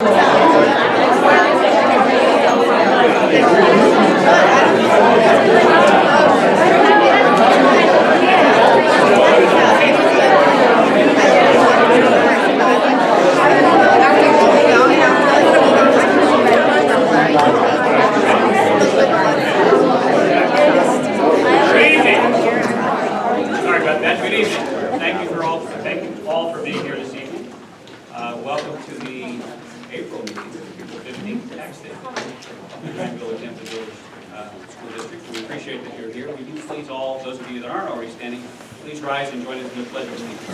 Welcome to the April meeting, April 15th tax day. Untitled Chapter School District. We appreciate that you're here. Will you please all, those of you that aren't already standing, please rise and join us in the Pledge of Allegiance.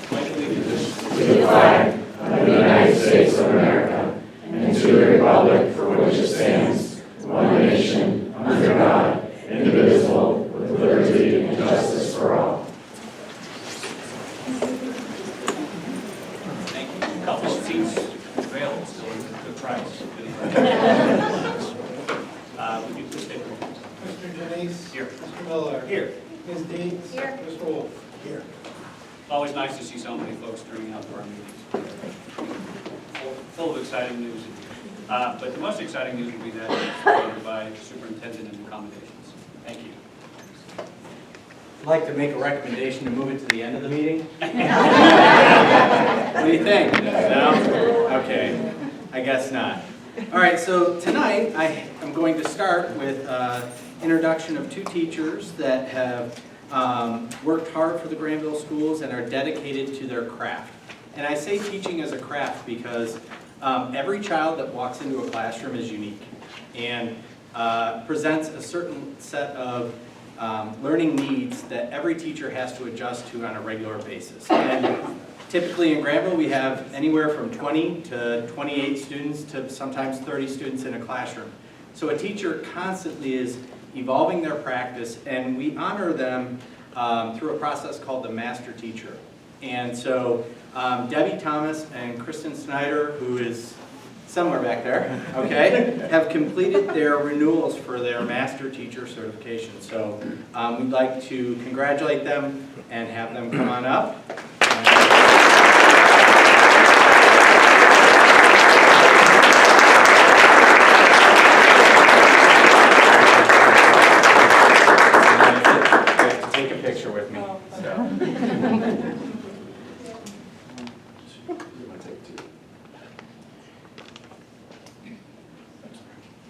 Pledge of Allegiance to the flag of the United States of America and to the republic for which it stands, one nation, under God, indivisible, with liberty and justice for all. Couple of seats available still at a good price. Would you please take the roll? Mr. Janice? Here. Mr. Miller? Here. Ms. Deeds? Here. Mr. Wolf? Here. It's always nice to see so many folks turning out for our meetings. Full of exciting news. But the most exciting news will be that it's provided by the superintendent and accommodations. Thank you. I'd like to make a recommendation to move it to the end of the meeting. What do you think? No? Okay, I guess not. All right, so tonight I am going to start with introduction of two teachers that have worked hard for the Granville schools and are dedicated to their craft. And I say teaching as a craft because every child that walks into a classroom is unique and presents a certain set of learning needs that every teacher has to adjust to on a regular basis. And typically in Granville we have anywhere from 20 to 28 students to sometimes 30 students in a classroom. So a teacher constantly is evolving their practice, and we honor them through a process called the Master Teacher. And so Debbie Thomas and Kristen Snyder, who is somewhere back there, okay, have completed their renewals for their Master Teacher certification. So we'd like to congratulate them and have them come on up. Take a picture with me. So.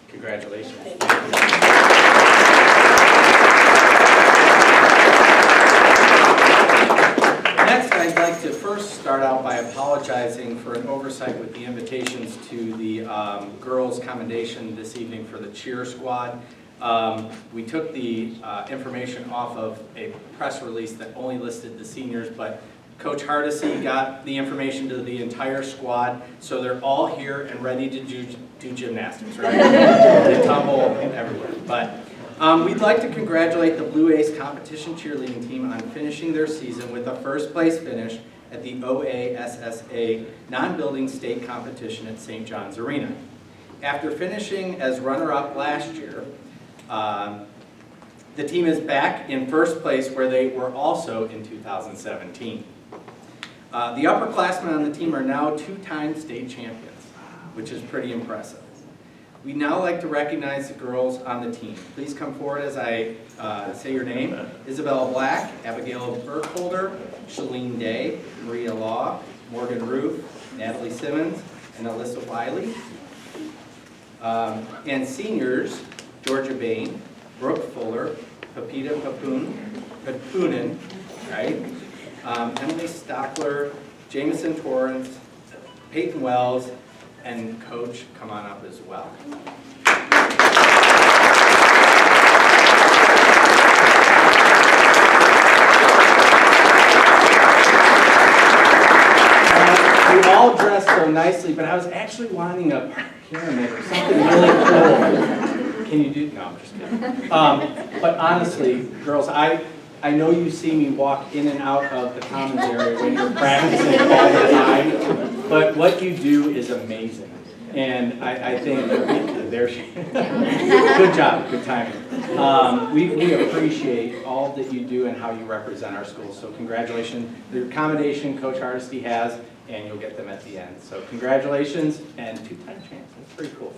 Congratulations. Next, I'd like to first start out by apologizing for an oversight with the invitations to the girls' commendation this evening for the cheer squad. We took the information off of a press release that only listed the seniors, but Coach Hardesty got the information to the entire squad, so they're all here and ready to do gymnastics, right? They tumble everywhere. But we'd like to congratulate the Blue Ace competition cheerleading team on finishing their season with a first place finish at the OASSA non-building state competition at St. John's Arena. After finishing as runner-up last year, the team is back in first place where they were also in 2017. The upperclassmen on the team are now two-time state champions, which is pretty impressive. We'd now like to recognize the girls on the team. Please come forward as I say your name. Isabella Black, Abigail Burkholder, Shalene Day, Maria Law, Morgan Roof, Natalie Simmons, and Alyssa Wiley. And seniors, Georgia Bain, Brooke Fuller, Pepita Papunen, right? Emily Stockler, Jameson Torrance, Peyton Wells, and Coach, come on up as well. We all dressed so nicely, but I was actually wanting a pyramid or something really cool. Can you do? No, I'm just kidding. But honestly, girls, I know you see me walk in and out of the commons area when you're practicing all the time, but what you do is amazing. And I think, there she is. Good job, good timing. We appreciate all that you do and how you represent our schools, so congratulations. The accommodation Coach Hardesty has and you'll get them at the end. So congratulations, and two-time champs. That's pretty cool.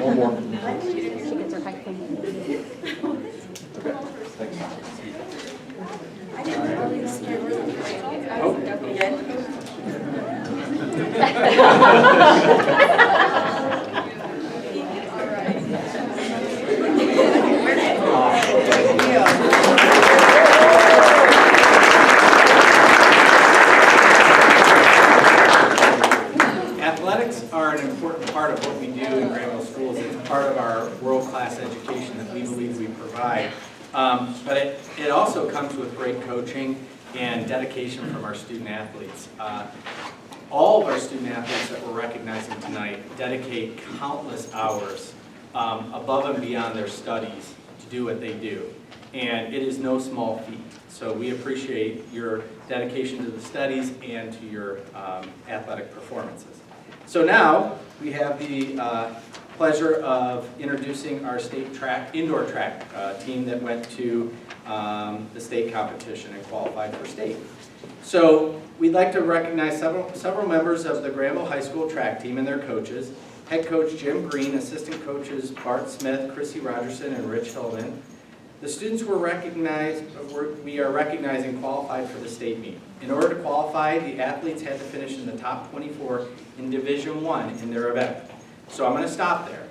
One more. She gets her height. Athletics are an important part of what we do in Granville Schools. It's part of our world-class education that we believe we provide. But it also comes with great coaching and dedication from our student athletes. All of our student athletes that we're recognizing tonight dedicate countless hours above and beyond their studies to do what they do. And it is no small feat. So we appreciate your dedication to the studies and to your athletic performances. So now we have the pleasure of introducing our state indoor track team that went to the state competition and qualified for state. So we'd like to recognize several members of the Granville High School track team and their coaches. Head coach Jim Green, assistant coaches Bart Smith, Chrissy Rogerson, and Rich Hillman. The students we are recognizing qualified for the state meet. In order to qualify, the athletes had to finish in the top 24 in Division I in their event. So I'm going to stop there.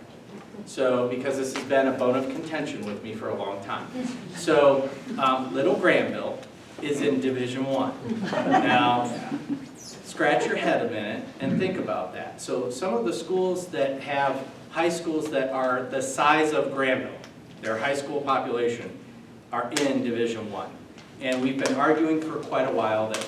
So, because this has been a bone of contention with me for a long time. So, Little Granville is in Division I. Now, scratch your head a minute and think about that. So, some of the schools that have high schools that are the size of Granville, their high school population, are in Division I. And we've been arguing for quite a while that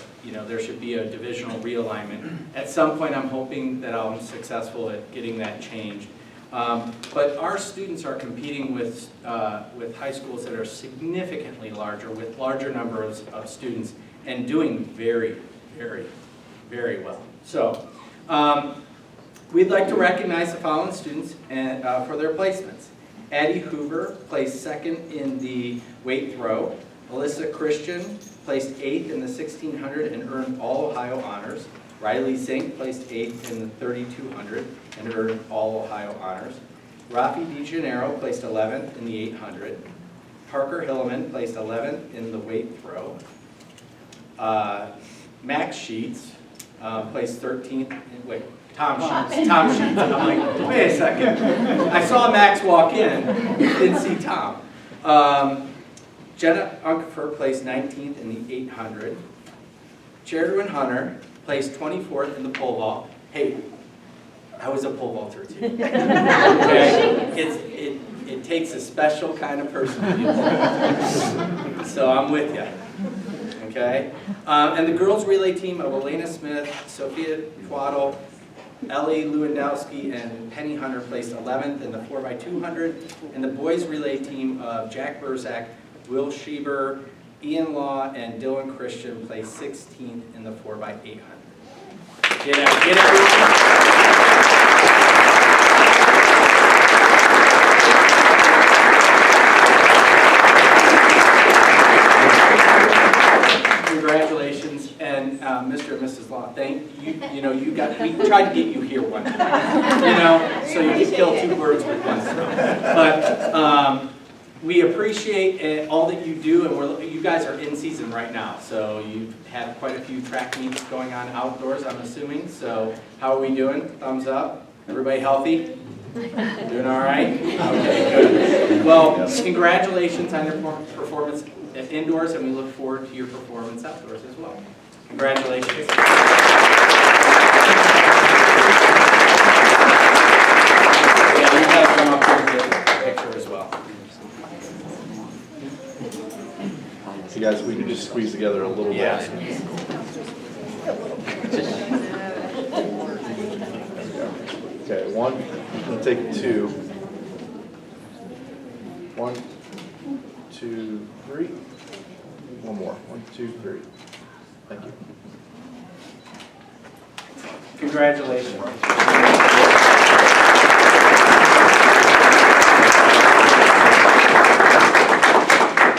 there should be a divisional realignment. At some point, I'm hoping that I'm successful at getting that changed. But our students are competing with high schools that are significantly larger, with larger numbers of students, and doing very, very, very well. So we'd like to recognize the following students for their placements. Addie Hoover placed second in the weight throw. Alyssa Christian placed 8th in the 1600 and earned all Ohio honors. Riley Zink placed 8th in the 3200 and earned all Ohio honors. Rafi DeGennaro placed 11th in the 800. Parker Hilleman placed 11th in the weight throw. Max Sheets placed 13th in, Tom Sheets. I'm like, wait a second. I saw Max walk in, didn't see Tom. Jenna Unkefer placed 19th in the 800. Cherdwin Hunter placed 24th in the pole vault. Hey, I was a pole vaulter too. Okay? It takes a special kind of person to be a pole vaulter. So I'm with you. Okay? And the girls relay team of Elena Smith, Sophia Twaddle, Ellie Lewandowski, and Penny Hunter placed 11th in the 4x200. And the boys relay team of Jack Burzak, Will Schieber, Ian Law, and Dylan Christian placed 16th in the 4x800. Get everything. Congratulations, and Mr. and Mrs. Law, thank you. We tried to get you here one time, so you could kill two birds with one stone. But we appreciate all that you do, and you guys are in season right now, so you've had quite a few track meets going on outdoors, I'm assuming. So how are we doing? Thumbs up. Everybody healthy? Doing all right? Okay, good. Well, congratulations on your performance indoors, and we look forward to your performance outdoors as well. Congratulations. Yeah, you guys come up here and get a picture as well. So guys, we can just squeeze together a little bit. Yeah. Okay, one, we'll take two. 1, 2, 3. One more. 1, 2, 3. Thank you. Congratulations.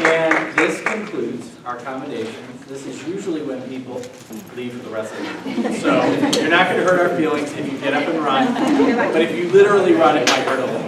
And this concludes our accommodations. This is usually when people leave for the rest of the meeting. So you're not going to hurt our feelings if you get up and run, but if you literally run, it might hurt a little.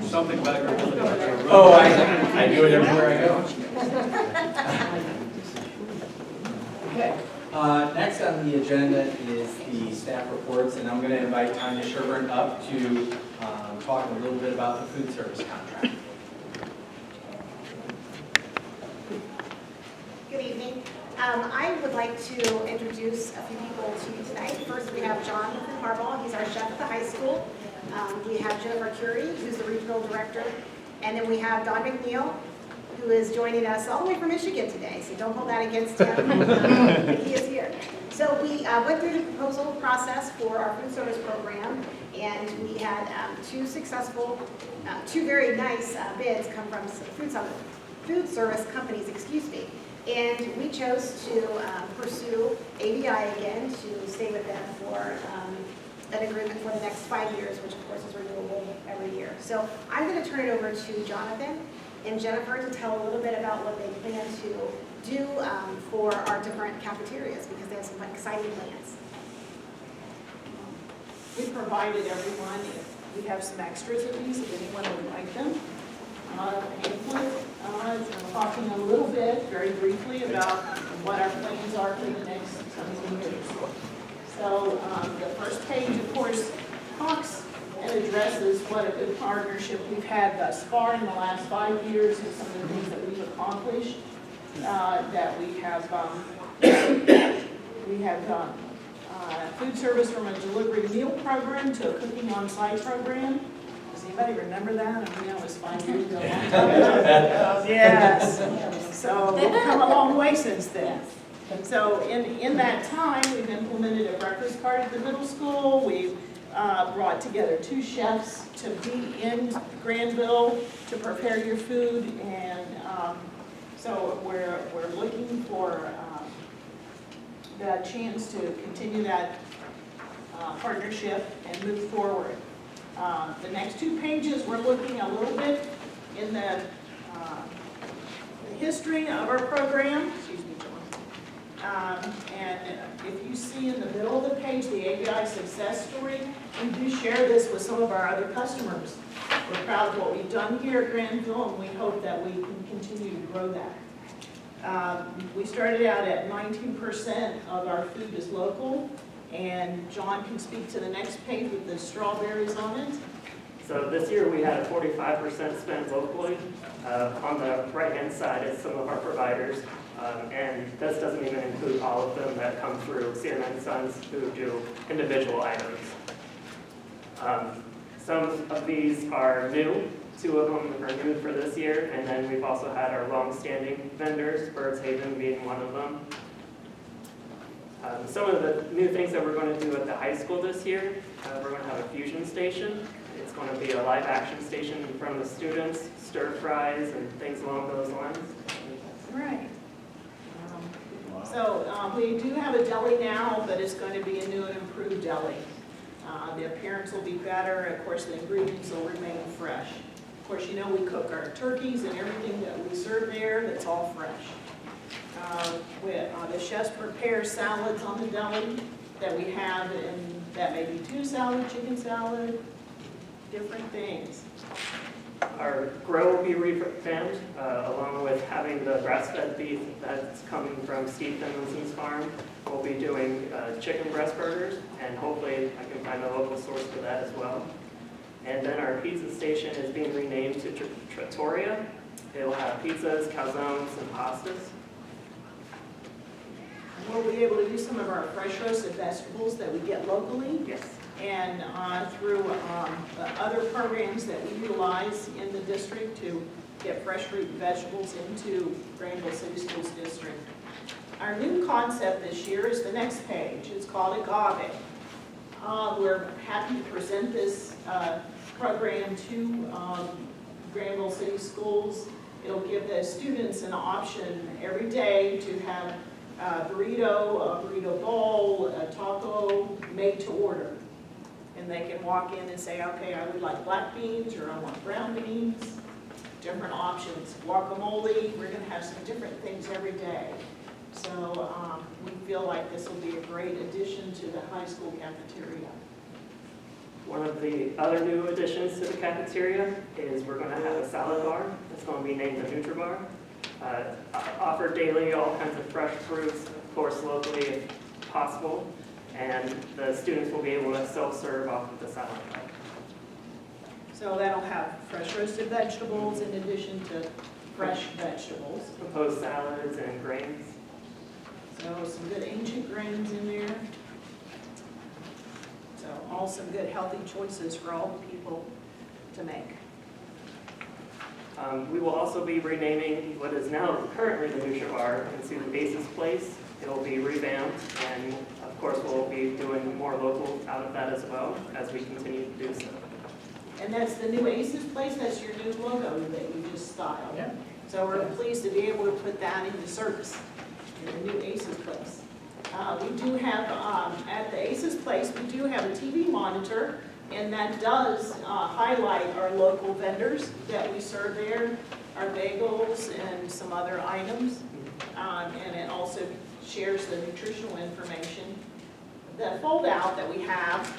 Something about your ability to Oh, I do it everywhere I go. Okay. Next on the agenda is the staff reports, and I'm going to invite Tanya Sherburne up to talk a little bit about the food service contract. Good evening. I would like to introduce a few people to you tonight. First, we have John Harbaugh. He's our chef at the high school. We have Jennifer Curie, who's the regional director. And then we have Don McNeil, who is joining us all the way from Michigan today. So don't hold that against him. He is here. So we went through the proposal process for our food service program. And we had two very nice bids come from food service companies, and we chose to pursue ABI again to stay with them for an agreement for the next 5 years, which of course is renewable every year. So I'm going to turn it over to Jonathan and Jennifer to tell a little bit about what they plan to do for our different cafeterias, because they have some exciting plans. We provided everyone, we have some extras of these if anyone would like them. Talking a little bit, very briefly, about what our plans are for the next coming years. So the first page, of course, talks and addresses what a good partnership we've had thus far in the last 5 years and some of the things that we've accomplished. That we have done. Food service from a delivery meal program to a cooking on-site program. Does anybody remember that? I mean, that was 5 years ago. Yes. So we've come a long way since then. So in that time, we've implemented a breakfast cart at the middle school. We've brought together 2 chefs to be in Granville to prepare your food, and so we're looking for the chance to continue that partnership and move forward. The next 2 pages, we're looking a little bit in the history of our program. Excuse me, John. And if you see in the middle of the page the ABI success story, we do share this with some of our other customers. We're proud of what we've done here at Granville, and we hope that we can continue to grow that. We started out at 19% of our food is local, and John can speak to the next page with the strawberries on it. So this year we had a 45% spent locally. On the right-hand side is some of our providers, and this doesn't even include all of them that come through Searman Sons who do individual items. Some of these are new. 2 of them are new for this year, and then we've also had our long-standing vendors, Birds Haven being one of them. Some of the new things that we're going to do at the high school this year, we're going to have a fusion station. It's going to be a live action station in front of the students, stir fries and things along those lines. Right. So we do have a deli now, but it's going to be a new and improved deli. The appearance will be better. Of course, the ingredients will remain fresh. Of course, you know we cook our turkeys and everything that we serve there, that's all fresh. The chefs prepare salads on the deli that we have, and that may be tuna salad, chicken salad, different things. Our grill will be revamped, along with having the grass-fed beef that's coming from Steve Finlinson's farm. We'll be doing chicken breast burgers, and hopefully I can find a local source for that as well. And then our pizza station is being renamed to Trattoria. It will have pizzas, calzones, and pastas. We'll be able to use some of our fresh roasted vegetables that we get locally. Yes. And through the other programs that we utilize in the district to get fresh fruit and vegetables into Granville City Schools District. Our new concept this year is the next page. It's called Agave. We're happy to present this program to Granville City Schools. It'll give the students an option every day to have a burrito bowl, a taco made to order. And they can walk in and say, okay, I would like black beans, or I want brown beans, different options. Guacamole, we're gonna have some different things every day. So we feel like this will be a great addition to the high school cafeteria. One of the other new additions to the cafeteria is we're going to have a salad bar. It's going to be named the NutriBar. Offer daily all kinds of fresh fruits, of course locally if possible, and the students will be able to self-serve off of the salad bar. So that'll have fresh roasted vegetables in addition to fresh vegetables. Proposed salads and grains. So some good ancient grains in there. So all some good healthy choices for all the people to make. We will also be renaming what is now currently the NutriBar into Ace's Place. It will be revamped, and of course we'll be doing more local out of that as well as we continue to do so. And that's the new Ace's Place, that's your new logo that you just styled. Yeah. So we're pleased to be able to put that into service in the new Ace's Place. We do have, at the Ace's Place, we do have a TV monitor, and that does highlight our local vendors that we serve there, our bagels and some other items. And it also shares the nutritional information. The fold-out that we have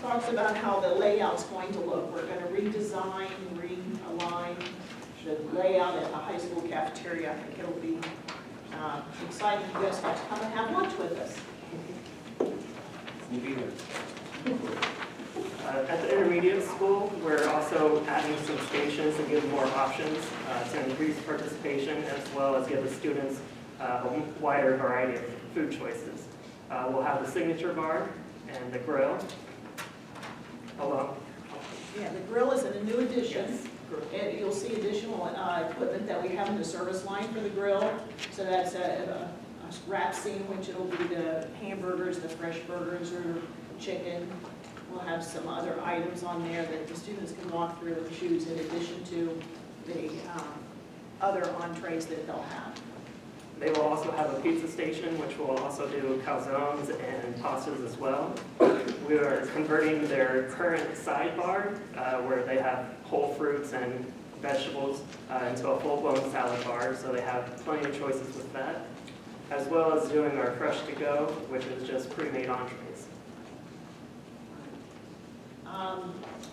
talks about how the layout's going to look. We're going to redesign, realign the layout at the high school cafeteria. I think it'll be exciting. You guys have to come and have lunch with us. We'll be there. At the intermediate school, we're also adding some stations and giving more options to increase participation, as well as give the students a wider variety of food choices. We'll have the signature bar and the grill. Yeah, the grill is a new addition. And you'll see additional equipment that we have in the service line for the grill. So that's a wrap sandwich. It'll be the hamburgers, the fresh burgers, or chicken. We'll have some other items on there that the students can walk through and choose in addition to the other entrees that they'll have. They will also have a pizza station, which will also do calzones and pastas as well. We are converting their current sidebar, where they have whole fruits and vegetables, into a full-blown salad bar, so they have plenty of choices with that, as well as doing our fresh to go, which is just pre-made entrees.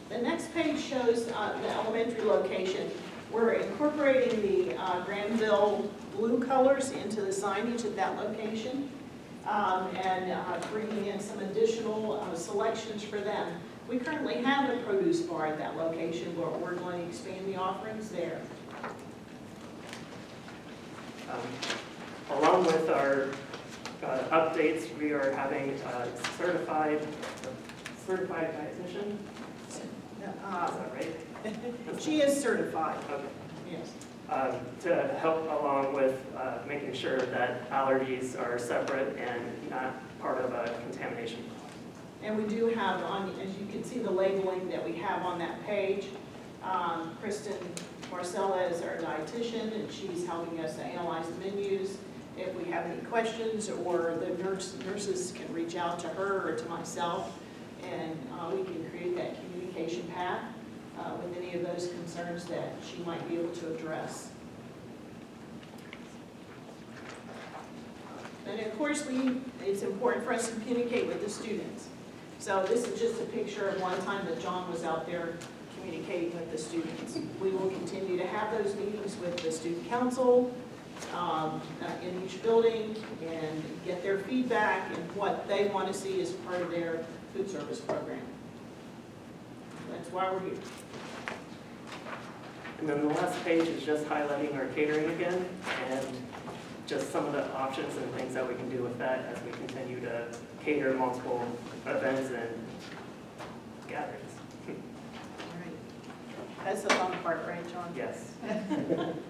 The next page shows the elementary location. We're incorporating the Granville blue colors into the signage at that location, and bringing in some additional selections for them. We currently have a produce bar at that location, but we're going to expand the offerings there. Along with our updates, we are having a certified dietitian. Is that right? She is certified, Okay. yes. To help along with making sure that allergies are separate and not part of a contamination. And we do have on, as you can see, the labeling that we have on that page. Kristen Marcella is our dietitian, and she's helping us to analyze the menus. if we have any questions, or the nurses can reach out to her or to myself, and we can create that communication path with any of those concerns that she might be able to address. And of course, it's important for us to communicate with the students. So this is just a picture of one time that John was out there communicating with the students. We will continue to have those meetings with the student council in each building and get their feedback and what they want to see as part of their food service program. That's why we're here. And then the last page is just highlighting our catering again, and just some of the options and things that we can do with that as we continue to cater multiple events and gatherings. That's the fun part, right, John? Yes.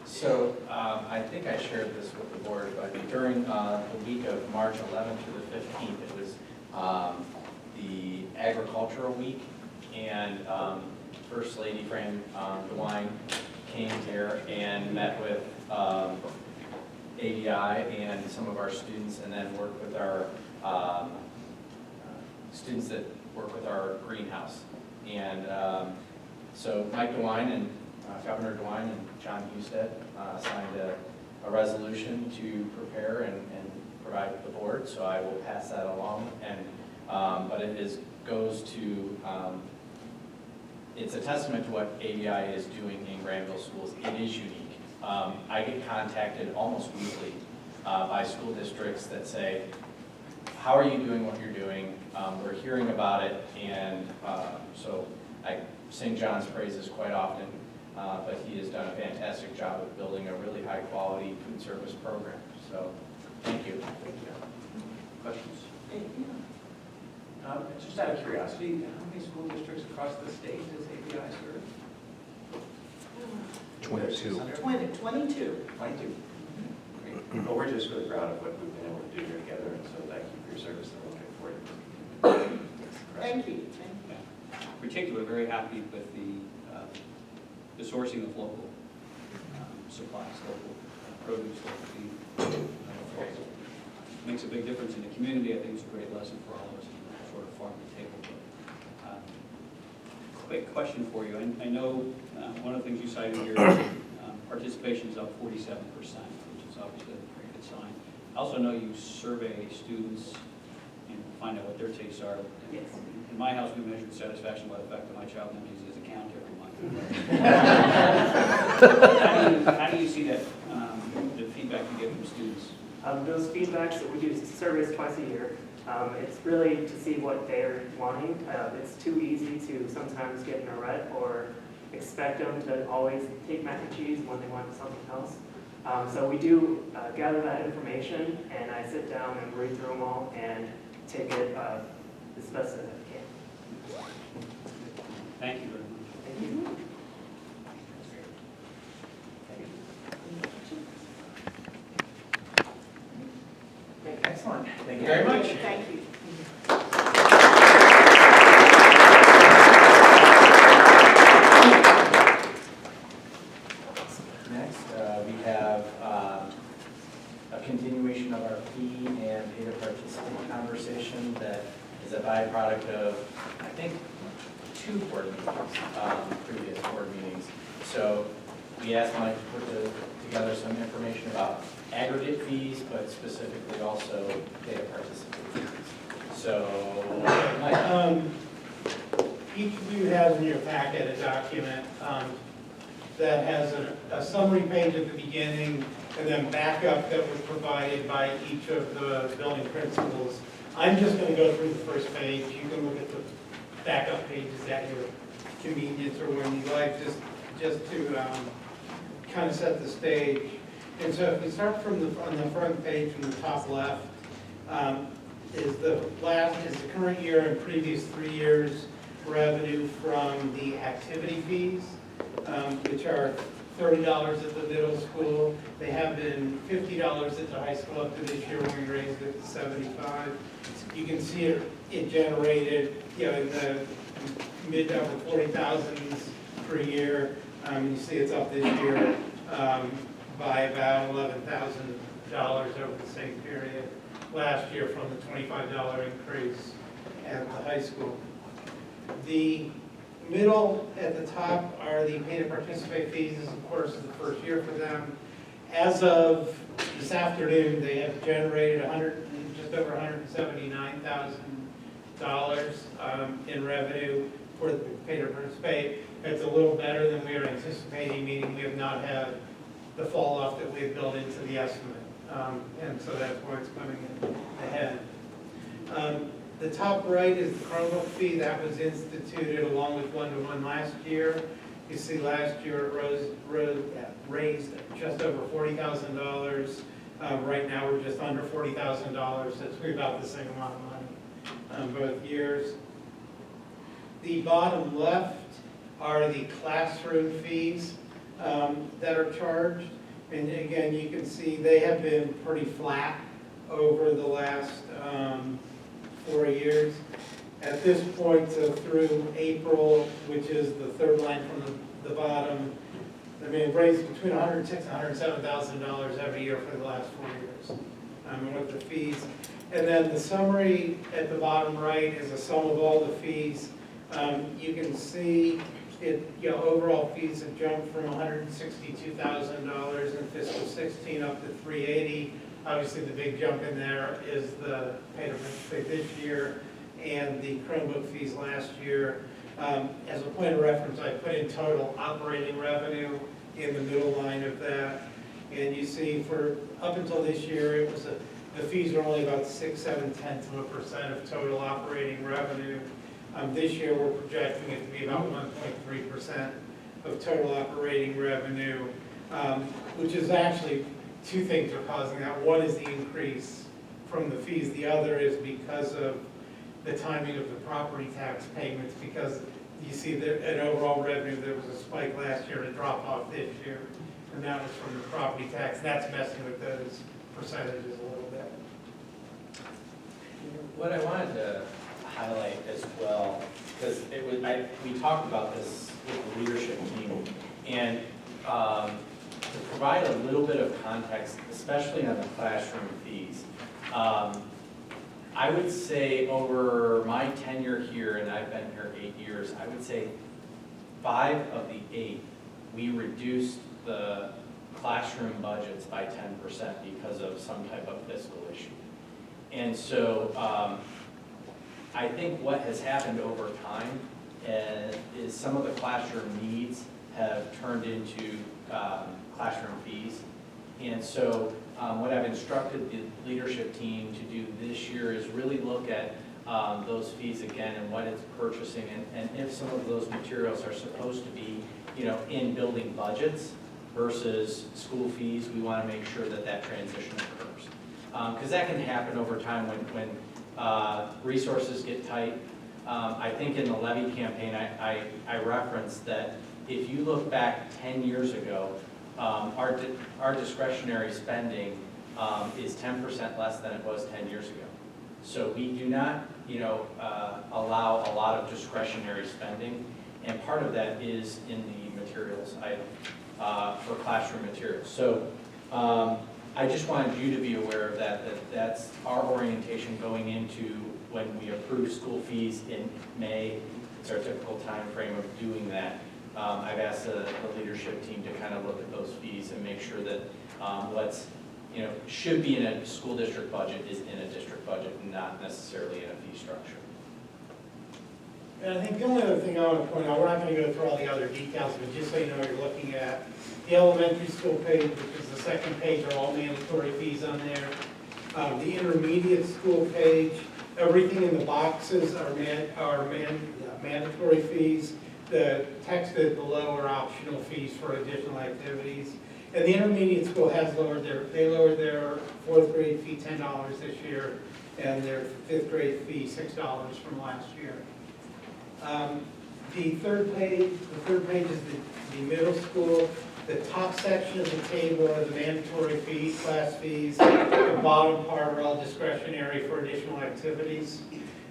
So I think I shared this with the board, but during the week of March 11th through the 15th, it was the agricultural week, and First Lady Fran DeWine came here and met with ADI and some of our students, and then worked with our students that work with our greenhouse. And so Mike DeWine and Governor DeWine and John Homestead signed a resolution to prepare and provide the board, so I will pass that along. And but it goes to it's a testament to what ABI is doing in Granville schools. It is unique. I get contacted almost weekly by school districts that say, how are you doing what you're doing? We're hearing about it, and so I sing John's praises quite often, but he has done a fantastic job of building a really high-quality food service program. So, thank you. Questions? Thank you. Just out of curiosity, how many school districts across the state does ABI serve? 22. 22. 22. Great. Well, we're just really proud of what we've been able to do here together, and so thank you for your service, and we're looking forward to it. Thank you. Particularly very happy with the sourcing of local supplies, local produce, local feed. Makes a big difference in the community. I think it's a great lesson for all of us, sort of farm to table. But, quick question for you. I know one of the things you cited here, participation is up 47%, which is obviously a very good sign. I also know you survey students and find out what their tastes are. Yes. In my house, we measured satisfaction by the fact that my child never uses his account every month. How do you see that, the feedback you get from students? Those feedbacks that we do surveys twice a year. It's really to see what they're wanting. It's too easy to sometimes get in a rut or expect them to always take mac and cheese when they want something else. So we do gather that information, and I sit down and read through them all and take it as best as I can. Thank you very much. Thank you. Excellent. Thank you very much. Thank you. Next, we have a continuation of our fee and pay to participate conversation that is a byproduct of, I think, 2 board meetings, previous board meetings. So we asked Mike to put together some information about aggregate fees, but specifically also pay to participate fees. So, Mike. Each of you has in your packet a document that has a summary page at the beginning and then backup that was provided by each of the building principals. I'm just going to go through the first page. You can look at the backup pages at your convenience or when you like, just to kind of set the stage. And so if we start on the front page from the top left, is the current year and previous 3 years revenue from the activity fees, which are $30 at the middle school. They have been $50 at the high school up to this year when we raised it to $75. You can see it generated, in the mid to upper 40,000s per year. You see it's up this year by about 11,000 over the same period last year from the $25 increase at the high school. The middle at the top are the pay to participate fees. This, of course, is the first year for them. As of this afternoon, they have generated just over $179,000 in revenue for the pay to participate. It's a little better than we were anticipating, meaning we have not had the fall off that we had built into the estimate. And so that's why it's coming in ahead. The top right is the Chromebook fee that was instituted along with one-to-one last year. You see last year it raised just over $40,000. Right now we're just under $40,000. It's about the same amount of money both years. The bottom left are the classroom fees that are charged. And again, you can see they have been pretty flat over the last 4 years. At this point, through April, which is the third line from the bottom, I mean, it raised between $106,000 and $107,000 every year for the last 4 years with the fees. And then the summary at the bottom right is a sum of all the fees. You can see overall fees have jumped from $162,000 in fiscal 16 up to $380,000. Obviously, the big jump in there is the pay to participate this year and the Chromebook fees last year. As a point of reference, I put in total operating revenue in the middle line of that. And you see for up until this year, it was the fees are only about 6.7% of total operating revenue. This year, we're projecting it to be about 1.3% of total operating revenue, which is actually two things are causing that. One is the increase from the fees. The other is because of the timing of the property tax payments, because you see that in overall revenue, there was a spike last year and a drop off this year, and that was from the property tax. That's messing with those percentages a little bit. What I wanted to highlight as well, because we talked about this with the leadership team, and to provide a little bit of context, especially on the classroom fees, I would say over my tenure here, and I've been here 8 years, I would say 5 of the 8, we reduced the classroom budgets by 10% because of some type of fiscal issue. And so I think what has happened over time is some of the classroom needs have turned into classroom fees. And so what I've instructed the leadership team to do this year is really look at those fees again and what it's purchasing, and if some of those materials are supposed to be, in building budgets versus school fees, we want to make sure that that transition occurs. Because that can happen over time when resources get tight. I think in the levy campaign, I referenced that if you look back 10 years ago, our discretionary spending is 10% less than it was 10 years ago. So we do not, allow a lot of discretionary spending, and part of that is in the materials item for classroom materials. So I just wanted you to be aware of that's our orientation going into when we approve school fees in May. It's our typical time frame of doing that. I've asked the leadership team to kind of look at those fees and make sure that what's should be in a school district budget is in a district budget and not necessarily in a fee structure. And I think the only other thing I want to point out, we're not going to go through all the other details, but just so you know what you're looking at, the elementary school page, which is the second page, are all mandatory fees on there. The intermediate school page, everything in the boxes are mandatory fees. The texted below are optional fees for additional activities. And the intermediate school has lowered they lowered their 4th grade fee $10 this year, and their 5th grade fee $6 from last year. The third page is the middle school. The top section of the table are the mandatory fees, class fees. The bottom part are all discretionary for additional activities.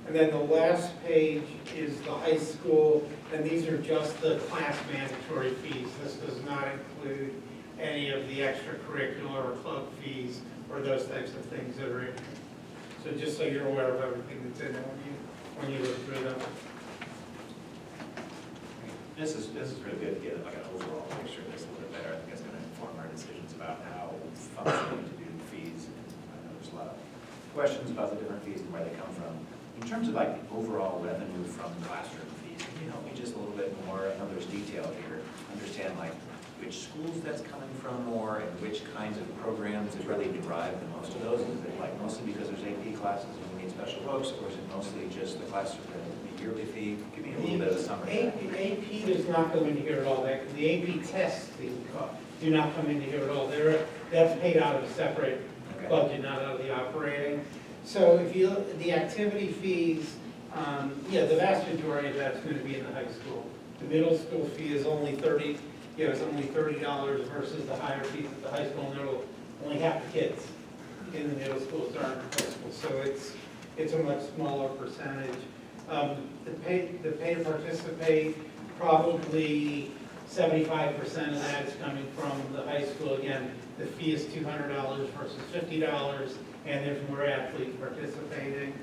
And then the last page is the high school, and these are just the class mandatory fees. This does not include any of the extracurricular or club fees or those types of things that are in here. So just so you're aware of everything that's in there when you look through them. This is really good to get like an overall picture of this a little bit better. I think it's going to inform our decisions about how functionally to do fees. I know there's a lot of questions about the different fees and where they come from. In terms of like the overall revenue from classroom fees, can you help me just a little bit more? I know there's detail here. Understand like which schools that's coming from more and which kinds of programs that really derive the most of those. Is it like mostly because there's AP classes and we need special books, or is it mostly just the classroom, the yearly fee? Give me a little bit of a summary. AP does not come into here at all. The AP tests do not come into here at all. That's paid out of a separate Okay. budget, not out of the operating. So if you look at the activity fees, yeah, the vast majority of that's going to be in the high school. The middle school fee is only $30 versus the higher fees at the high school, and there will only half the kids in the middle schools are in high school. So it's a much smaller percentage. The pay to participate, probably 75% of that is coming from the high school. Again, the fee is $200 versus $50, and there's more athletes participating.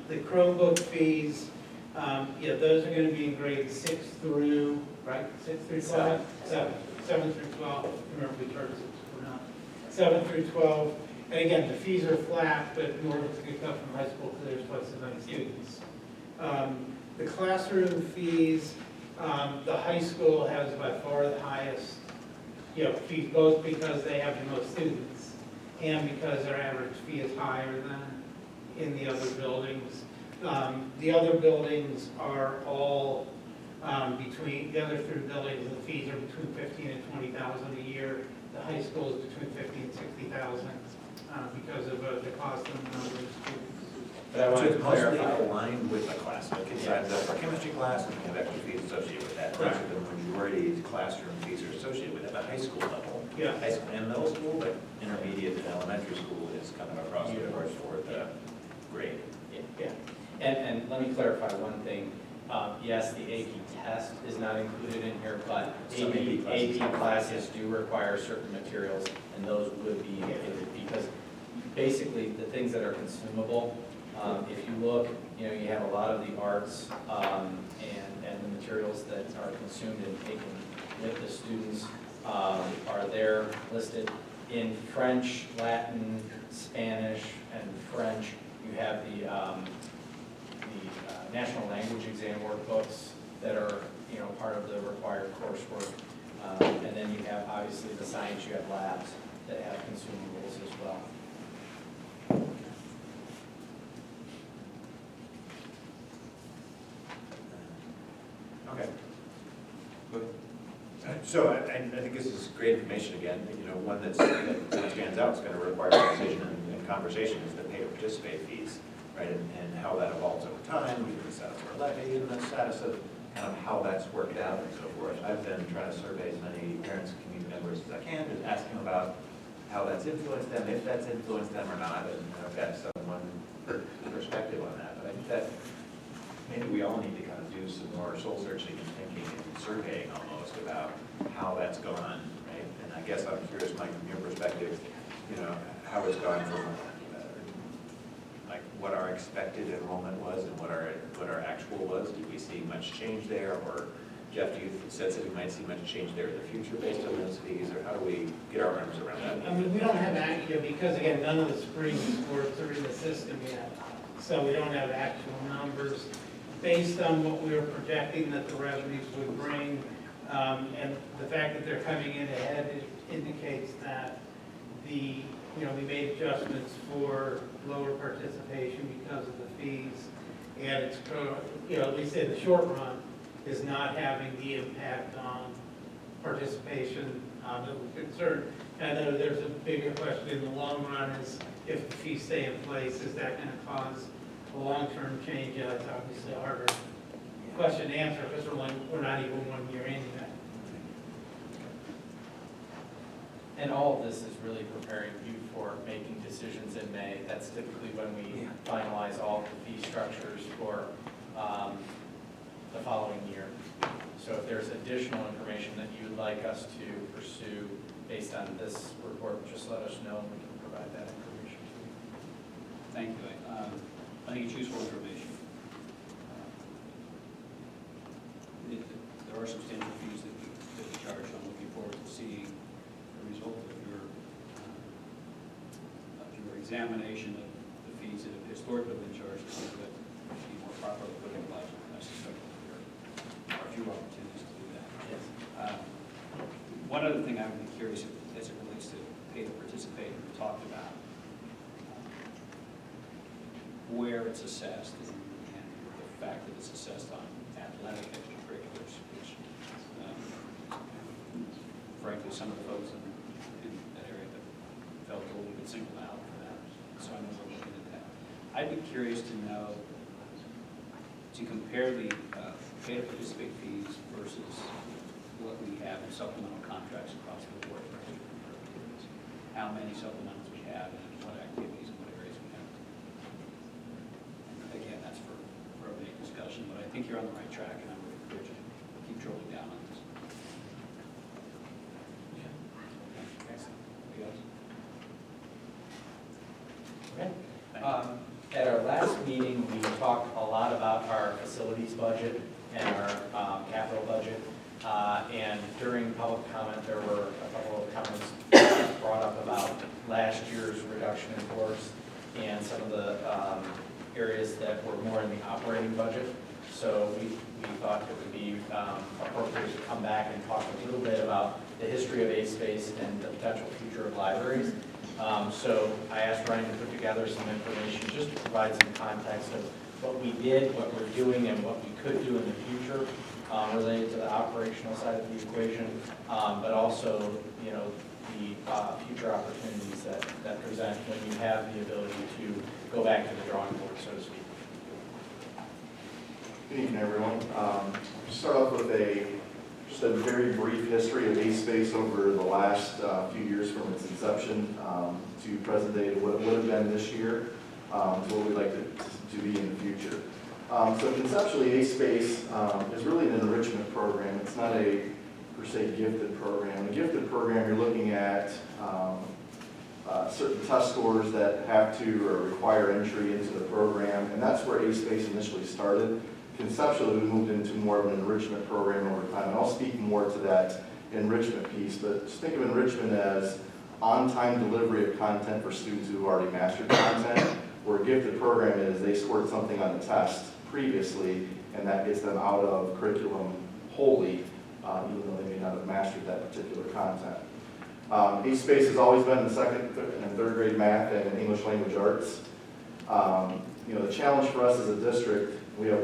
The Chromebook fees, yeah, those are going to be in grades 6 through, right? 6 through 12? 7 through 12. Remember, we charge 6 or not. 7 through 12. And again, the fees are flat, but more of it's going to come from high school because there's twice as many students. The classroom fees, the high school has by far the highest, fees, both because they have the most students and because their average fee is higher than in the other buildings. The other buildings are all between, the other 3 buildings, the fees are between $15,000 and $20,000 a year. The high school is between $50,000 and $60,000 because of the cost and the number of students. But I want So to it's mostly clarify. aligned with the class. Like it signs up for chemistry class and we have extra fees associated with that. Those are the majority of classroom fees are associated with it at the high school level. Yeah. High school and middle school, but intermediate and elementary school is kind of across the board for the grade. Yeah, and let me clarify one thing. Yes, the AP test is not included in here, but Some AP classes do require certain materials, and those would be included, because basically the things that are consumable, if you look, you have a lot of the arts and the materials that are consumed and taken with the students are there listed. In French, Latin, Spanish, and French, you have the National Language Exam workbooks that are, part of the required coursework. And then you have, obviously, the science, you have labs that have consumables as well. Okay. So I think this is great information again. One that stands out is going to require a decision and conversation is the pay to participate fees, right? And how that evolves over time, the status of our levy and the status of kind of how that's worked out and so forth. I've been trying to survey as many parents and community members as I can, just asking about how that's influenced them, if that's influenced them or not, and I've got one perspective on that. But I think that maybe we all need to kind of do some more soul searching and thinking and surveying almost about how that's gone, right? And I guess I'm curious, Mike, from your perspective, how it's gone from like what our expected enrollment was and what our actual was. Did we see much change there? Or Jeff, do you sense that we might see much change there in the future based on those fees? Or how do we get our arms around that? I mean, we don't have actual, because again, none of the spring sports are in the system yet. So we don't have actual numbers based on what we were projecting that the revenues would bring. And the fact that they're coming in ahead, it indicates that we made adjustments for lower participation because of the fees. And it's, at least in the short run, is not having the impact on participation that we're concerned. And I know there's a bigger question in the long run is if the fees stay in place, is that going to cause a long-term change? Yeah, that's obviously a harder question to answer because we're not even 1 year in yet. And all of this is really preparing you for making decisions in May. That's typically when we finalize all of the fee structures for the following year. So if there's additional information that you would like us to pursue based on this report, just let us know and we can provide that information. Thank you. I think it's useful information. There are substantial fees that we charge. I'm looking forward to seeing the result of your examination of the fees that have historically been charged, so that be more properly put in budget. I suspect there are a few opportunities to do that. Yes. One other thing I would be curious as it relates to pay to participate, we talked about where it's assessed and the fact that it's assessed on athletic extracurriculars, which frankly, some of the folks in that area have felt a little bit singled out for that. So I know we're looking at that. I'd be curious to know, to compare the pay to participate fees versus what we have in supplemental contracts across the board for different activities. How many supplementals we have and what activities and what areas we have. And again, that's for a big discussion, but I think you're on the right track and I would encourage you to keep drilling down on this. Excellent. Anybody else? Okay. Thank you. At our last meeting, we talked a lot about our facilities budget and our capital budget. And during public comment, there were a couple of comments brought up about last year's reduction in force and some of the areas that were more in the operating budget. So we thought it would be appropriate to come back and talk a little bit about the history of A-Space and the potential future of libraries. So I asked Ryan to put together some information just to provide some context of what we did, what we're doing, and what we could do in the future related to the operational side of the equation, but also, you know, the future opportunities that present when you have the ability to go back to the drawing board, so to speak. Good evening, everyone. Start off with just a very brief history of A-Space over the last few years from its inception to present day, what it would have been this year, to what we'd like to be in the future. So conceptually, A-Space is really an enrichment program. It's not a, per se, gifted program. A gifted program, you're looking at certain test scores that have to or require entry into the program, and that's where A-Space initially started. Conceptually, we moved into more of an enrichment program over time, and I'll speak more to that enrichment piece, but just think of enrichment as on-time delivery of content for students who have already mastered content, where a gifted program is they scored something on the test previously, and that gets them out of curriculum wholly, even though they may not have mastered that particular content. A-Space has always been in second and third grade math and English language arts. You know, the challenge for us as a district, we have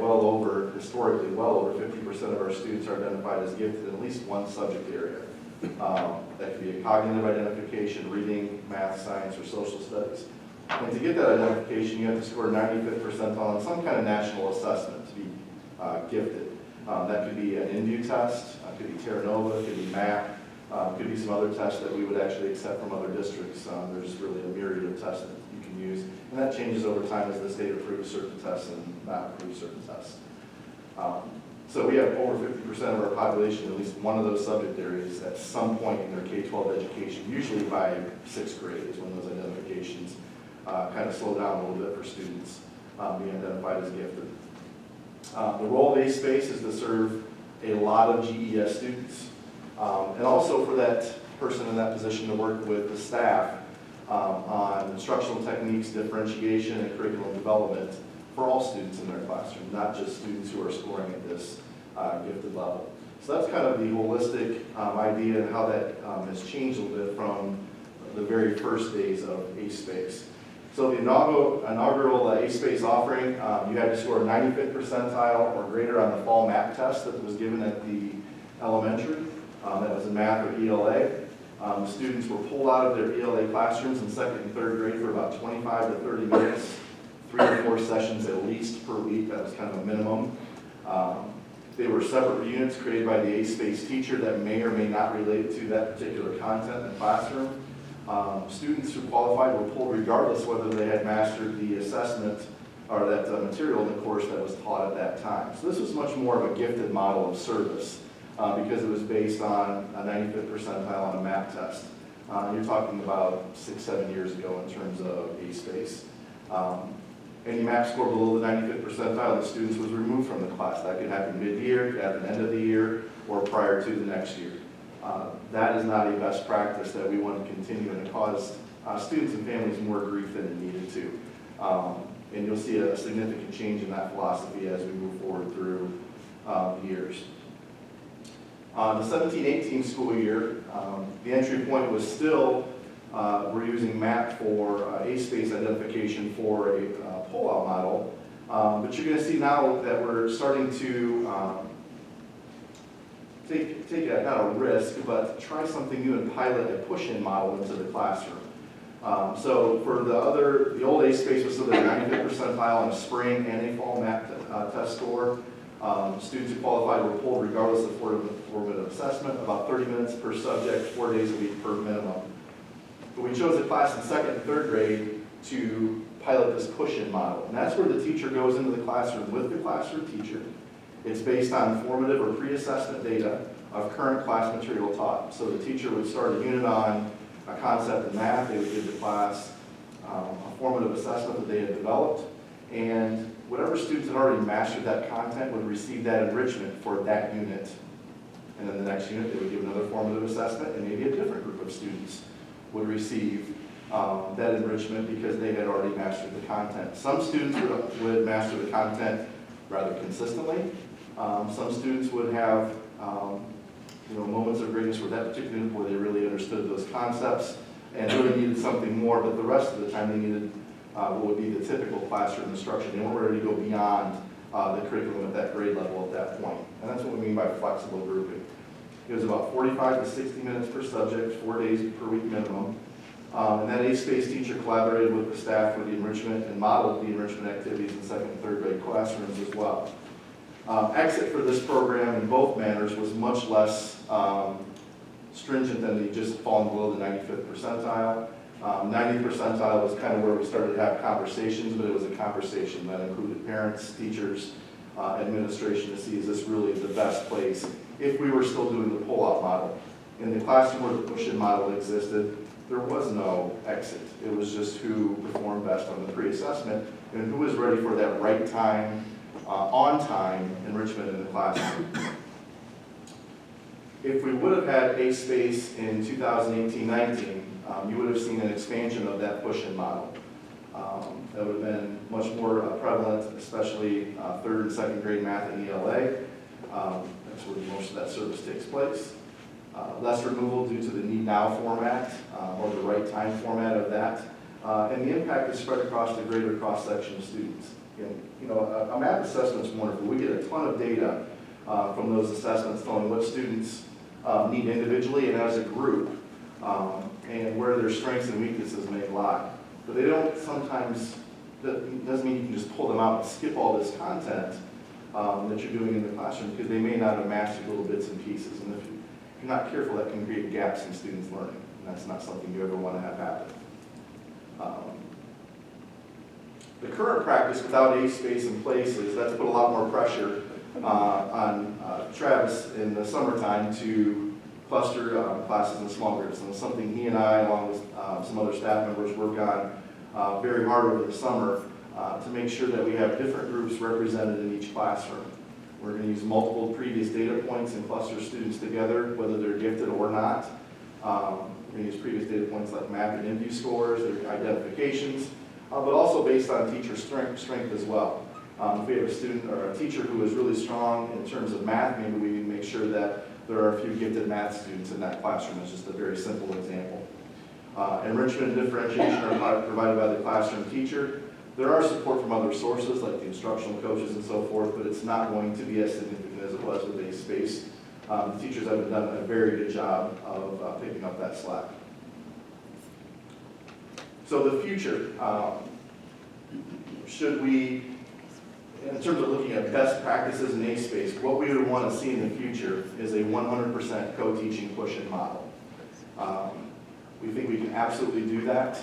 historically well over 50% of our students are identified as gifted in at least one subject area. That could be a cognitive identification, reading, math, science, or social studies. And to get that identification, you have to score 95th percentile on some kind of national assessment to be gifted. That could be an INVIEW test, could be Terra Nova, could be MAC, could be some other tests that we would actually accept from other districts. There's really a myriad of tests that you can use, and that changes over time as the state approves certain tests and not approves certain tests. So we have over 50% of our population in at least one of those subject areas at some point in their K-12 education, usually by 6th grade is when those identifications kind of slow down a little bit for students being identified as gifted. The role of A-Space is to serve a lot of GES students, and also for that person in that position to work with the staff on instructional techniques, differentiation, and curriculum development for all students in their classroom, not just students who are scoring at this gifted level. So that's kind of the holistic idea and how that has changed a little bit from the very first days of A-Space. So the inaugural A-Space offering, you had to score 95th percentile or greater on the fall MAP test that was given at the elementary. That was in math or ELA. Students were pulled out of their ELA classrooms in 2nd and 3rd grade for about 25 to 30 minutes, 3 or 4 sessions at least per week. That was kind of a minimum. They were separate units created by the A-Space teacher that may or may not relate to that particular content in the classroom. Students who qualified were pulled regardless whether they had mastered the assessment or that material in the course that was taught at that time. So this was much more of a gifted model of service because it was based on a 95th percentile on a MAP test. You're talking about 6, 7 years ago in terms of A-space. Any MAP score below the 95th percentile, the students was removed from the class. That could happen mid-year, could happen end of the year, or prior to the next year. That is not a best practice that we want to continue, and it caused students and families more grief than it needed to. And you'll see a significant change in that philosophy as we move forward through the years. The 17-18 school year, the entry point was still, we're using MAP for A-space identification for a pull-out model. But you're going to see now that we're starting to take not a risk, but try something new and pilot a push-in model into the classroom. So for the old A-space was still the 95th percentile on a spring and a fall MAP test score. Students who qualified were pulled regardless of formative assessment, about 30 minutes per subject, 4 days a week per minimum. But we chose a class in 2nd and 3rd grade to pilot this push-in model. And that's where the teacher goes into the classroom with the classroom teacher. It's based on formative or pre-assessment data of current class material taught. So the teacher would start a unit on a concept in math, they would give the class a formative assessment that they had developed, and whatever students had already mastered that content would receive that enrichment for that unit. And then the next unit, they would give another formative assessment, and maybe a different group of students would receive that enrichment because they had already mastered the content. Some students would master the content rather consistently. Some students would have moments of greatness where that particular where they really understood those concepts and really needed something more, but the rest of the time they needed what would be the typical classroom instruction. They weren't ready to go beyond the curriculum at that grade level at that point. And that's what we mean by flexible grouping. It was about 45 to 60 minutes per subject, 4 days per week minimum. And that A-space teacher collaborated with the staff for the enrichment and modeled the enrichment activities in 2nd and 3rd grade classrooms as well. Exit for this program in both manners was much less stringent than the just falling below the 95th percentile. 90th percentile was kind of where we started to have conversations, but it was a conversation that included parents, teachers, administration to see is this really the best place if we were still doing the pull-out model. In the classroom where the push-in model existed, there was no exit. It was just who performed best on the pre-assessment and who was ready for that right time, on-time enrichment in the classroom. If we would have had A-space in 2018-19, you would have seen an expansion of that push-in model. That would have been much more prevalent, especially 3rd and 2nd grade math and ELA. That's where most of that service takes place. Less removal due to the need now format or the right time format of that. And the impact is spread across the greater cross-section of students. And, a math assessment is wonderful. We get a ton of data from those assessments telling what students need individually and as a group, and where their strengths and weaknesses may lie. But they don't sometimes, that doesn't mean you can just pull them out and skip all this content that you're doing in the classroom because they may not have mastered little bits and pieces. And if you're not careful, that can create gaps in students' learning. And that's not something you ever want to have happen. The current practice without A-space in place is that's put a lot more pressure on Travis in the summertime to cluster classes in small groups. And it's something he and I, along with some other staff members, work on very hard over the summer to make sure that we have different groups represented in each classroom. We're going to use multiple previous data points and cluster students together, whether they're gifted or not. We're going to use previous data points like MAP and InView scores, their identifications, but also based on teacher strength as well. If we have a student or a teacher who is really strong in terms of math, maybe we make sure that there are a few gifted math students in that classroom. It's just a very simple example. Enrichment and differentiation are provided by the classroom teacher. There are support from other sources like the instructional coaches and so forth, but it's not going to be as significant as it was with A-space. The teachers have done a very good job of picking up that slack. So the future, should we, in terms of looking at best practices in A-space, what we would want to see in the future is a 100% co-teaching push-in model. We think we can absolutely do that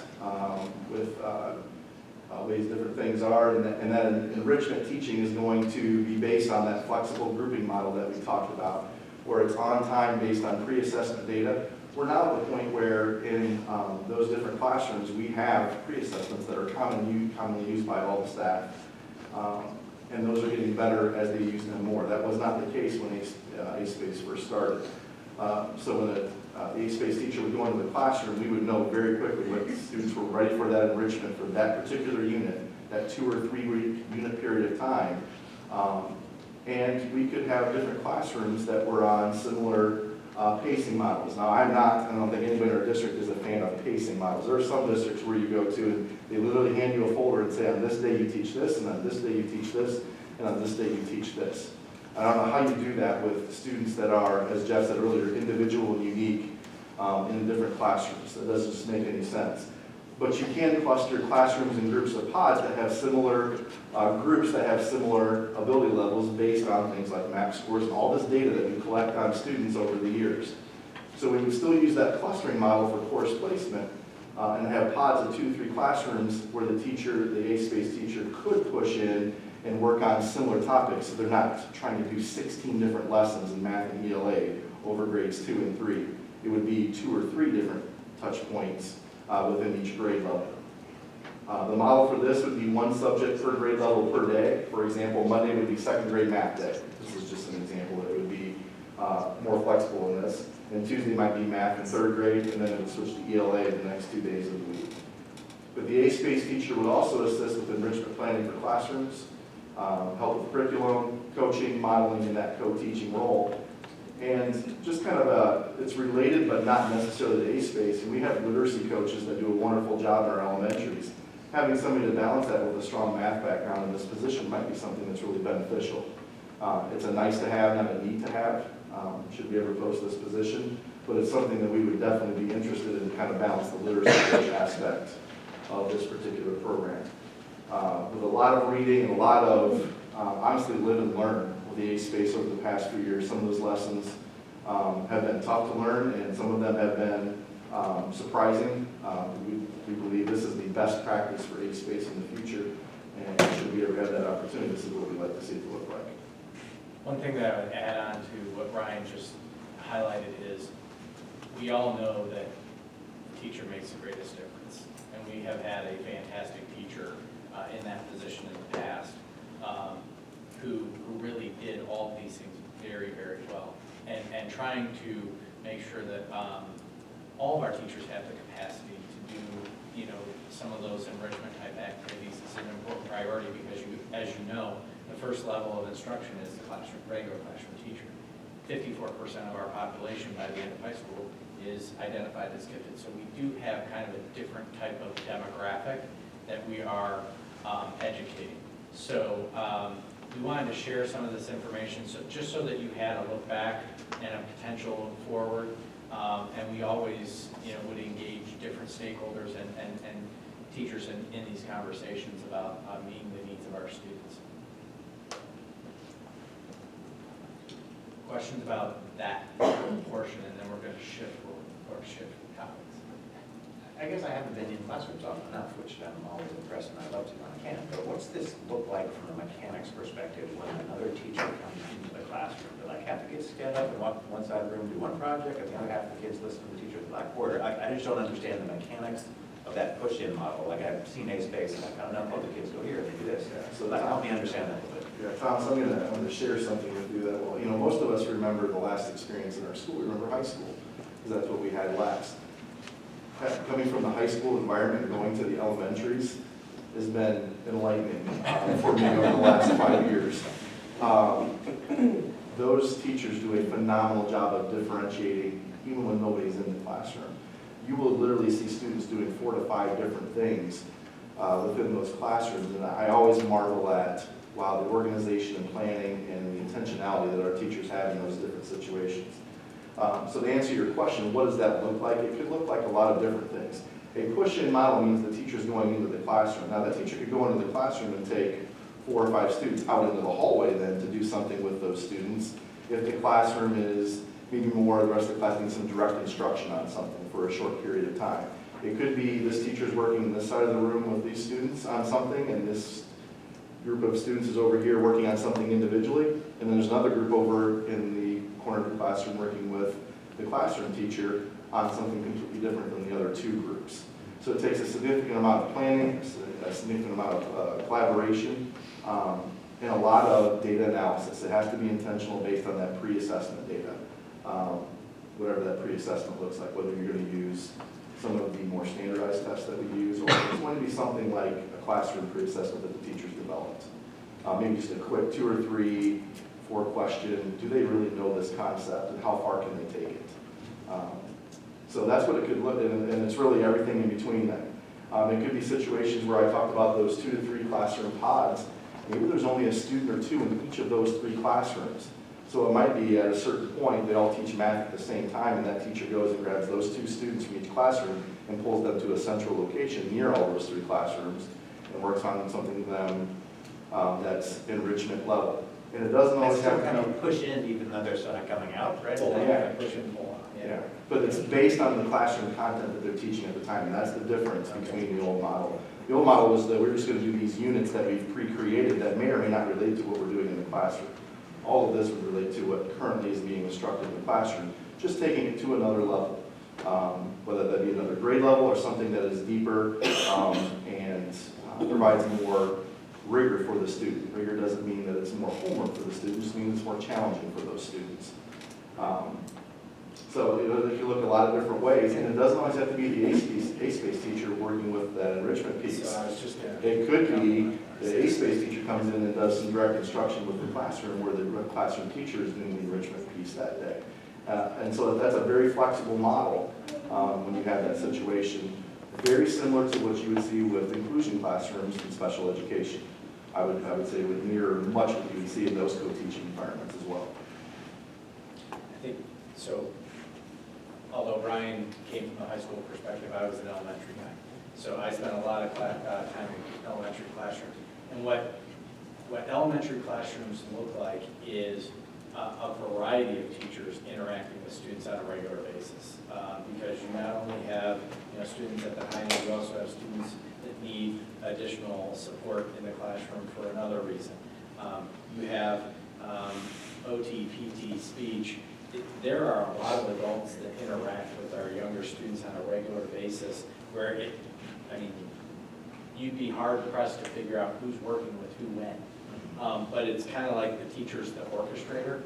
with ways different things are, and that enrichment teaching is going to be based on that flexible grouping model that we talked about, where it's on time based on pre-assessment data, we're now at the point where in those different classrooms, we have pre-assessments that are commonly used by all the staff. And those are getting better as they use them more. That was not the case when A-Space first started. So when the A-Space teacher would go into the classroom, we would know very quickly what students were ready for that enrichment for that particular unit, that 2 or 3 week unit period of time. And we could have different classrooms that were on similar pacing models. Now, I don't think anybody in our district is a fan of pacing models. There are some districts where you go to and they literally hand you a folder and say, on this day you teach this, and on this day you teach this, and on this day you teach this. I don't know how you do that with students that are, as Jeff said earlier, individual and unique in different classrooms. That doesn't just make any sense. But you can cluster classrooms and groups of pods that have similar groups that have similar ability levels based on things like MAP scores and all this data that we collect on students over the years. So we would still use that clustering model for course placement and have pods of 2 to 3 classrooms where the teacher, the A-Space teacher, could push in and work on similar topics. So they're not trying to do 16 different lessons in math and ELA over grades 2 and 3. It would be 2 or 3 different touch points within each grade level. The model for this would be 1 subject per grade level per day. For example, Monday would be 2nd grade math day. This is just an example that would be more flexible in this. And Tuesday might be math in 3rd grade, and then it would switch to ELA the next 2 days of the week. But the A-Space teacher would also assist with enrichment planning for classrooms, help with curriculum, coaching, modeling in that co-teaching role. And just kind of it's related but not necessarily to A-Space. And we have literacy coaches that do a wonderful job in our elementaries. Having somebody to balance that with a strong math background in this position might be something that's really beneficial. It's a nice to have, not a need to have, should we ever post this position. But it's something that we would definitely be interested in to kind of balance the literacy coach aspect of this particular program. With a lot of reading and a lot of, honestly, live and learn with the A-Space over the past few years. Some of those lessons have been tough to learn, and some of them have been surprising. We believe this is the best practice for A-Space in the future, and should we ever have that opportunity, this is what we'd like to see it look like. One thing that I would add on to what Ryan just highlighted is we all know that the teacher makes the greatest difference. And we have had a fantastic teacher in that position in the past who really did all of these things very, very well. And trying to make sure that all of our teachers have the capacity to do, some of those enrichment type activities is an important priority because as you know, the first level of instruction is the classroom, regular classroom teacher. 54% of our population by the end of high school is identified as gifted. So we do have kind of a different type of demographic that we are educating. So we wanted to share some of this information just so that you had a look back and a potential look forward. And we always would engage different stakeholders and teachers in these conversations about meeting the needs of our students. Questions about that portion, and then we're going to shift topics. I guess I haven't been in classrooms often enough, which I'm always impressed and I love to be a mechanic. But what's this look like from a mechanic's perspective when another teacher comes into the classroom? Do like half the kids stand up and walk to one side of the room, do one project, and the other half of the kids listen to the teacher at the blackboard? I just don't understand the mechanics of that push-in model. Like I've seen A-Space and I kind of know, the kids go here and they do this. So that help me understand that a little bit. Yeah, Tom, so I'm going to share something with you that, well, most of us remember the last experience in our school. We remember high school, because that's what we had last. Coming from the high school environment and going to the elementaries has been enlightening for me over the last 5 years. Those teachers do a phenomenal job of differentiating even when nobody's in the classroom. You will literally see students doing 4 to 5 different things within those classrooms, and I always marvel at, wow, the organization and planning and the intentionality that our teachers have in those different situations. So to answer your question, what does that look like? It could look like a lot of different things. A push-in model means the teacher's going into the classroom. Now that teacher could go into the classroom and take 4 or 5 students out into the hallway then to do something with those students. If the classroom is maybe more, the rest of the class needs some direct instruction on something for a short period of time. It could be this teacher's working this side of the room with these students on something, and this group of students is over here working on something individually, and then there's another group over in the corner of the classroom working with the classroom teacher on something completely different than the other two groups. So it takes a significant amount of planning, a significant amount of collaboration, and a lot of data analysis. It has to be intentional based on that pre-assessment data, whatever that pre-assessment looks like, whether you're going to use some of the more standardized tests that we use, or it's going to be something like a classroom pre-assessment that the teachers developed. Maybe just a quick 2 or 3, 4 question, do they really know this concept, and how far can they take it? So that's what it could look, and it's really everything in between then. It could be situations where I talked about those 2 to 3 classroom pods. Maybe there's only a student or 2 in each of those 3 classrooms. So it might be at a certain point, they all teach math at the same time, and that teacher goes and grabs those 2 students from each classroom and pulls them to a central location near all those 3 classrooms and works on something with them that's enrichment level. And it doesn't always That's have still to kind be. of push in even though they're sort of coming out, right? Pull Yeah. out, push and pull out, Yeah, but it's based on the classroom content that they're teaching at the time, and that's the difference between the old model. The old model was that we're just going to do these units that we've pre-created that may or may not relate to what we're doing in the classroom. All of this would relate to what currently is being instructed in the classroom, just taking it to another level, whether that be another grade level or something that is deeper and provides more rigor for the student. Rigor doesn't mean that it's more homework for the student, it just means it's more challenging for those students. So if you look a lot of different ways, and it doesn't always have to be the A-space teacher working with that enrichment piece. So I was just gonna. It could be the A-space teacher comes in and does some direct instruction with the classroom where the classroom teacher is doing the enrichment piece that day. And so that's a very flexible model when you have that situation. Very similar to what you would see with inclusion classrooms in special education. I would say it would mirror much what you would see in those co-teaching environments as well. I think, so, although Brian came from a high school perspective, I was an elementary guy. So I spent a lot of time in elementary classrooms. And what elementary classrooms look like is a variety of teachers interacting with students on a regular basis. Because you not only have students at the high end, you also have students that need additional support in the classroom for another reason. You have OT, PT, speech. There are a lot of adults that interact with our younger students on a regular basis where you'd be hard pressed to figure out who's working with who when. But it's kind of like the teacher's the orchestrator,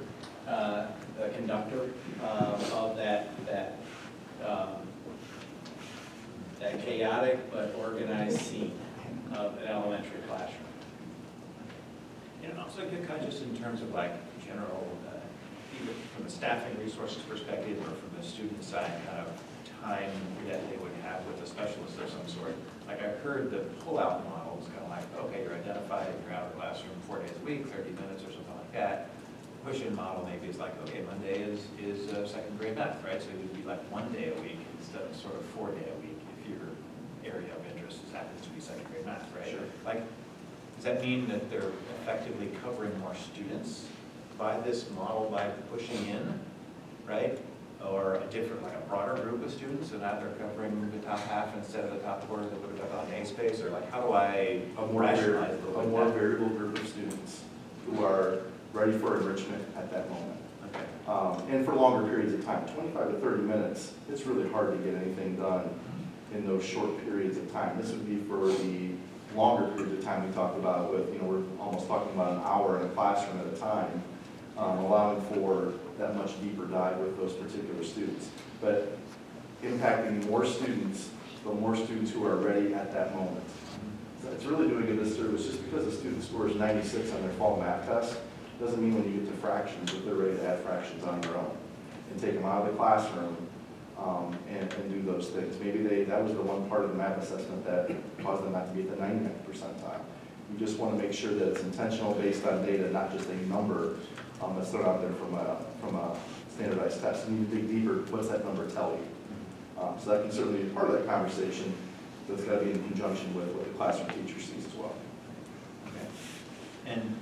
the conductor of that chaotic but organized scene of an elementary classroom. And also get conscious in terms of like general, either from a staffing resources perspective or from the student side, kind of time that they would have with a specialist of some sort. Like I've heard the pull-out model is kind of like, okay, you're identified, you're out of the classroom 4 days a week, 30 minutes or something like that. Push-in model maybe is like, okay, Monday is second grade math, right? So it would be like 1 day a week instead of sort of 4 day a week if your area of interest happens to be second grade math, right? Sure. Like, does that mean that they're effectively covering more students by this model by pushing in, right? Or a different, like a broader group of students, so now they're covering the top half instead of the top quarter that would have done on A-space, or like, how do I rationalize A more variable group of students who are ready for enrichment at that moment. Okay. And for longer periods of time, 25 to 30 minutes, it's really hard to get anything done in those short periods of time. This would be for the longer periods of time we talked about with, we're almost talking about an hour in a classroom at a time, allowing for that much deeper dive with those particular students. But impacting more students, but more students who are ready at that moment. So it's really doing a disservice. Just because a student scores 96 on their fall math test doesn't mean when you get to fractions that they're ready to add fractions on their own and take them out of the classroom and do those things. Maybe that was the one part of the math assessment that caused them not to be at the 99th percentile. You just want to make sure that it's intentional based on data, not just a number that's thrown out there from a standardized test. And you dig deeper, what's that number tell you? So that can certainly be part of that conversation, but it's got to be in conjunction with what the classroom teacher sees as well. Okay. And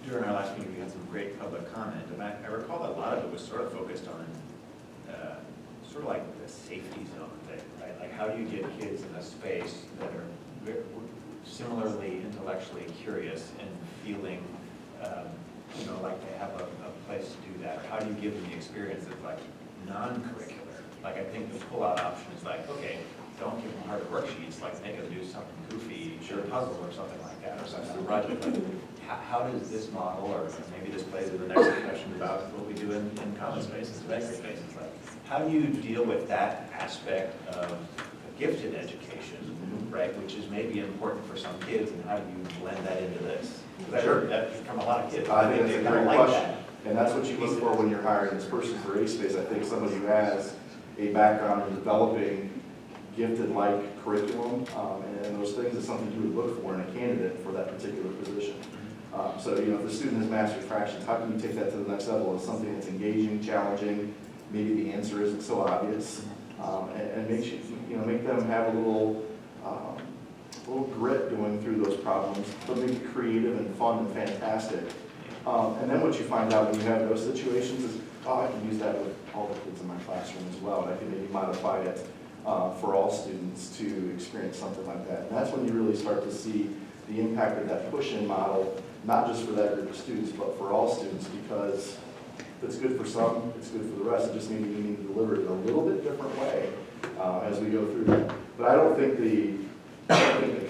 during our last meeting, we had some great public comment, and I recall that a lot of it was sort of focused on sort of like the safety zone thing, right? Like how do you get kids in a space that are similarly intellectually curious and feeling, like they have a place to do that? Or how do you give them the experience of like non-curricular, Like, I think the pull-out option is like, okay, don't give them hard worksheets, like make them do something goofy, sure, puzzle or something like that, or something to run it. But how does this model, or maybe this plays into the next discussion about what we do in common spaces, maker spaces, like, how do you deal with that aspect of gifted education, right, which is maybe important for some kids, and how do you blend that into this? Because I heard that from a lot of kids. I think that's a They kinda great like question. that. And that's what you look for when you're hiring this person for A space. I think somebody who has a background in developing gifted-like curriculum, and those things is something you would look for in a candidate for that particular position. So, you know, if the student has mastered fractions, how can you take that to the next level? It's something that's engaging, challenging, maybe the answer isn't so obvious, and make make them have a little grit going through those problems, but make it creative and fun and fantastic. And then what you find out when you have those situations is, oh, I can use that with all the kids in my classroom as well, and I can maybe modify it for all students to experience something like that. And that's when you really start to see the impact of that push-in model, not just for that group of students, but for all students, because if it's good for some, it's good for the rest. It just maybe we need to deliver it in a little bit different way as we go through that. But I don't think the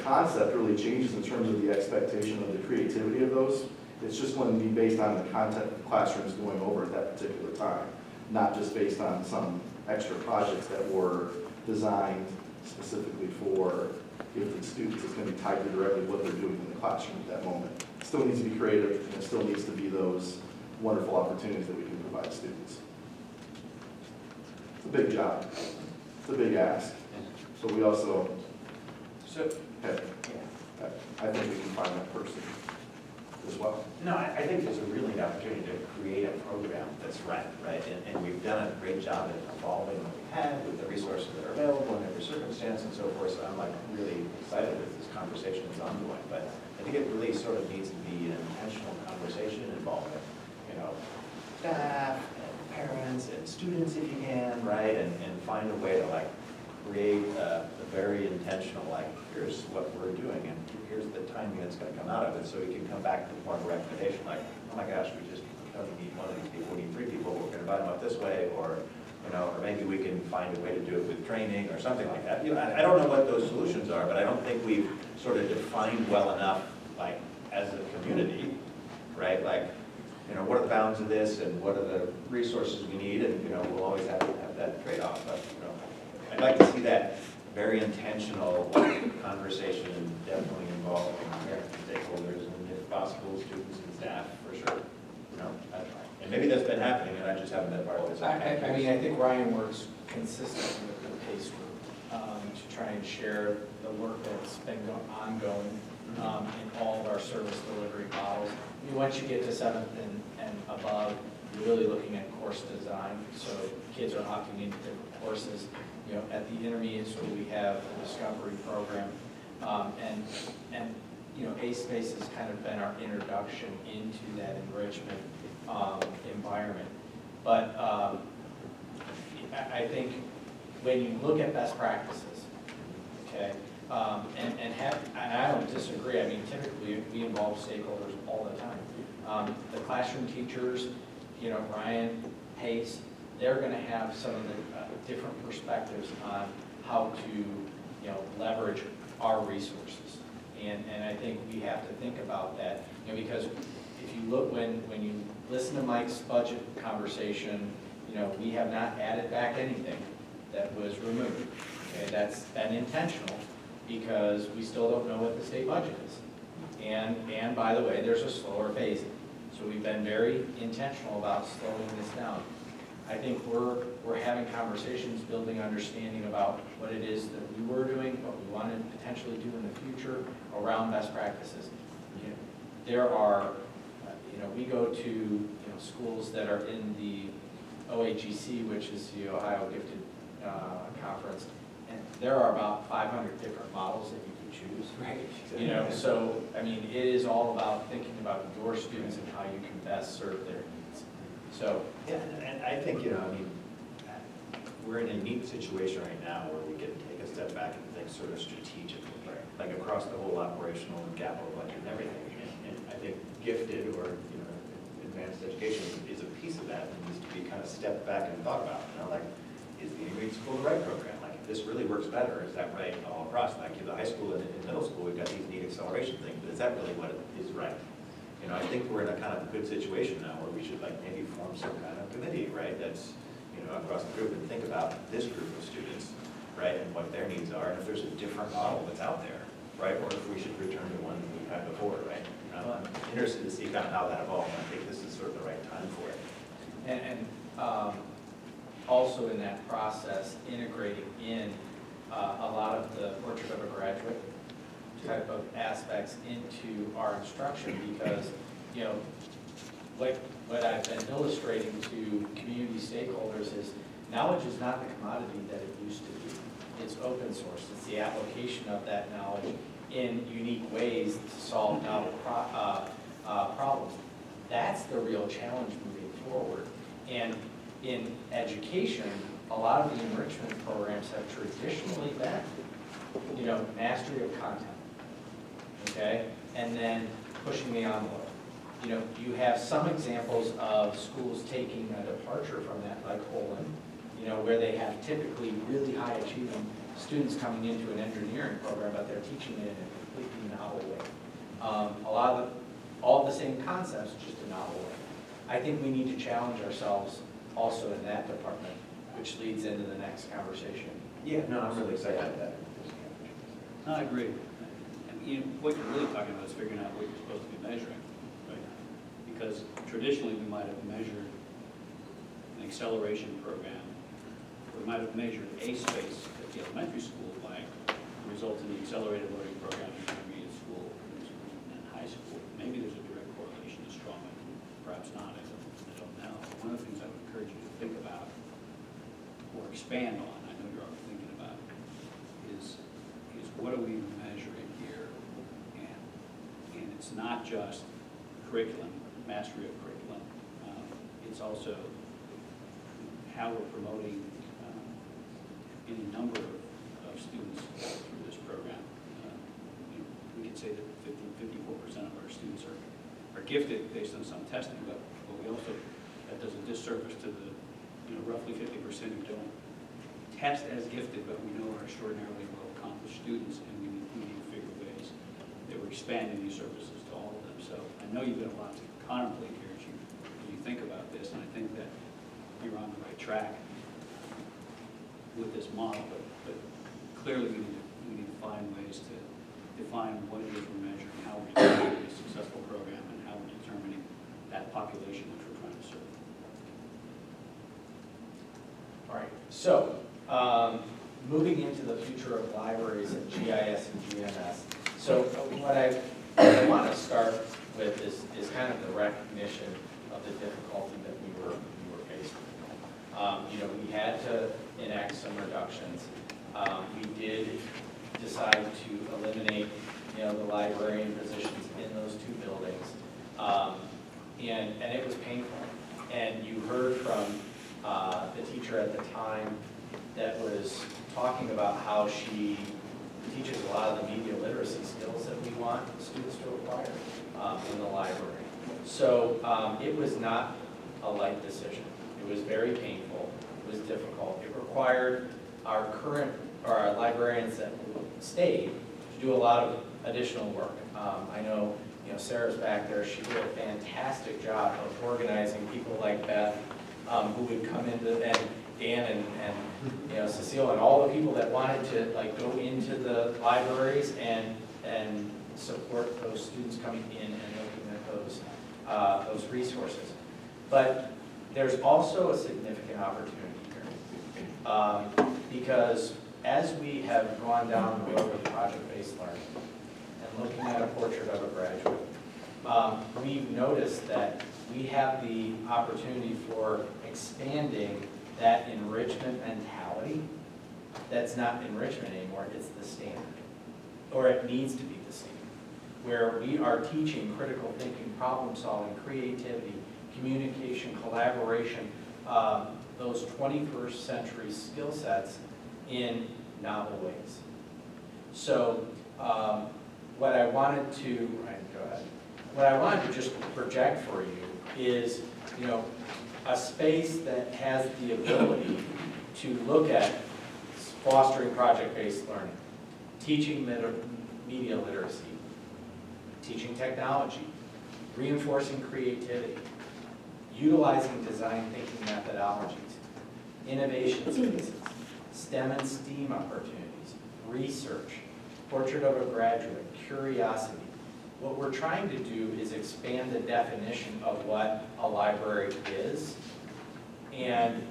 concept really changes in terms of the expectation of the creativity of those. It's just going to be based on the content the classroom is going over at that particular time, not just based on some extra projects that were designed specifically for gifted students. It's going to be tied to directly what they're doing in the classroom at that moment. It still needs to be creative, and it still needs to be those wonderful opportunities that we can provide students. It's a big job. It's a big ask. So we also I think we can find that person as well. No, I think there's a really neat opportunity to create a program that's right? And we've done a great job at evolving what we have with the resources that are available in every circumstance and so forth. So I'm like really excited that this conversation is ongoing. But I think it really sort of needs to be an intentional conversation involving, staff and parents and students if you can, right? And find a way to like create a very intentional, like, here's what we're doing and here's the timing that's going to come out of it, so we can come back with more of a recommendation, like, oh my gosh, we just don't need one of these people, we need 3 people, we're going to divide them up this way, or maybe we can find a way to do it with training or something like that. I don't know what those solutions are, but I don't think we've sort of defined well enough, like, as a community, right? Like, what are the bounds of this and what are the resources we need, and, we'll always have to have that trade-off, but, I'd like to see that very intentional conversation and definitely involving parents and stakeholders and if possible, students and staff for sure. And maybe that's been happening and I just haven't been part of this. I mean, I think Ryan works consistently with the PACE group to try and share the work that's been ongoing in all of our service delivery models. I mean, once you get to 7th and above, you're really looking at course design. So kids are opting into different courses. At the intermediate school, we have the Discovery program, and A-Space has kind of been our introduction into that enrichment environment. But I think when you look at best practices, okay, and I don't disagree. I mean, typically we involve stakeholders all the time. The classroom teachers, Ryan, Pace, they're going to have some of the different perspectives on how to, leverage our resources. And I think we have to think about that, because if you look, when you listen to Mike's budget conversation, we have not added back anything that was removed. Okay, that's been intentional because we still don't know what the state budget is. And by the way, there's a slower phasing. So we've been very intentional about slowing this down. I think we're having conversations, building understanding about what it is that we were doing, what we want to potentially do in the future around best practices. There are, we go to schools that are in the OAGC, which is the Ohio Gifted Conference, and there are about 500 different models that you can choose. Right. So I mean, it is all about thinking about your students and how you can best serve their needs. So yeah, and I think we're in a neat situation right now where we can take a step back and think sort of strategically, like across the whole operational and capital budget and everything. And I think gifted or advanced education is a piece of that and needs to be kind of stepped back and thought about. Like, is the Integrated School to Right program? Like, if this really works better, is that right all across? Like, in the high school and in middle school, we've got these neat acceleration things, but is that really what is right? You know, I think we're in a kind of a good situation now where we should like maybe form some kind of committee, right? That's, you know, across the group and think about this group of students, right? And what their needs are, and if there's a different model that's out there, right? Or if we should return to one that we had before, right? I'm interested to see kind of how that evolves. I think this is sort of the right time for it. And also in that process, integrating in a lot of the portrait of a graduate type of aspects into our instruction, because, you know, like what I've been illustrating to community stakeholders is knowledge is not the commodity that it used to be. It's open source. It's the application of that knowledge in unique ways to solve novel problems. That's the real challenge moving forward. And in education, a lot of the enrichment programs have traditionally been, you know, mastery of content, okay? And then pushing the envelope. You know, you have some examples of schools taking a departure from that, like Poland, you know, where they have typically really high achieving students coming into an engineering program, but they're teaching it in a completely novel way. All the same concepts, just a novel way. I think we need to challenge ourselves also in that department, which leads into the next conversation. Yeah, no, I'm really excited about that. No, I agree. And, you know, what you're really talking about is figuring out what you're supposed to be measuring, right? Because traditionally, we might have measured an acceleration program. We might have measured a space at the elementary school by the results in the accelerated learning program in intermediate school and high school. Maybe there's a direct correlation that's strong, perhaps not, I don't know. One of the things I would encourage you to think about or expand on, I know you're already thinking about, is what are we measuring here? And it's not just curriculum, mastery of curriculum. It's also how we're promoting any number of students through this program. You know, we could say that 54% of our students are gifted based on some testing, but we also, that does a disservice to the, you know, roughly 50% who don't test as gifted, but we know are extraordinarily well-accomplished students, and we need to figure ways that we're expanding these services to all of them. So I know you've got a lot to contemplate here as you think about this, and I think that you're on the right track with this model, but clearly we need to find ways to define what it is we're measuring, how we're determining a successful program, and how we're determining that population which we're trying to serve. All right, so moving into the future of libraries at GIS and GMS. So what I want to start with is kind of the recognition of the difficulty that we were faced with. You know, we had to enact some reductions. We did decide to eliminate, you know, the librarian positions in those two buildings, and it was painful. And you heard from the teacher at the time that was talking about how she teaches a lot of the media literacy skills that we want students to acquire in the library. So it was not a light decision. It was very painful. It was difficult. It required our librarians that stayed to do a lot of additional work. I know, you know, Sarah's back there. She did a fantastic job of organizing people like Beth, who would come into, and Dan and you know, Cecile and all the people that wanted to like go into the libraries and support those students coming in and looking at those resources. But there's also a significant opportunity here, because as we have gone down the road of project-based learning and looking at a portrait of a graduate, we've noticed that we have the opportunity for expanding that enrichment mentality. That's not enrichment anymore, it's the standard, or it needs to be the standard, where we are teaching critical thinking, problem solving, creativity, communication, collaboration, those 21st century skill sets in novel ways. So what I wanted to just project for you is, you know, a space that has the ability to look at fostering project-based learning, teaching media literacy, teaching technology, reinforcing creativity, utilizing design thinking methodologies, innovation spaces, STEM and STEAM opportunities, research, portrait of a graduate, curiosity. What we're trying to do is expand the definition of what a library is and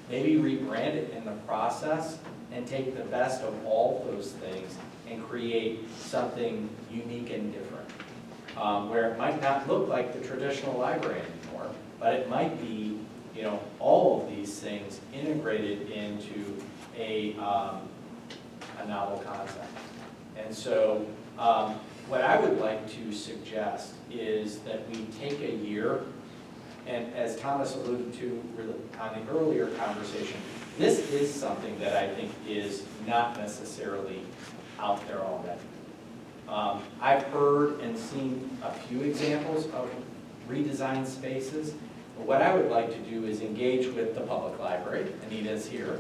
maybe rebrand it in the process and take the best of all those things and create something unique and different. Where it might not look like the traditional library anymore, but it might be, you know, all of these things integrated into a novel concept. And so what I would like to suggest is that we take a year, and as Thomas alluded to on the earlier conversation, this is something that I think is not necessarily out there already. I've heard and seen a few examples of redesigned spaces. But what I would like to do is engage with the public library, Anita's here,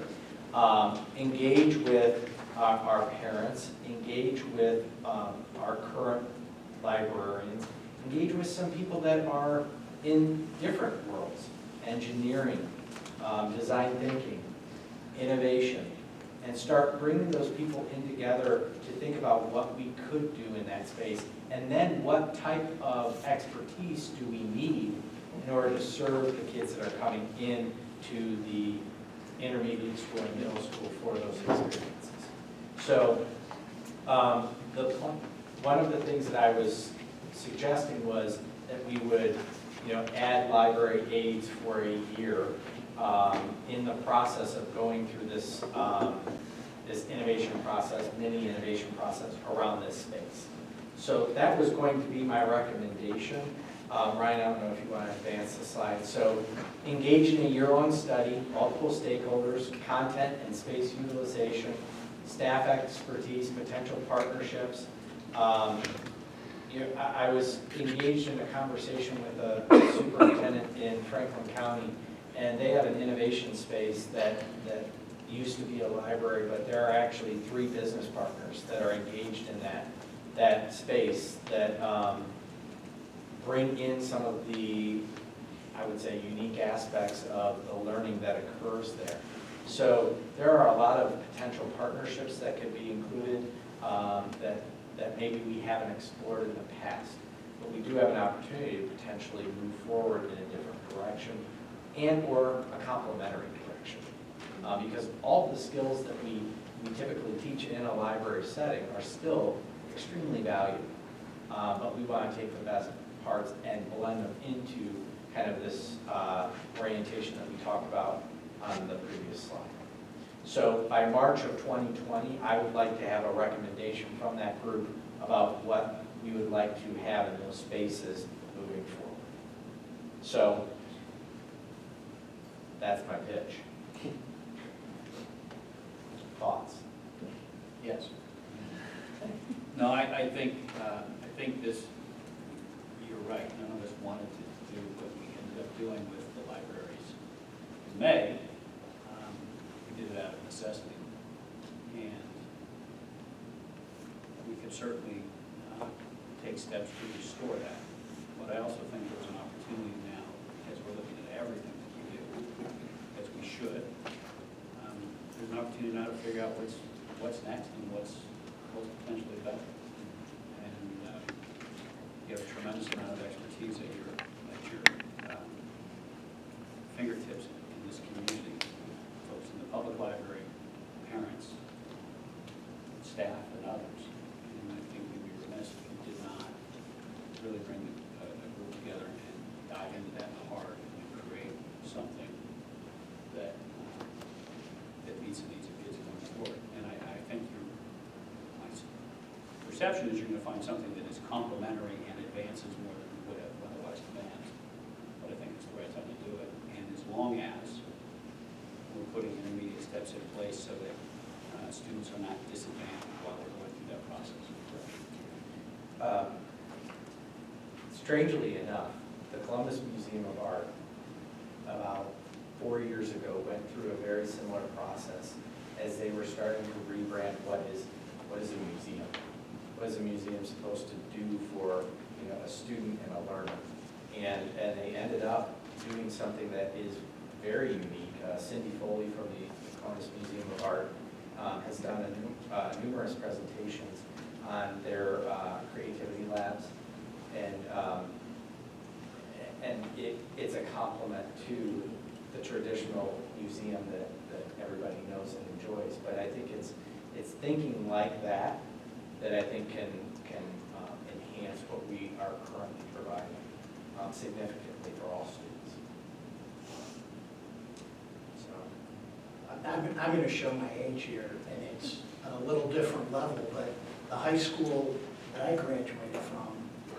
engage with our parents, engage with our current librarians, engage with some people that are in different worlds, engineering, design thinking, innovation, and start bringing those people in together to think about what we could do in that space, and then what type of expertise do we need in order to serve the kids that are coming in to the intermediate school and middle school for those experiences. So one of the things that I was suggesting was that we would, you know, add library aides for a year in the process of going through this this innovation process, mini innovation process around this space. So that was going to be my recommendation. Ryan, I don't know if you want to advance the slide. So engage in a year-long study, multiple stakeholders, content and space utilization, staff expertise, potential partnerships. I was engaged in a conversation with a superintendent in Franklin County, and they have an innovation space that used to be a library, but there are actually 3 business partners that are engaged in that space that bring in some of the, I would say, unique aspects of the learning that occurs there. So there are a lot of potential partnerships that could be included that maybe we haven't explored in the past. But we do have an opportunity to potentially move forward in a different direction and or a complementary direction. Because all the skills that we typically teach in a library setting are still extremely valuable. But we want to take the best parts and blend them into kind of this orientation that we talked about on the previous slide. So by March of 2020, I would like to have a recommendation from that group about what we would like to have in those spaces moving forward. So that's my pitch. Thoughts? Yes? No, I think this, you're right, none of us wanted to do what we ended up doing with the libraries in May. We did it out of necessity. And we could certainly take steps to restore that. But I also think there's an opportunity now, as we're looking at everything that we do, as we should, there's an opportunity now to figure out what's next and what's potentially better. And you have a tremendous amount of expertise at your fingertips in this community, folks in the public library, parents, staff, and others. And I think we'd be remiss if we did not really bring a group together and dive into that hard and create something that meets the needs of kids going forward. And I think my perception is you're going to find something that is complementary and advances more than we would have otherwise advanced. But I think it's the right time to do it. And as long as we're putting intermediate steps in place so that students are not disadvantaged while they're going through that process. Strangely enough, the Columbus Museum of Art, about 4 years ago went through a very similar process as they were starting to rebrand what is a museum. What is a museum supposed to do for, you know, a student and a learner? And they ended up doing something that is very unique. Cindy Foley from the Columbus Museum of Art has done numerous presentations on their creativity labs, and it's a complement to the traditional museum that everybody knows and enjoys. But I think it's thinking like that I think can enhance what we are currently providing significantly for all students. So I'm going to show my age here, and it's on a little different level, but the high school that I graduated from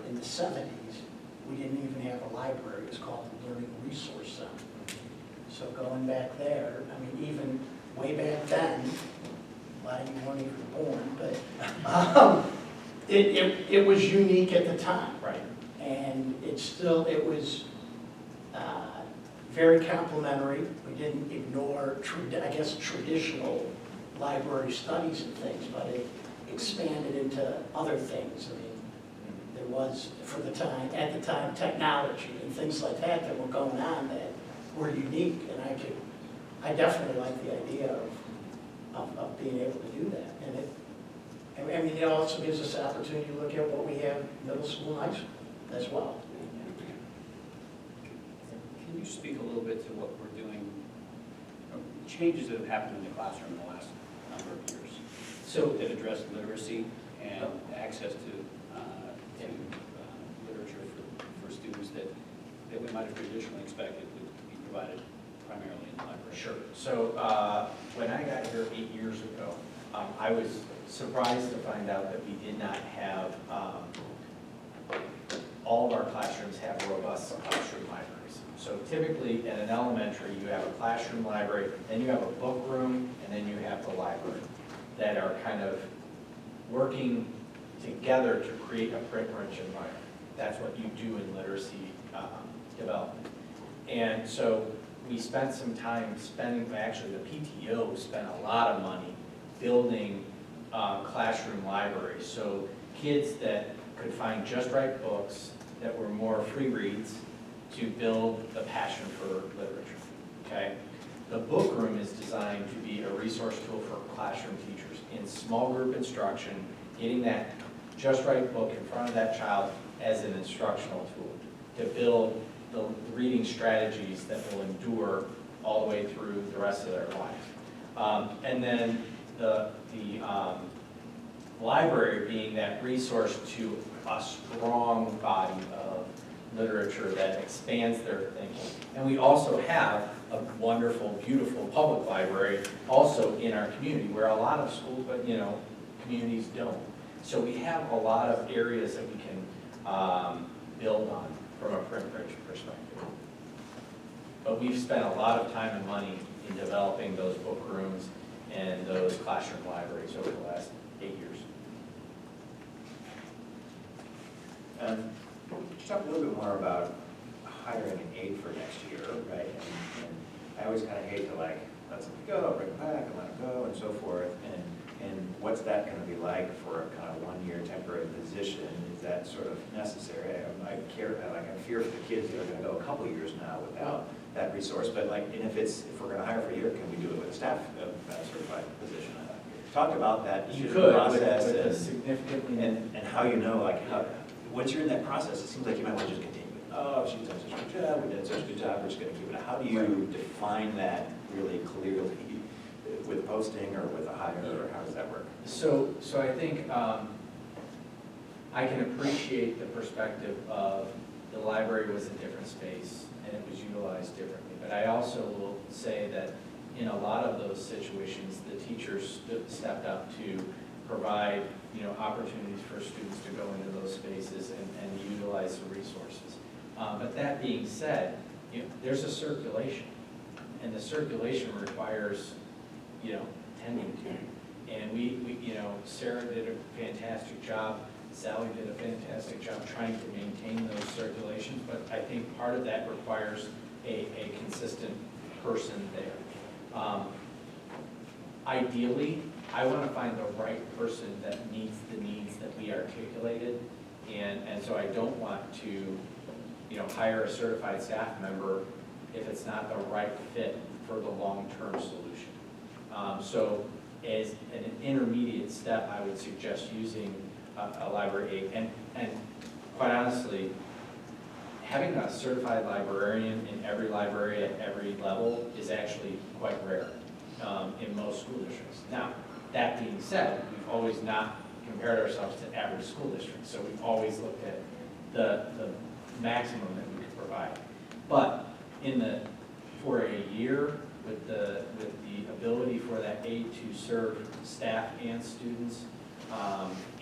in the 70s, we didn't even have a library. It was called the Learning Resource Center. So going back there, I mean, even way back then, a lot of you weren't even born, but it was unique at the time. right. And it was very complimentary. We didn't ignore, I guess, traditional library studies and things, but it expanded into other things. I mean, there was, at the time, technology and things like that were going on that were unique, and I definitely like the idea of being able to do that. And I mean, it also gives us the opportunity to look at what we have middle school and high school as well. Can you speak a little bit to what we're doing, changes that have happened in the classroom in the last number of years? So That address literacy and access to literature for students that we might have traditionally expected would be provided primarily in the library. Sure. So when I got here 8 years ago, I was surprised to find out that we did not have, all of our classrooms have robust classroom libraries. So typically at an elementary, you have a classroom library, then you have a book room, and then you have the library that are kind of working together to create a print-rich environment. That's what you do in literacy development. And so we spent some time actually the PTO spent a lot of money building classroom libraries. So kids that could find just right books that were more free reads to build the passion for literature, okay? The book room is designed to be a resource tool for classroom teachers in small group instruction, getting that just right book in front of that child as an instructional tool to build the reading strategies that will endure all the way through the rest of their lives. And then the library being that resource to a strong body of literature that expands their thinking. And we also have a wonderful, beautiful public library also in our community where a lot of schools, but communities don't. So we have a lot of areas that we can build on from a print-rich perspective. But we've spent a lot of time and money in developing those book rooms and those classroom libraries over the last 8 years. Could you talk a little bit more about hiring an aide for next year, right? And I always kind of hate to let somebody go, bring them back, and let them go, and so forth. And what's that going to be like for a kind of one-year temporary position? Is that sort of necessary? I fear for the kids that are going to go a couple of years now without that resource. But and if we're going to hire for a year, can we do it with a staff certified position? Talk about that You could, process with a and significantly and how you know how. Once you're in that process, it seems like you might want to just continue. Oh, she's done such a good job, we did such a good job, we're just going to keep it. How do you define that really clearly with posting or with a hire, or how does that work? So I think I can appreciate the perspective of the library was a different space and it was utilized differently. But I also will say that in a lot of those situations, the teachers stepped up to provide opportunities for students to go into those spaces and utilize the resources. But that being said, there's a circulation, and the circulation requires tending to. And we Sarah did a fantastic job, Sally did a fantastic job trying to maintain those circulations, but I think part of that requires a consistent person there. Ideally, I want to find the right person that meets the needs that we articulated, and so I don't want to, hire a certified staff member if it's not the right fit for the long-term solution. So as an intermediate step, I would suggest using a library aide, and quite honestly, having a certified librarian in every library at every level is actually quite rare in most school districts. Now, that being said, we've always not compared ourselves to average school districts, so we've always looked at the maximum that we could provide. But for a year, with the ability for that aide to serve staff and students,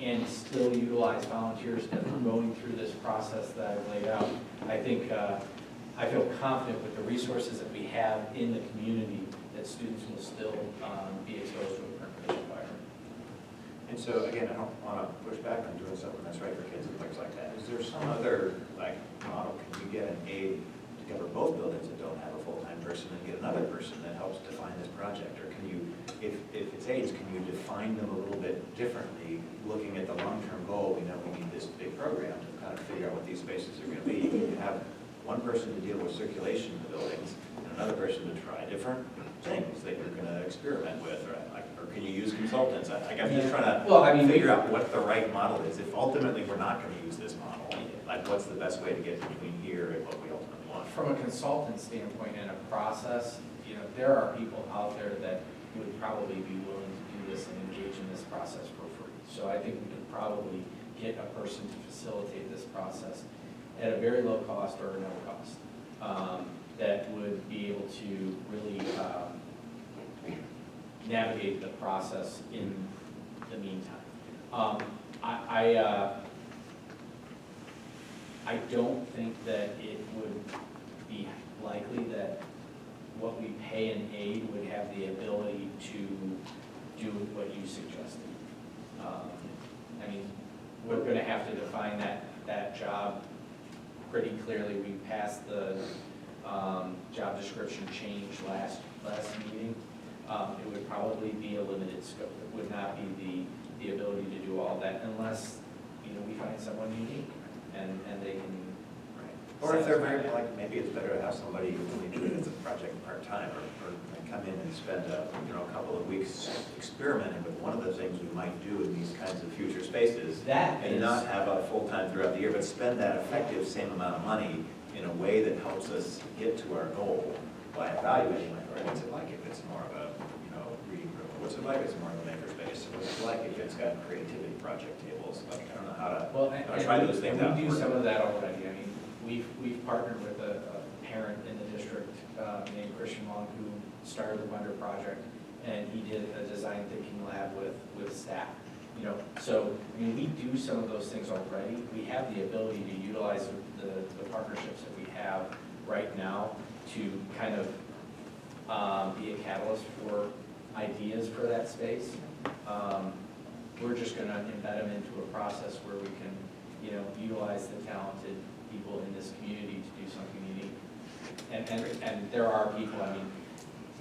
and still utilize volunteers that are going through this process that I've laid out, I think I feel confident with the resources that we have in the community that students will still be exposed to a print-based environment. And so, again, I don't want to push back on doing something that's right for kids and things like that. Is there some other, model? Can you get an aide to cover both buildings that don't have a full-time person and get another person that helps define this project? Or can you, if it's aides, can you define them a little bit differently, looking at the long-term goal? We know we need this big program to kind of figure out what these spaces are going to be. You can have one person to deal with circulation in the buildings and another person to try different things that you're going to experiment with, or can you use consultants? I'm just trying to figure out what the right model is. If ultimately we're not going to use this model, what's the best way to get between here and what we ultimately want? From a consultant standpoint and a process, there are people out there that would probably be willing to do this and engage in this process for free. So I think we could probably get a person to facilitate this process at a very low cost or no cost, that would be able to really navigate the process in the meantime. I don't think that it would be likely that what we pay an aide would have the ability to do what you suggested. We're going to have to define that job pretty clearly. We passed the job description change last meeting. It would probably be a limited scope. It would not be the ability to do all that unless we find someone unique and they can. Or if they're very, maybe it's better to have somebody who can do it as a project part-time, or come in and spend a couple of weeks experimenting with one of the things we might do in these kinds of future spaces. And not have a full-time throughout the year, but spend that effective same amount of money in a way that helps us get to our goal by evaluating, what's it like if it's more of a reading room? What's it like if it's more of a makerspace? What's it like if it's got creativity project tables? I don't know how to try those things out. We do some of that already. We've partnered with a parent in the district named Christian Long, who started the Wonder Project, and he did a design thinking lab with staff. So we do some of those things already. We have the ability to utilize the partnerships that we have right now to kind of be a catalyst for ideas for that space. We're just going to embed them into a process where we can, utilize the talented people in this community to do something unique. And there are people.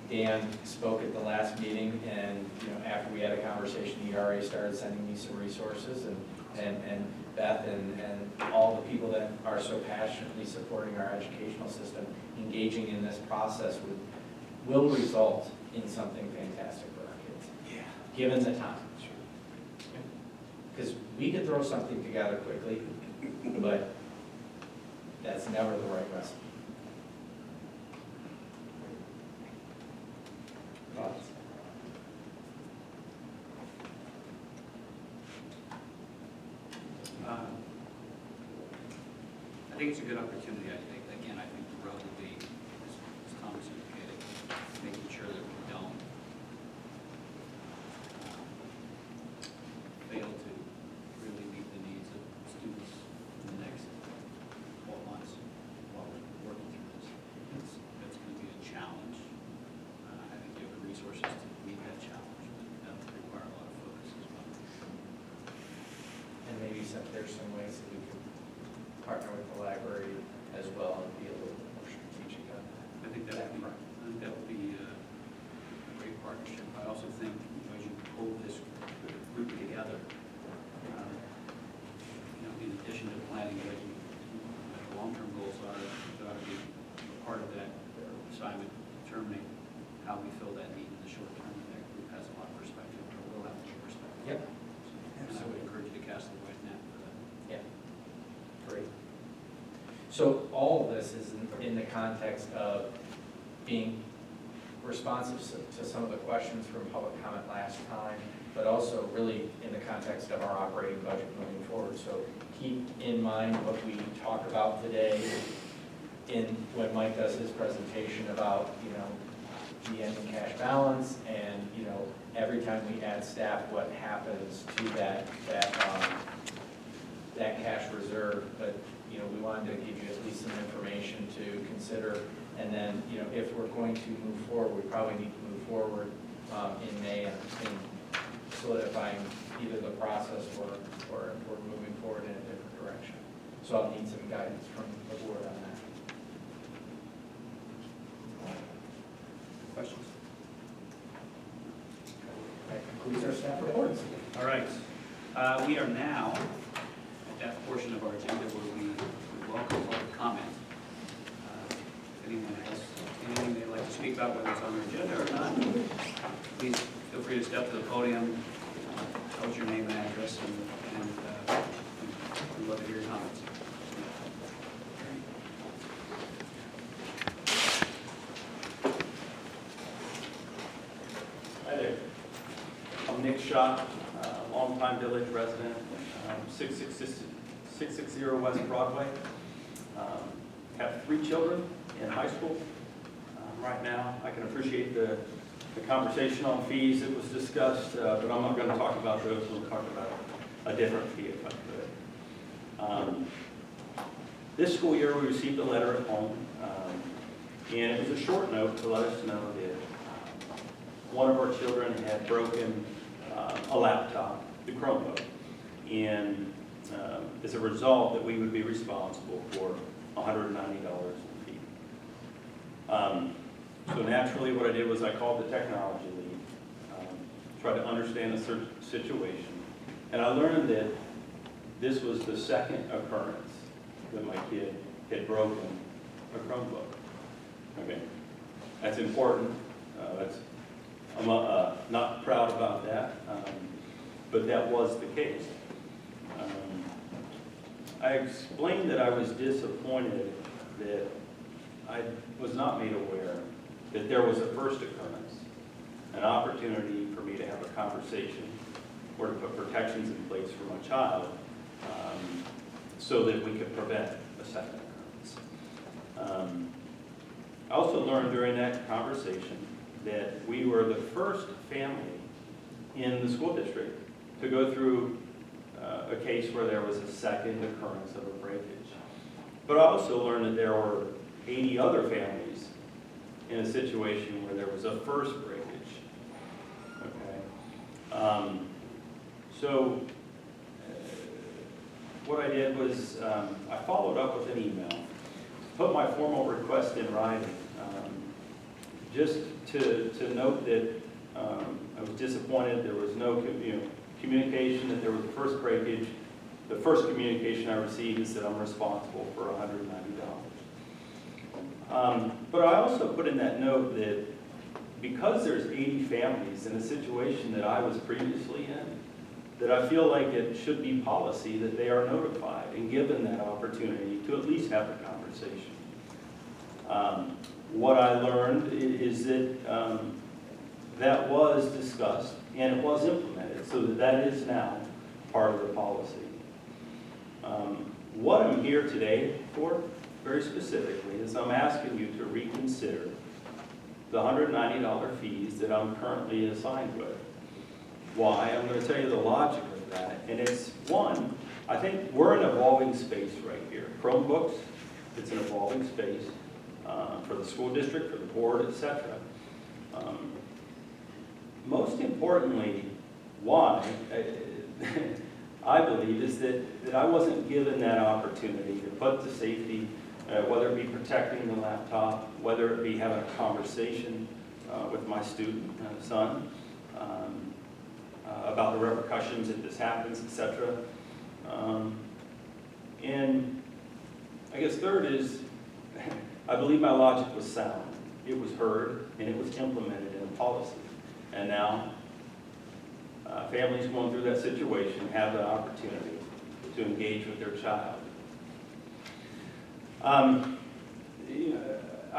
Dan spoke at the last meeting, and after we had a conversation, he already started sending me some resources, and Beth and all the people that are so passionately supporting our educational system, engaging in this process will result in something fantastic for our kids, given the time. Because we could throw something together quickly, but that's never the right recipe. Thoughts? I think it's a good opportunity. I think the road will be, as Thomas indicated, making sure that we don't fail to really meet the needs of students in the next 12 months while we're working through this. It's going to be a challenge. I think you have the resources to meet that challenge. That will require a lot of focus as well. And maybe there's some ways that we could partner with the library as well and be a little bit more strategic on that. I think that would assignment, determining how we fill that need in the short term. And that group has a lot of perspective, or will have a lot of perspective. Yep. And I would encourage you to cast a wide net for that. Yeah, great. So all of this is in the context of being responsive to some of the questions from public comment last time, but also really in the context of our operating budget moving forward. So keep in mind what we talk about today when Mike does his presentation about, the ending cash balance and, every time we add staff, what happens to that cash reserve. But, we wanted to give you at least some information to consider. And then, if we're going to move forward, we probably need to move forward in May in solidifying either the process or moving forward in a different direction. So I'll need some guidance from the board on that. Questions? That concludes our staff reports. All right. We are now at that portion of our agenda where we welcome public comment. If anyone has anything they'd like to speak about, whether it's on their agenda or not, please feel free to step to the podium. Tell us your name and address, and we'd love to hear your comments. Hi there. I'm Nick Schott, longtime Village resident, 660 West Broadway. Have 3 children in high school right now. I can appreciate the conversation on fees that was discussed, but I'm not going to talk about those. We'll talk about a different fee if I could. This school year, we received a letter at home, and it was a short note to let us know that one of our children had broken a laptop, the Chromebook, and as a result that we would be responsible for $190 in fee. So naturally what I did was I called the technology lead, tried to understand the situation, and I learned that this was the second occurrence that my kid had broken a Chromebook. Okay, that's important. I'm not proud about that, but that was the case. I explained that I was disappointed that I was not made aware that there was a first occurrence, an opportunity for me to have a conversation or to put protections in place for my child so that we could prevent a second occurrence. I also learned during that conversation that we were the first family in the school district to go through a case where there was a second occurrence of a breakage. But I also learned that there were 80 other families in a situation where there was a first breakage. Okay. So what I did was I followed up with an email, put my formal request in writing, just to note that I was disappointed there was no communication that there was a first breakage. The first communication I received is that I'm responsible for $190. But I also put in that note that because there's 80 families in a situation that I was previously in, that I feel like it should be policy that they are notified and given that opportunity to at least have a conversation. What I learned is that that was discussed and it was implemented, so that is now part of the policy. What I'm here today for, very specifically, is I'm asking you to reconsider the $190 fees that I'm currently assigned with. Why? I'm going to tell you the logic of that. And it's, one, I think we're an evolving space right here. Chromebooks, it's an evolving space for the school district, for the board, etc. Most importantly, why, I believe, is that I wasn't given that opportunity to put the safety, whether it be protecting the laptop, whether it be having a conversation with my student son about the repercussions if this happens, etc. And I guess third is, I believe my logic was sound. it was heard and it was implemented in a policy. And now, families going through that situation have the opportunity to engage with their child. I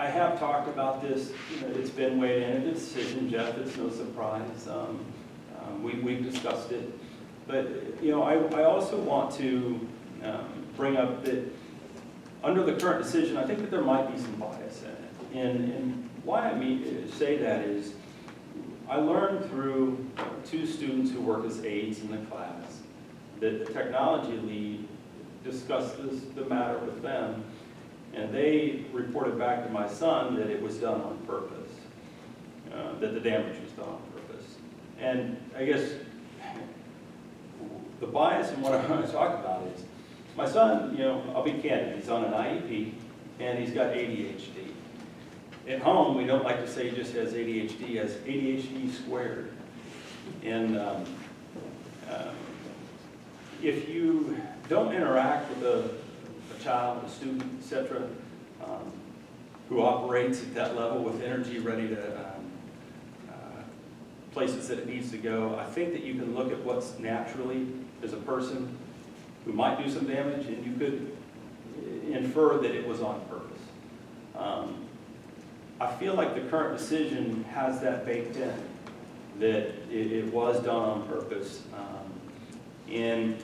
have talked about this, it's been weighed in a decision, Jeff, it's no surprise. We've discussed it. But, I also want to bring up that under the current decision, I think that there might be some bias in it. And why I say that is, I learned through 2 students who work as aides in the class that the technology lead discussed the matter with them, and they reported back to my son that it was done on purpose, that the damage was done on purpose. And I guess the bias in what I want to talk about is, my son, I'll be candid, he's on an IEP, and he's got ADHD. At home, we don't like to say he just has ADHD, he has ADHD squared. And if you don't interact with a child, a student, etc., who operates at that level with energy ready to places that it needs to go, I think that you can look at what's naturally as a person who might do some damage, and you could infer that it was on purpose. I feel like the current decision has that baked in, that it was done on purpose. And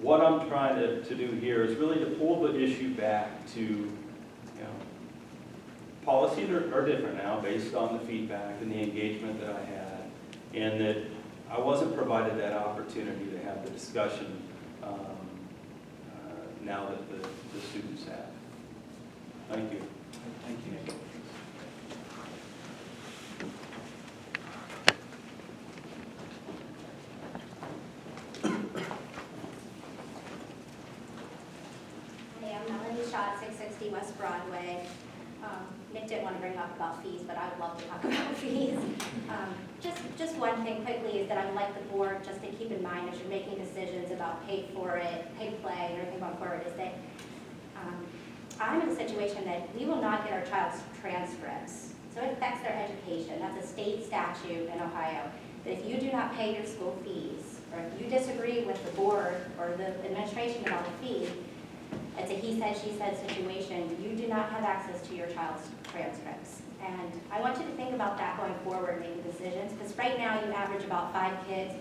what I'm trying to do here is really to pull the issue back to, policies are different now based on the feedback and the engagement that I had, and that I wasn't provided that opportunity to have the discussion now that the students have. Thank you. Thank you. Hey, I'm Melanie Schott, 660 West Broadway. Nick didn't want to bring up about fees, but I would love to talk about fees. Just one thing quickly is that I would like the board just to keep in mind as you're making decisions about pay for it, pay play, and everything going forward, is that I'm in a situation that we will not get our child's transcripts. So it affects their education. That's a state statute in Ohio. That if you do not pay your school fees, or if you disagree with the board or the administration about the fee, it's a he said, she said situation. You do not have access to your child's transcripts. And I want you to think about that going forward, making decisions, because right now you average about 5 kids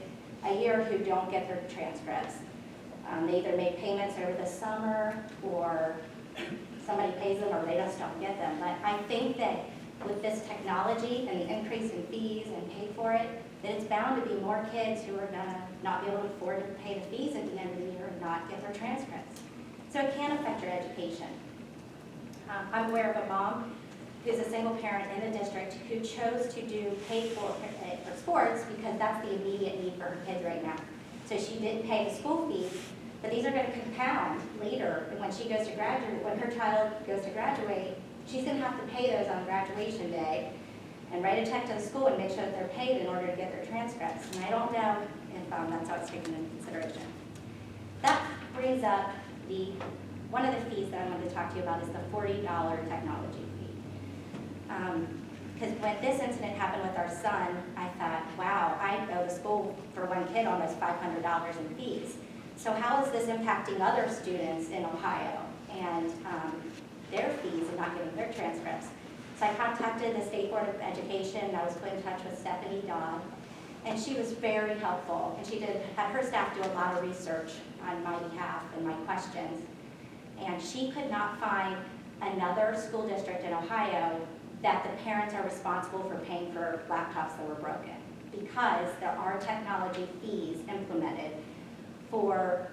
a year who don't get their transcripts. They either make payments over the summer, or somebody pays them, or they just don't get them. But I think that with this technology and the increase in fees and pay for it, that it's bound to be more kids who are gonna not be able to afford to pay the fees at the end of the year and not get their transcripts. So it can affect your education. I'm aware of a mom who's a single parent in the district who chose to do paid for sports because that's the immediate need for her kids right now. So she didn't pay the school fees, but these are going to compound later. And when she goes to graduate, when her child goes to graduate, she's going to have to pay those on graduation day and write a check to the school and make sure that they're paid in order to get their transcripts. And I don't know if that's how it's taken into consideration. That brings up one of the fees that I wanted to talk to you about is the $40 technology fee. Because when this incident happened with our son, I thought, wow, I owe the school for one kid almost $500 in fees. So how is this impacting other students in Ohio and their fees and not getting their transcripts? So I contacted the State Board of Education. I was put in touch with Stephanie Dodd, and she was very helpful. And she had her staff do a lot of research on my behalf and my questions. And she could not find another school district in Ohio that the parents are responsible for paying for laptops that were broken, because there are technology fees implemented for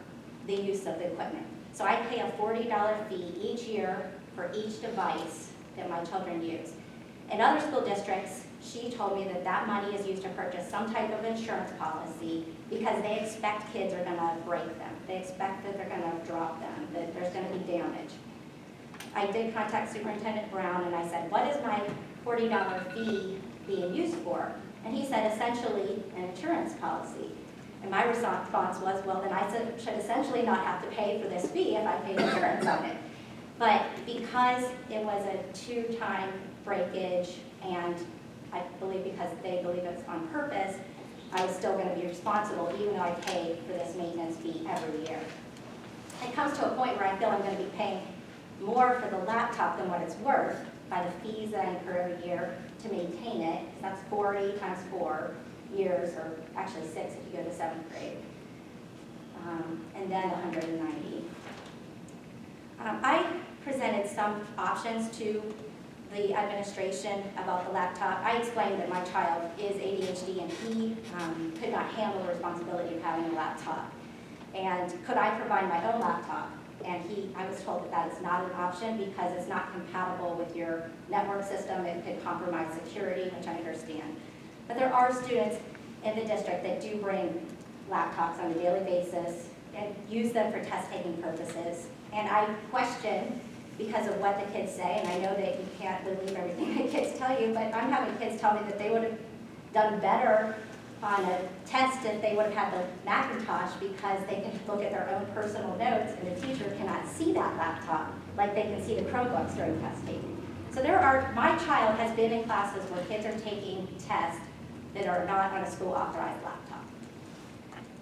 the use of the equipment. So I pay a $40 fee each year for each device that my children use. In other school districts, she told me that that money is used to purchase some type of insurance policy because they expect kids are going to break them. They expect that they're going to drop them, that there's going to be damage. I did contact Superintendent Brown and I said, what is my $40 fee being used for? And he said, essentially, an insurance policy. And my response was, well, then I should essentially not have to pay for this fee if I paid insurance on it. But because it was a 2-time breakage, and I believe because they believe it's on purpose, I was still gonna be responsible even though I pay for this maintenance fee every year. It comes to a point where I feel I'm gonna be paying more for the laptop than what it's worth by the fees that I incur every year to maintain it. That's 40 times 4 years, or actually 6 if you go to 7th grade. And then 190. I presented some options to the administration about the laptop. I explained that my child is ADHD and he could not handle the responsibility of having a laptop. And could I provide my own laptop? And I was told that that is not an option because it's not compatible with your network system. It could compromise security, which I understand. But there are students in the district that do bring laptops on a daily basis and use them for test-taking purposes. And I question, because of what the kids say, and I know that you can't believe everything the kids tell you, but I'm having kids tell me that they would have done better on a test if they would have had the Macintosh because they can look at their own personal notes and the teacher cannot see that laptop like they can see the Chromebooks during test taking. So my child has been in classes where kids are taking tests that are not on a school authorized laptop.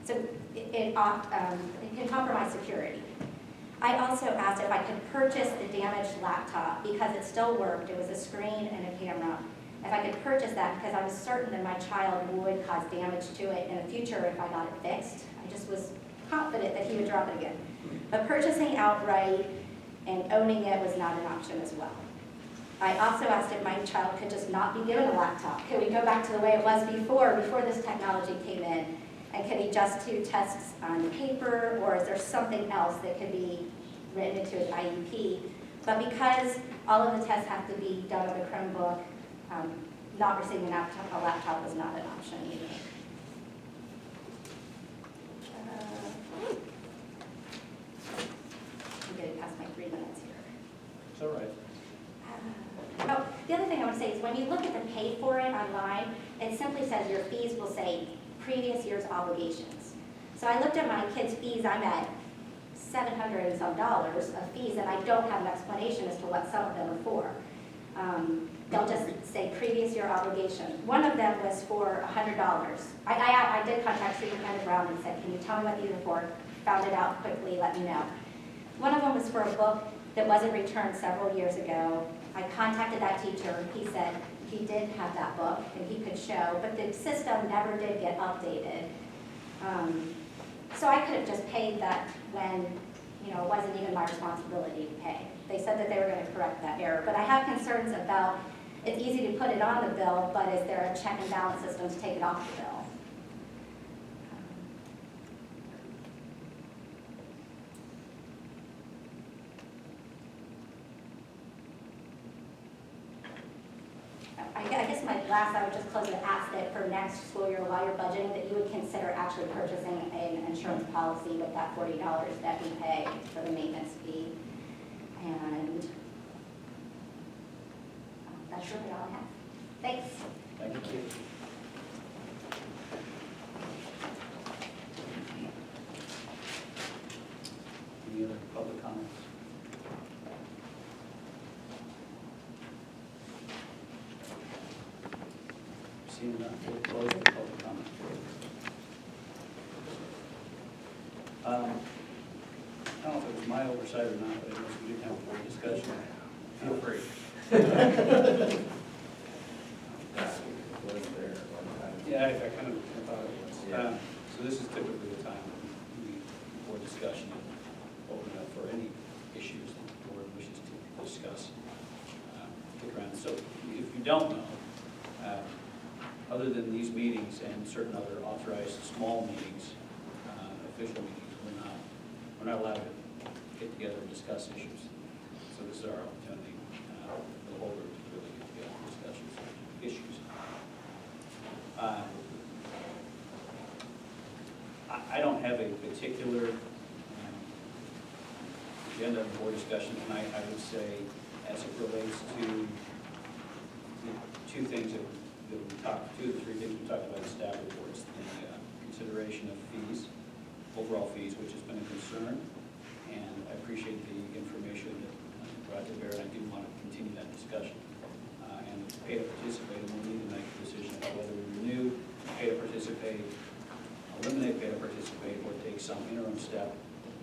So it can compromise security. I also asked if I could purchase the damaged laptop because it still worked. It was a screen and a camera. If I could purchase that because I was certain that my child would cause damage to it in the future if I got it fixed. I just was confident that he would drop it again. But purchasing outright and owning it was not an option as well. I also asked if my child could just not be given a laptop. Could we go back to the way it was before this technology came in? And can he just do tests on paper, or is there something else that could be written into his IEP? But because all of the tests have to be done on a Chromebook, not receiving a laptop was not an option either. I'm getting past my 3 minutes here. It's all right. Oh, the other thing I want to say is when you look at the pay for it online, it simply says your fees will say previous year's obligations. So I looked at my kids' fees, I'm at $700 and some of fees, and I don't have an explanation as to what some of them are for. They'll just say previous year obligation. One of them was for $100. I did contact Superintendent Brown and said, can you tell me what these are for? Found it out quickly, let me know. One of them was for a book that wasn't returned several years ago. I contacted that teacher. He said he did have that book and he could show, but the system never did get updated. So I could have just paid that when it wasn't even my responsibility to pay. They said that they were going to correct that error, but I have concerns about, it's easy to put it on the bill, but is there a check and balance system to take it off the bill? I guess I would just close and ask that for next school year, while you're budgeting, that you would consider actually purchasing an insurance policy with that $40 that we pay for the maintenance fee. And that's really all I have. Thanks. Thank you. Any other public comments? Seeing none, we'll close the public comment. I don't know if it was my oversight or not, but I guess we didn't have a board discussion. Feel free. Yeah, I kind of thought it was. So this is typically the time when we board discussion and open up for any issues that the board wishes to discuss. Kick around. So if you don't know, other than these meetings and certain other authorized small meetings, official meetings, we're not allowed to get together and discuss issues. So this is our opportunity, the whole group, to really get together and discuss issues. I don't have a particular agenda for discussion tonight. I would say, as it relates to the two things that we talked, 2 of the 3 things we talked about in staff reports, the consideration of fees, overall fees, which has been a concern, and I appreciate the information that brought to bear, and I do want to continue that discussion. pay to participate, and we'll need to make a decision about whether we renew pay to participate, eliminate pay to participate, or take some interim step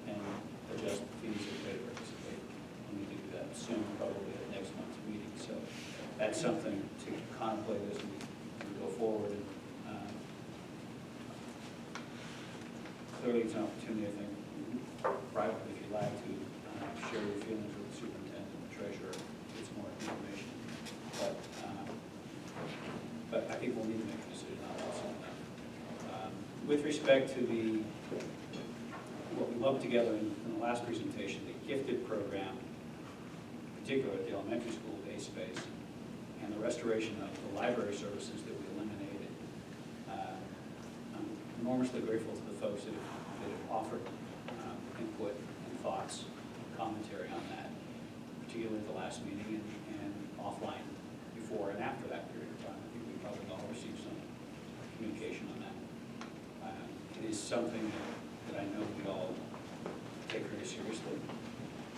and adjust the fees of pay to participate. We need to do that soon, probably at next month's meeting. So that's something to contemplate as we go forward. Clearly, it's an opportunity, I think, privately, if you'd like to share your feelings with the superintendent and the treasurer, get some more information. But I think we'll need to make a decision on this. With respect to what we lumped together in the last presentation, the gifted program, in particular at the elementary school day space, and the restoration of the library services that we eliminated. I'm enormously grateful to the folks that have offered input and thoughts, commentary on that, particularly at the last meeting and offline before and after that period of time. I think we probably all received some communication on that. It is something that I know we all take very seriously.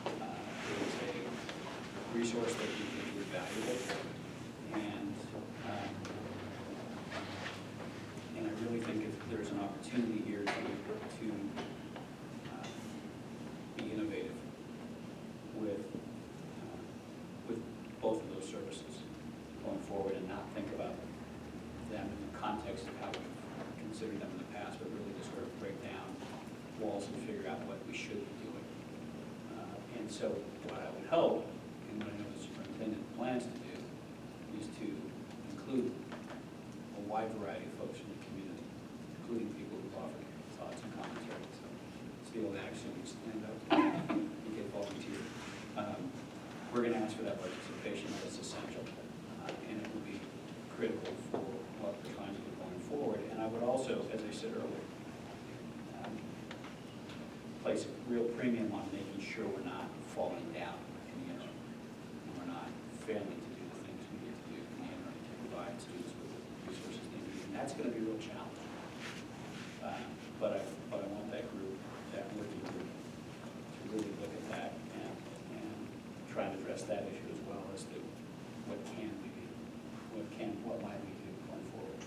It is a resource that we think is valuable, and I really think if there's an opportunity here to be innovative with both of those services going forward, and not think about them in the context of how we've considered them in the past, but really just sort of break down walls and figure out what we should be doing. And so what I would hope, and what I know the superintendent plans to do, is to include a wide variety of folks from the community, including people who've offered thoughts and commentary. So it's the old axiom, you stand up and get volunteered. We're going to ask for that participation. That's essential, and it will be critical for what we're trying to do going forward. And I would also, as I said earlier, place a real premium on making sure we're not falling down in the interim, and we're not failing to do the things we need to do in the interim to provide students with the resources they need. And that's going to be a real challenge. But I want that group, that working group, to really look at that and try and address that issue as well as to what can we do, what might we do going forward.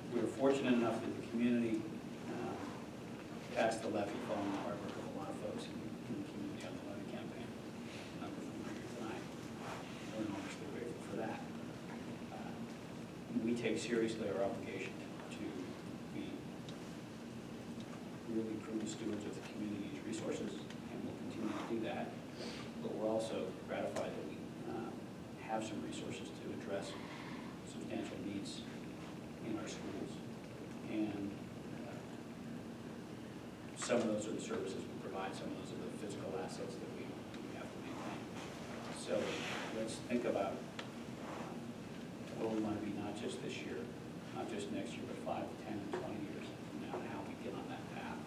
We're fortunate enough that the community passed the levy following the hard work of a lot of folks in the community on the levy campaign. A number of them are here tonight. We're enormously grateful for that. We take seriously our obligation to be really prudent stewards of the community's resources, and we'll continue to do that. But we're also gratified that we have some resources to address substantial needs in our schools. And some of those are the services we provide, some of those are the physical assets that we have to maintain. So let's think about where we want to be, not just this year, not just next year, but 5, 10, and 20 years from now, and how we get on that path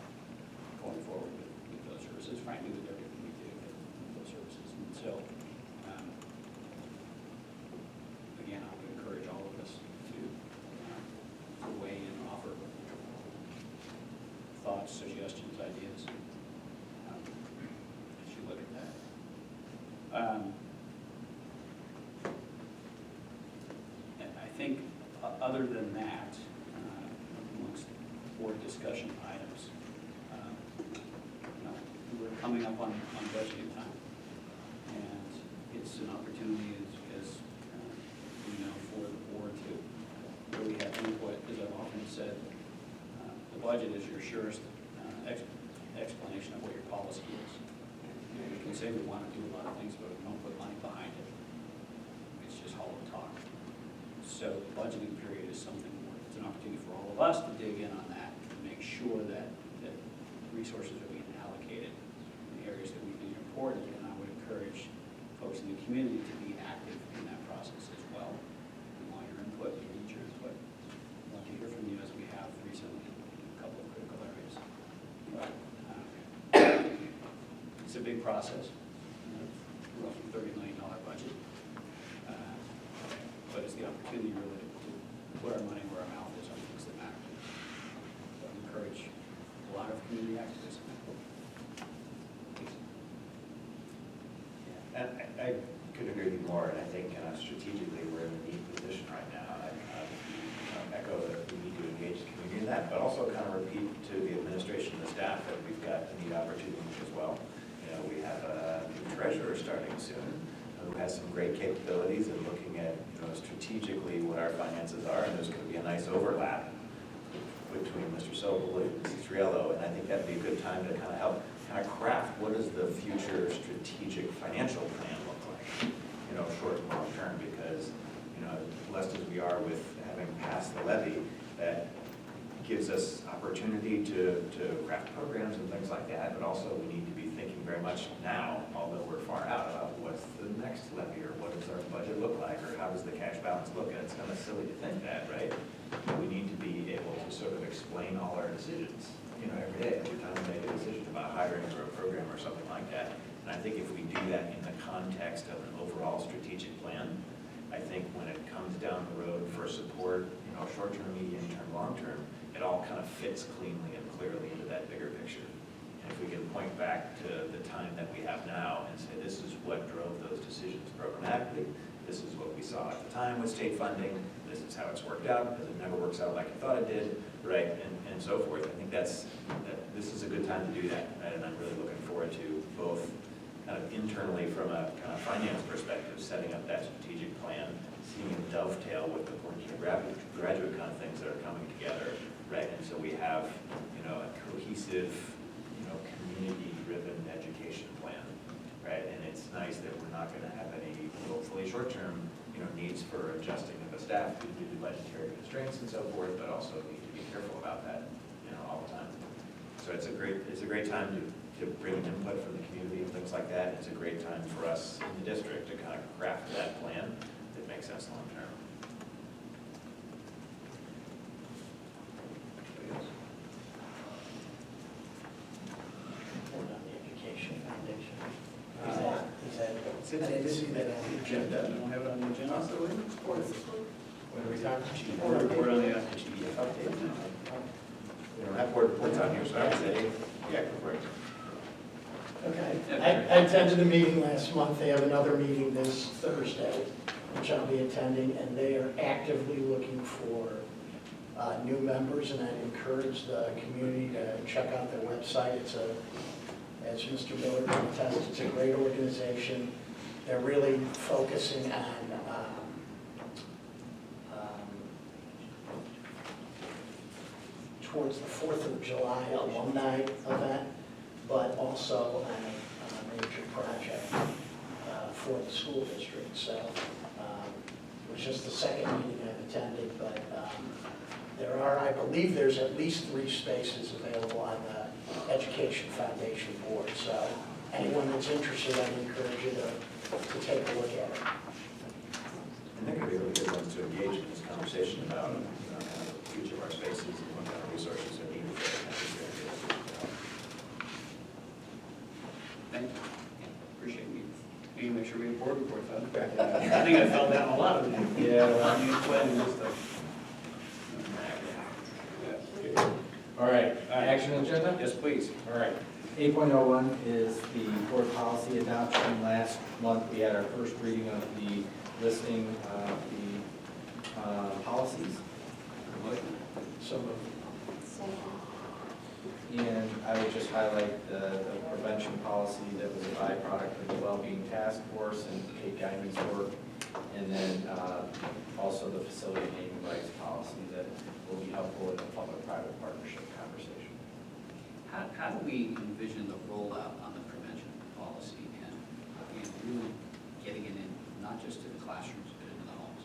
going forward with those services, frankly, with everything we do with those services. And so, again, I would encourage all of us to weigh in, offer thoughts, suggestions, ideas, as you look at that. I think other than that, amongst board discussion items, we're coming up on budgeting time, and it's an opportunity, as we know, for the board to really have input. As I've often said, the budget is your surest explanation of what your policy is. You can say we want to do a lot of things, but if we don't put money behind it, it's just hollow talk. So the budgeting period is something where it's an opportunity for all of us to dig in on that, to make sure that resources are being allocated in areas that we think are important. And I would encourage folks in the community to be active in that process as well. We want your input, we need your input. I'd love to hear from you, as we have recently in a couple of critical areas. But it's a big process, roughly $30 million budget. But it's the opportunity really to put our money where our mouth is on things that matter. So I encourage a lot of community activism. And I couldn't agree with you more, and I think strategically, we're in a neat position right now. I echo that we need to engage the community in that, but also kind of repeat to the administration and the staff that we've got a neat opportunity as well. You know, we have a new treasurer starting soon, who has some great capabilities in looking at, strategically what our finances are, and there's going to be a nice overlap between Mr. Sobel and Mrs. Triello, and I think that'd be a good time to kind of help craft what does the future strategic financial plan look like, short and long term, because, blessed as we are with having passed the levy, that gives us opportunity to craft programs and things like that, but also we need to be thinking very much now, although we're far out, about what's the next levy, or what does our budget look like, or how does the cash balance look, and it's kind of silly to think that, right? We need to be able to sort of explain all our decisions, every day, every time we make a decision about hiring for a program or something like that. And I think if we do that in the context of an overall strategic plan, I think when it comes down the road for support, short-term, medium-term, long-term, it all kind of fits cleanly and clearly into that bigger picture. And if we can point back to the time that we have now and say, this is what drove those decisions programmatically, this is what we saw at the time with state funding, this is how it's worked out, because it never works out like I thought it did, right, and so forth. I think this is a good time to do that, right? And I'm really looking forward to both kind of internally from a kind of finance perspective, setting up that strategic plan, seeing it dovetail with the graduate kind of things that are coming together, right? And so we have, a cohesive, community-driven education plan, right? And it's nice that we're not going to have any, hopefully, short-term, needs for adjusting of the staff due to budgetary constraints and so forth, but also need to be careful about that, all the time. So it's a great time to bring input from the community and things like that. It's a great time for us in the district to kind of craft that plan that makes sense long term. Report on the Education Foundation. I didn't see that on the agenda. We don't have it on the agenda. What are we talking? Report on the We don't have board reports on here, so I would say, yeah, go for it. Okay. I attended a meeting last month. They have another meeting this Thursday, which I'll be attending, and they are actively looking for new members, and I'd encourage the community to check out their website. It's as Mr. Miller can attest, it's a great organization. They're really focusing on towards the 4th of July alumni event, but also on a major project for the school district. So it was just the second meeting I've attended, but I believe there's at least 3 spaces available on the Education Foundation board. So anyone that's interested, I'd encourage you to take a look at it. And they're going to be really good ones to engage in this conversation about kind of the future of our spaces and what kind of resources are needed for that kind of experience. Thank you. Appreciate it. We need to make sure we have board reports on. I think I fell down a lot of them. Yeah, well, On you planning this stuff. all right, action agenda? Yes, please. All right. 8.01 is the board policy adoption. Last month, we had our first reading of the listing of the policies. So And I would just highlight the prevention policy that was a byproduct of the Wellbeing Task Force and Kate Guyman's work. And then also the facility naming rights policy that will be helpful in the public-private partnership conversation. How do we envision the rollout on the prevention policy and really getting it in, not just to the classrooms, but into the homes?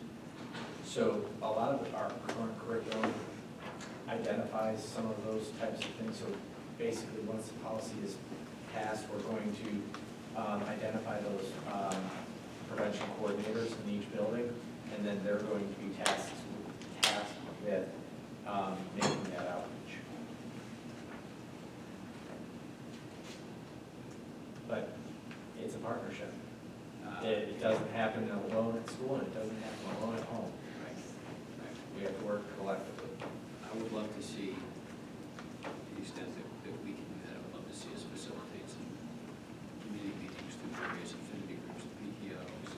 So a lot of our current curriculum identifies some of those types of things. So basically, once the policy is passed, we're going to identify those prevention coordinators in each building, and then they're going to be tasked with making that outreach. But it's a partnership. It doesn't happen alone at school, and it doesn't happen alone at home. We have to work collectively. I would love to see, to the extent that we can do that, I would love to see us facilitate some community meetings through various affinity groups, PTOs,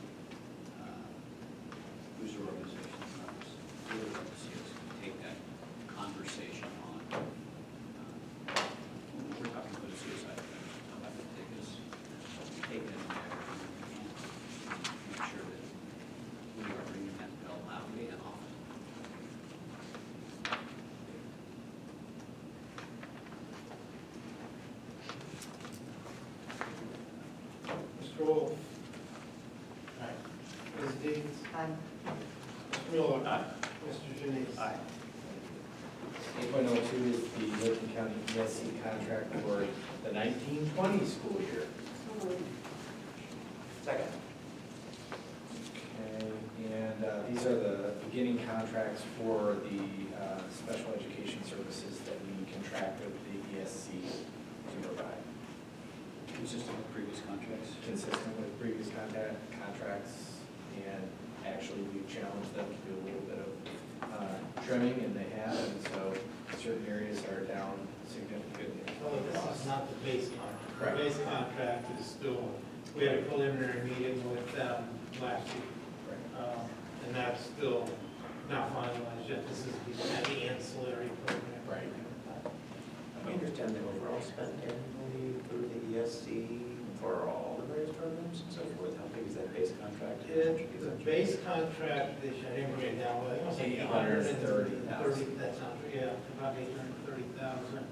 Mr. Miller? Aye. Mr. Janice? Aye. 8.02 is the Licking County ESC contract for the 1920 school year. Second. Okay, and these are the beginning contracts for the special education services that we contract with the ESC to provide. Consistent with previous contracts. Consistent with previous contracts, and actually we've challenged them to do a little bit of trimming, and they have, and so certain areas are down significantly. Well, this is not the base contract. Correct. The base contract is still, we had a preliminary meeting with them last week. And that's still not finalized yet. This is the ancillary program. Right. We understand the overall spend annually through the ESC for all the various programs and so forth. How big is that base contract? The base contract, this, I didn't bring it down, but I think it was like 830,000. That's not, yeah, about 830,000.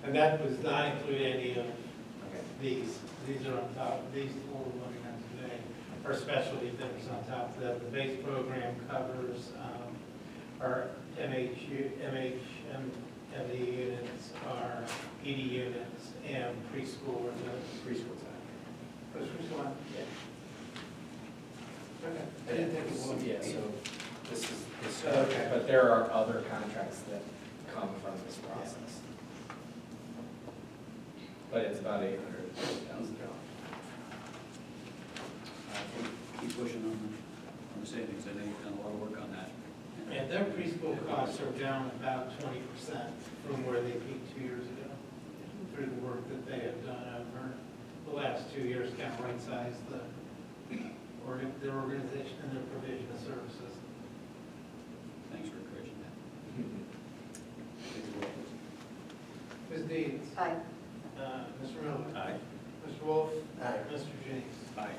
And that does not include any of Okay. these. These are on top, these four we're looking at today are specialty things on top of that. The base program covers our MHMD units, our ED units, and preschool or the Preschool time. preschool one? Yeah. Okay. I didn't think it was. Yeah, so this is, Okay. but there are other contracts that come from this process. But it's about $800,000. Keep pushing on the savings. I know you've done a lot of work on that. And their preschool costs are down about 20% from where they peaked 2 years ago, through the work that they have done over the last 2 years, kind of right-size their organization and their provision of services. Thanks for encouraging that. Ms. Deeds? Aye. Mr. Miller? Aye. Mr. Wolf? Aye. Mr. Janice? Aye.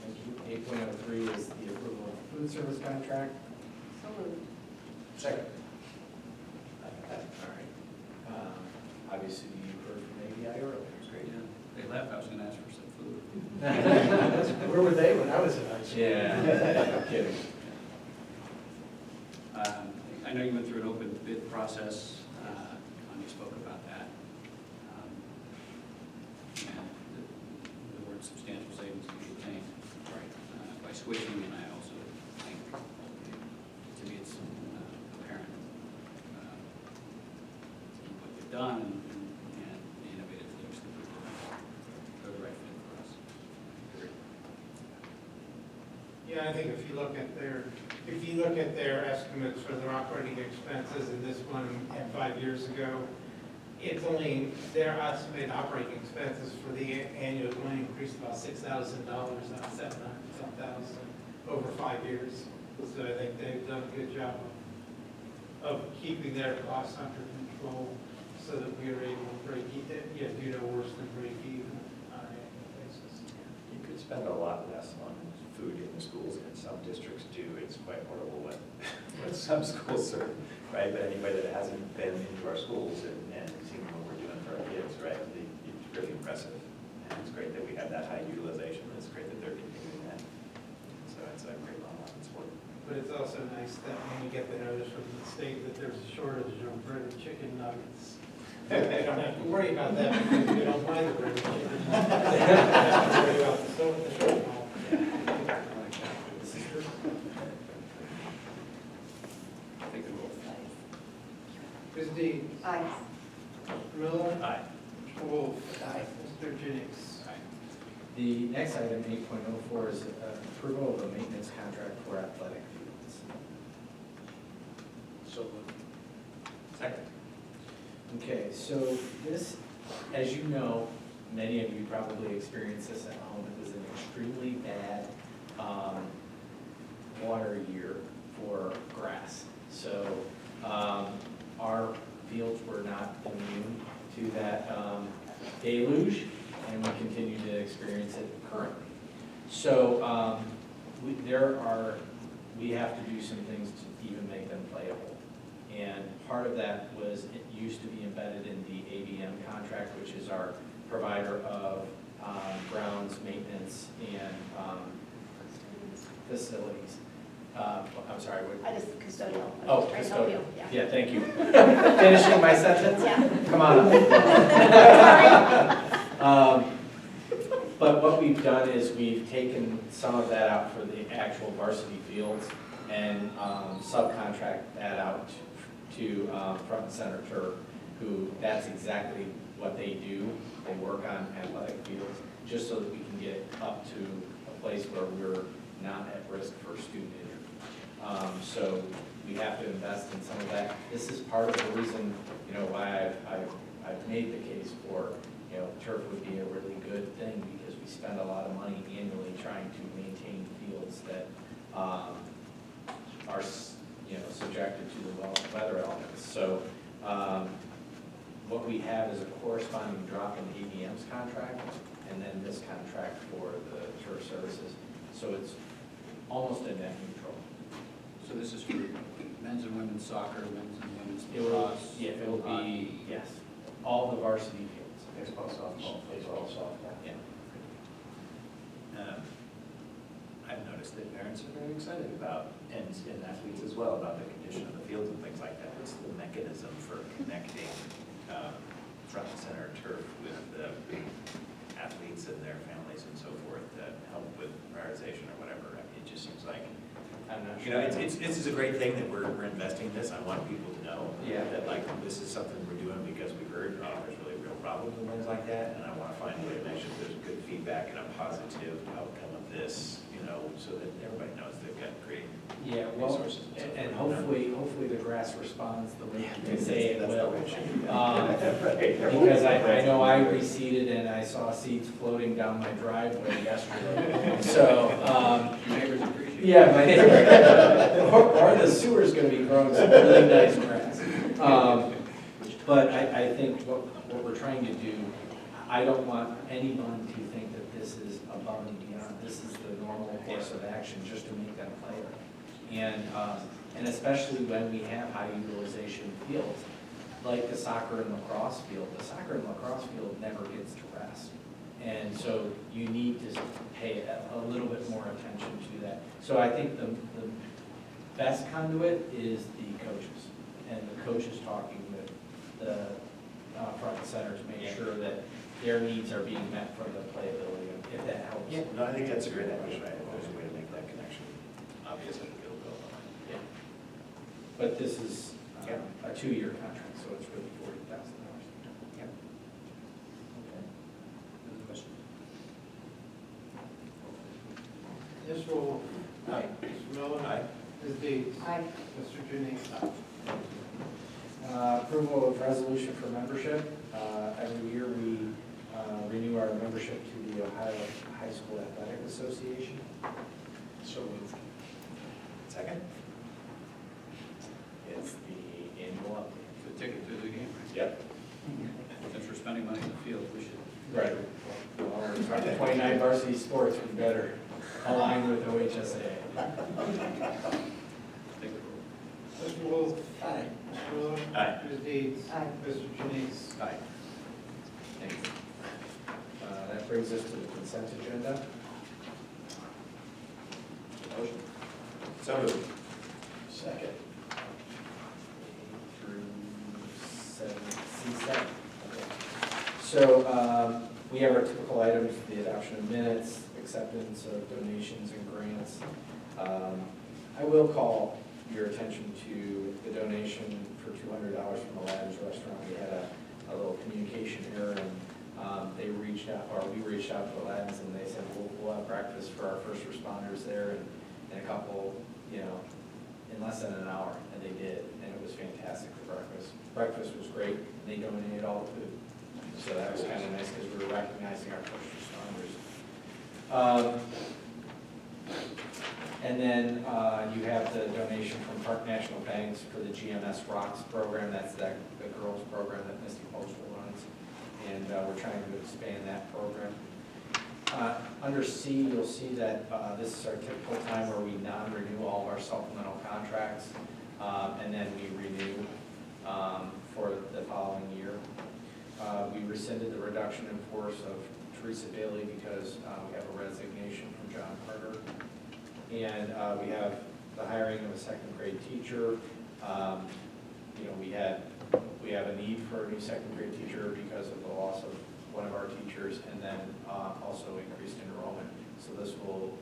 Thank you. 8.03 is the approval of food service contract. So moved. Second. All right. Obviously, you heard from ABI earlier. It's great. Yeah. They left. I was going to ask for some food. Where were they when I was in high school? Yeah, I'm kidding. I know you went through an open bid process. You spoke about that. And the word substantial savings can be attained by switching, and I also think, to me, it's apparent what they've done and the innovative things that we've done. They're the right fit for us. Yeah, I think if you look at their estimates for their operating expenses in this one and 5 years ago, it's only, their estimated operating expenses for the annual going increased about $6,000, not 700-some over 5 years. So I think they've done a good job of keeping their costs under control so that we are able to break even, do no worse than break even on an annual basis. You could spend a lot less on food in the schools, and some districts do. It's quite horrible what some schools serve, right? But anybody that hasn't been into our schools and seen what we're doing for our kids, right? It's really impressive. And it's great that we have that high utilization. It's great that they're continuing that. So it's a great level of support. But it's also nice that when we get the notice from the state that there's a shortage of breaded chicken nuggets, we don't have to worry about that because we don't buy the breaded chicken nuggets. We have to worry about the shortfall. Take the roll. Ms. Deeds? Aye. Mr. Miller? Aye. Mr. Wolf? Aye. Mr. Janice? Aye. The next item, 8.04, is approval of a maintenance contract for athletic fields. So moved. Second. Okay, so this, as you know, many of you probably experienced this at home. It was an extremely bad water year for grass. So our fields were not immune to that deluge, and we continue to experience it currently. So we have to do some things to even make them playable. And part of that was, it used to be embedded in the ABM contract, which is our provider of grounds maintenance and facilities. I'm sorry, what? I just custodial. Oh, Trying to help custodial. you, yeah. Yeah, thank you. Finishing my sentence? Yeah. Come on up. But what we've done is we've taken some of that out for the actual varsity fields and subcontract that out to Front and Center Turf, who that's exactly what they do. They work on athletic fields, just so that we can get up to a place where we're not at risk for student injury. So we have to invest in some of that. This is part of the reason, you know, why I've made the case for, you know, turf would be a really good thing, because we spend a lot of money annually trying to maintain fields that are, you know, subjected to the weather elements. So what we have is a corresponding drop in ABM's contract, and then this contract for the turf services. So it's almost a net neutral. So this is for men's and women's soccer, men's and women's It will, lacrosse? yeah, it will be, yes, all the varsity fields. Baseball, softball, Baseball, softball, yeah. I've noticed that parents are very excited about, and athletes as well, about the condition of the fields and things like that. What's the mechanism for connecting Front and Center Turf with the athletes and their families and so forth that help with prioritization or whatever? I mean, it just seems like, I'm not you sure. know, this is a great thing that we're investing in this. I want people to know Yeah. that, like, this is something we're doing because we've heard, there's really real problems and things like that, and I want to find a way to make sure there's good feedback and a positive outcome of this, you know, so that everybody knows they've got great Yeah, well, resources. so and forth. hopefully the grass responds the way they say it That's the will. way it should be. Because I know I reseeded and I saw seeds floating down my driveway yesterday. So, Neighbors appreciate it. yeah, my neighbor, or the sewer's gonna be growing some really nice grass. But I think what we're trying to do, I don't want anyone to think that this is above and beyond. This is the normal course of action, just to make them a player. And especially when we have high utilization fields, like the soccer and lacrosse field. The soccer and lacrosse field never gets to rest. And so you need to pay a little bit more attention to that. So I think the best conduit is the coaches, and the coaches talking with the front and center to make sure that their needs are being met for the playability, if that helps. Yeah, no, I think that's a great idea, right? If there's a way to make that connection obvious, I think it'll go on. Yeah. But this is Yeah. a 2-year contract, so it's really $40,000. Yeah. Okay. Other questions? Ms. Rule. Aye. Mr. Miller. Aye. Ms. Deeds. Aye. Mr. Junice. Approval of resolution for membership. Every year we renew our membership to the Ohio High School Athletic Association. So moved. Second? It's the annual update. It's a ticket to the game, right? Yep. Since we're spending money in the field, we should. Right. Well, we're talking 29 varsity sports, we better align with OHSAA. Take the roll. Mr. Wolf. Aye. Mr. Miller. Aye. Ms. Deeds. Aye. Mr. Junice. Aye. Thank you. That brings us to the consent agenda. Motion. So moved. Second. Through C7. Okay. So we have our typical items, the adoption of minutes, acceptance of donations and grants. I will call your attention to the donation for $200 from the Ladders Restaurant. We had a little communication error, and they reached out, or we reached out to the Ladders, and they said, we'll have breakfast for our first responders there, and a couple, you know, in less than an hour, and they did, and it was fantastic for breakfast. Breakfast was great, and they donated all the food. So that was kind of nice, because we were recognizing our first responders. And then you have the donation from Park National Banks for the GMS Rocks program. That's the girls program that Misty Postal runs. And we're trying to expand that program. Under C, you'll see that this is our typical time where we non-renew all of our supplemental contracts, and then we renew for the following year. We rescinded the reduction in force of Teresa Bailey because we have a resignation from John Carter. And we have the hiring of a second grade teacher. You know, we have a need for a new second grade teacher because of the loss of one of our teachers, and then also increased enrollment. So this will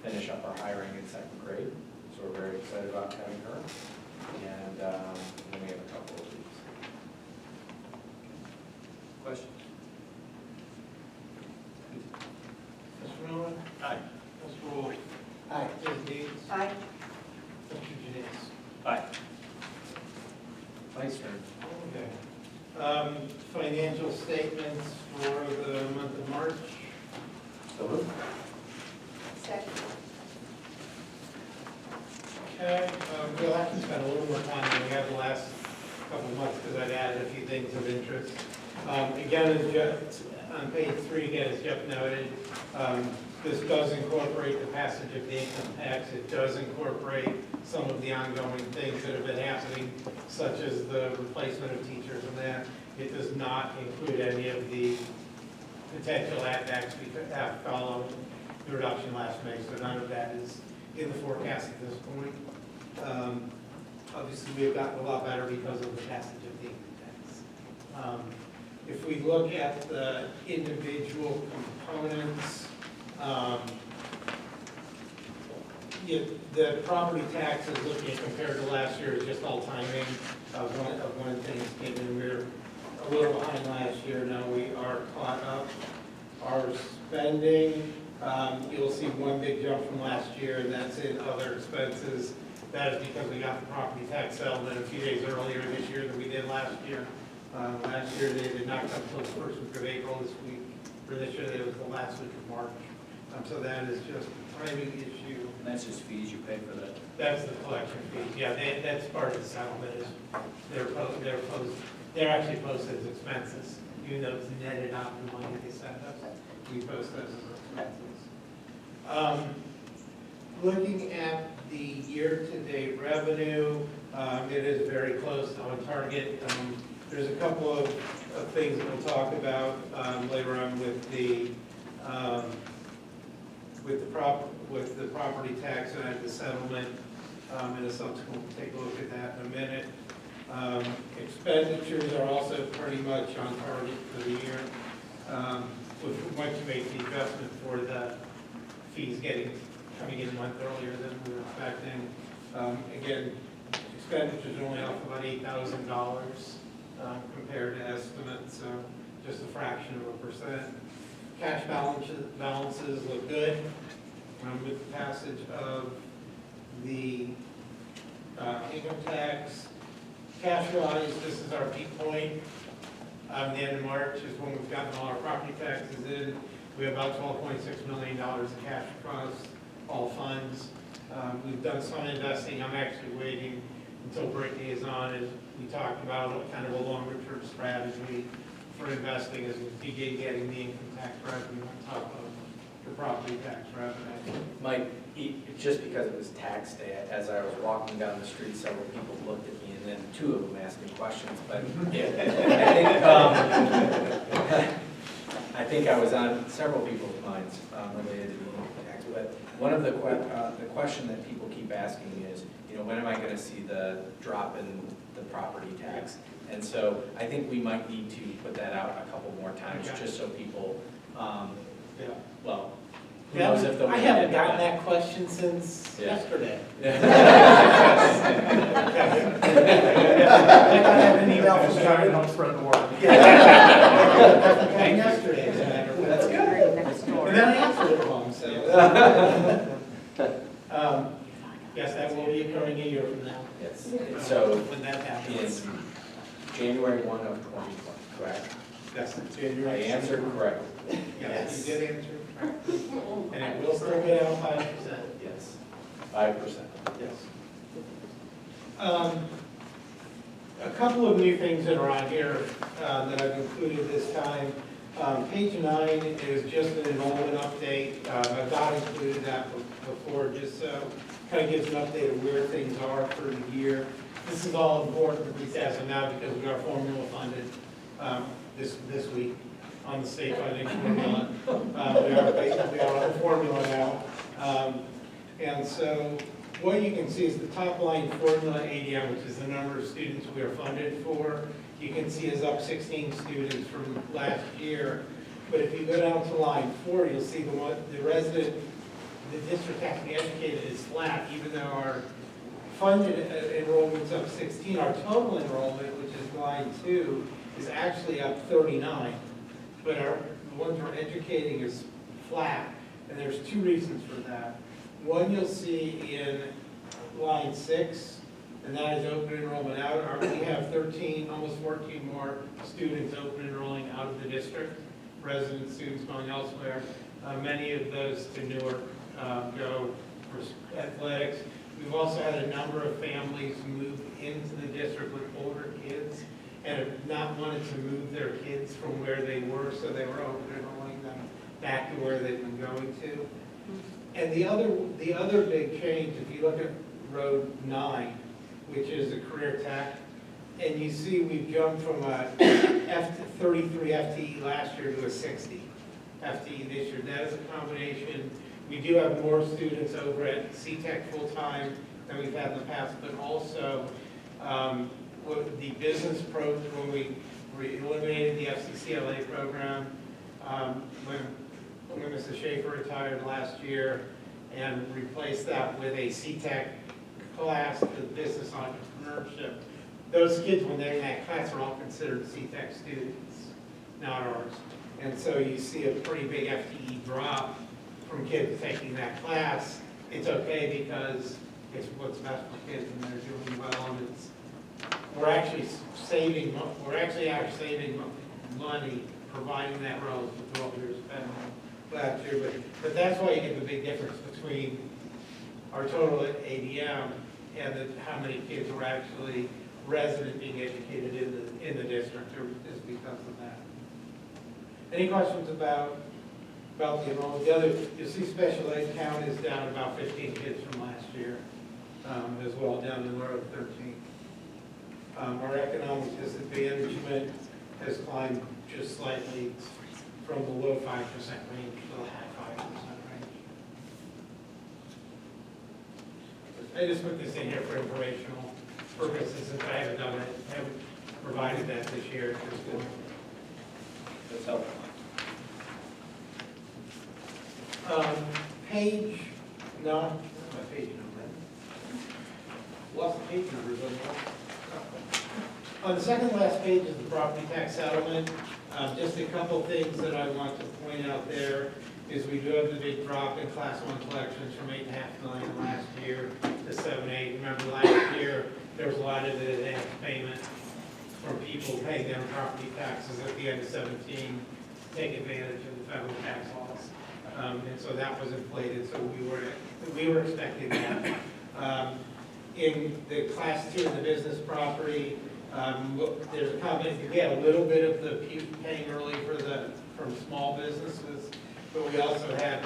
finish up our hiring in second grade. So we're very excited about having her. And then we have a couple of leads. Questions? Mr. Miller? Aye. Mr. Wolf? Aye. Ms. Deeds? Aye. Mr. Janice? Aye. Vice Chair. Okay. Financial statements for the month of March. So moved. Second. Okay, we'll have to spend a little more time than we have the last couple of months because I've added a few things of interest. Again, as Jeff, on page 3, again, as Jeff noted, this does incorporate the passage of the income tax. It does incorporate some of the ongoing things that have been happening, such as the replacement of teachers and that. It does not include any of the potential add-backs we could have following the reduction last May, so none of that is in the forecast at this point. Obviously, we have gotten a lot better because of the passage of the income tax. If we look at the individual components, the property taxes, looking compared to last year, is just all timing of when things came in. We were a little behind last year. Now we are caught up. Our spending, you'll see one big jump from last year, and that's in other expenses. That is because we got the property tax settlement a few days earlier this year than we did last year. Last year, they did not come until the first week of April. This week, for this year, it was the last week of March. So that is just a timing issue. And that's just fees you pay for that? That's the collection fee. Yeah, that's part of the settlement. Is they're actually posted as expenses, even though it's netted out the money they send us. We post those as expenses. Looking at the year-to-date revenue, it is very close on target. There's a couple of things that we'll talk about later on with the property tax and the settlement. In a subsequent, we'll take a look at that in a minute. Expenditures are also pretty much on target for the year. Once you make the adjustment for the fees coming in a month earlier than we were expecting. Again, expenditures are only off about $8,000 compared to estimates, so just a fraction of 1%. Cash balances look good with the passage of the income tax. Cash-wise, this is our peak point. The end of March is when we've gotten all our property taxes in. We have about $12.6 million of cash across all funds. We've done some investing. I'm actually waiting until Brittany is on, as we talked about kind of a longer-term strategy for investing as we begin getting the income tax revenue on top of the property tax revenue. Mike, just because it was tax day, as I was walking down the street, several people looked at me, and then 2 of them asked me questions. But I think I was on several people's minds related to the income tax. But one of the question that people keep asking is, when am I going to see the drop in the property tax? And so I think we might need to put that out a couple more times, just so people, well, who knows if they'll. I haven't gotten that question since yesterday. I have an email from Trying to help spread the word. yesterday, as a matter of fact. That's good. Next door. And then I answered it wrong, so. Yes, that will be occurring a year from now. Yes. So When that happens. in January 1 of 2020, correct? That's I January. answered correctly. Yes, you did answer correctly. And it will still be down 5%. Yes. 5%. Yes. A couple of new things that are on here that I've included this time. Page 9 is just an enrollment update. I've not included that before, just so kind of gives an update of where things are for the year. This is all important, at least as of now, because we are formula funded this week on the state funding formula. We are on the formula now. And so what you can see is the top line formula ADM, which is the number of students we are funded for. You can see is up 16 students from last year. But if you go down to line 4, you'll see the district has to be educated is flat, even though our funded enrollment's up 16. Our total enrollment, which is line 2, is actually up 39. But the ones we're educating is flat. And there's 2 reasons for that. One you'll see in line 6, and that is open enrollment out. We have 13, almost 14 more students open enrolling out of the district, resident students going elsewhere. Many of those to Newark go for athletics. We've also had a number of families move into the district with older kids and have not wanted to move their kids from where they were, so they were open enrolling them back to where they've been going to. And the other big change, if you look at road 9, which is a career tech, and you see we've jumped from a 33 FTE last year to a 60 FTE this year. That is a combination. We do have more students over at CTech full-time than we've had in the past, but also the business program, when we eliminated the FCCLA program, when Mrs. Schaefer retired last year, and replaced that with a CTech class, the business entrepreneurship. Those kids, when they're in that class, are all considered CTech students, not ours. And so you see a pretty big FTE drop from kids taking that class. It's okay because it's what's best for kids and they're doing well, and we're actually saving money providing that relative to what we were spending last year. But that's why you get the big difference between our total ADM and how many kids were actually resident being educated in the district, is because of that. Any questions about the enrollment? You'll see special ed count is down about 15 kids from last year, as well, down to row 13. Our economic disadvantagement has climbed just slightly from the low 5% range to the high 5% range. I just put this in here for informational purposes, since I haven't provided that this year. That's helpful. Page, no, my page number. Lost the page numbers on that. On the second last page is the property tax settlement. Just a couple things that I want to point out there is we do have the big drop in class 1 collections from $8.5 million last year to 7.8. Remember last year, there was a lot of the advance payment from people paying their property taxes at the end of 17 to take advantage of the federal tax laws. And so that was inflated, so we were expecting that. In the class 2 in the business property, there's a combination. We had a little bit of the paying early from small businesses, but we also had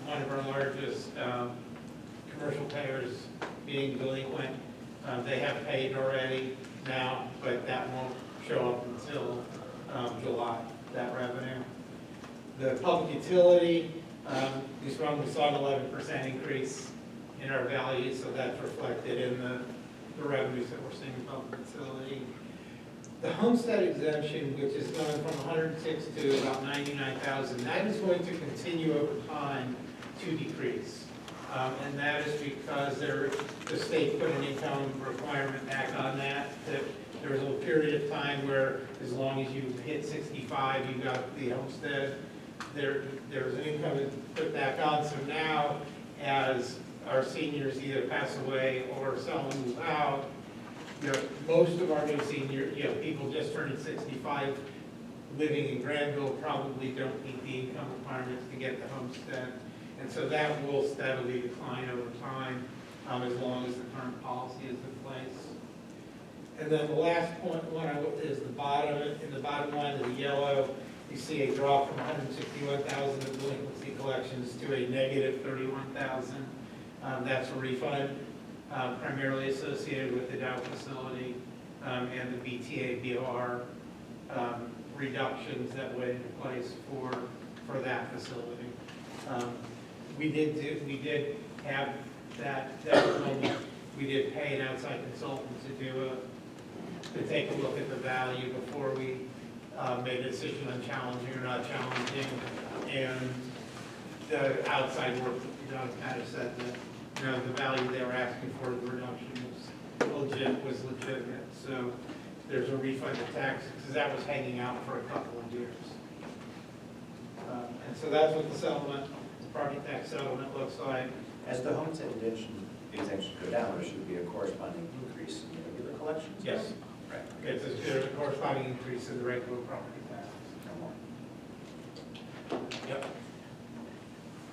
one of our largest commercial payers being delinquent. They have paid already now, but that won't show up until July, that revenue. The public utility, we saw an 11% increase in our value, so that's reflected in the revenues that we're seeing in public utility. The Homestead Exemption, which is going from 106 to about 99,000, that is going to continue over time to decrease. And that is because the state put an income requirement back on that there was a period of time where as long as you hit 65, you got the homestead. There was an income put back on, so now as our seniors either pass away or someone move out, most of our new senior, people just turning 65 living in Granville probably don't meet the income requirements to get the homestead. And so that will steadily decline over time as long as the current policy is in place. And then the last one is the bottom. In the bottom line of the yellow, you see a drop from 161,000 of delinquency collections to a negative 31,000. That's a refund primarily associated with the Dow facility and the BTA BOR reductions that went into place for that facility. We did have that moment. We did pay an outside consultant to take a look at the value before we made a decision on challenging or not challenging. And the outside work that we done kind of said that, you know, the value they were asking for the reduction was legitimate. So there's a refund of taxes, because that was hanging out for a couple of years. And so that's what the settlement, the property tax settlement looks like. As the homestead exemption go down, there should be a corresponding increase in the regular collections? Yes. Right. There's a corresponding increase in the regular property tax. Yep.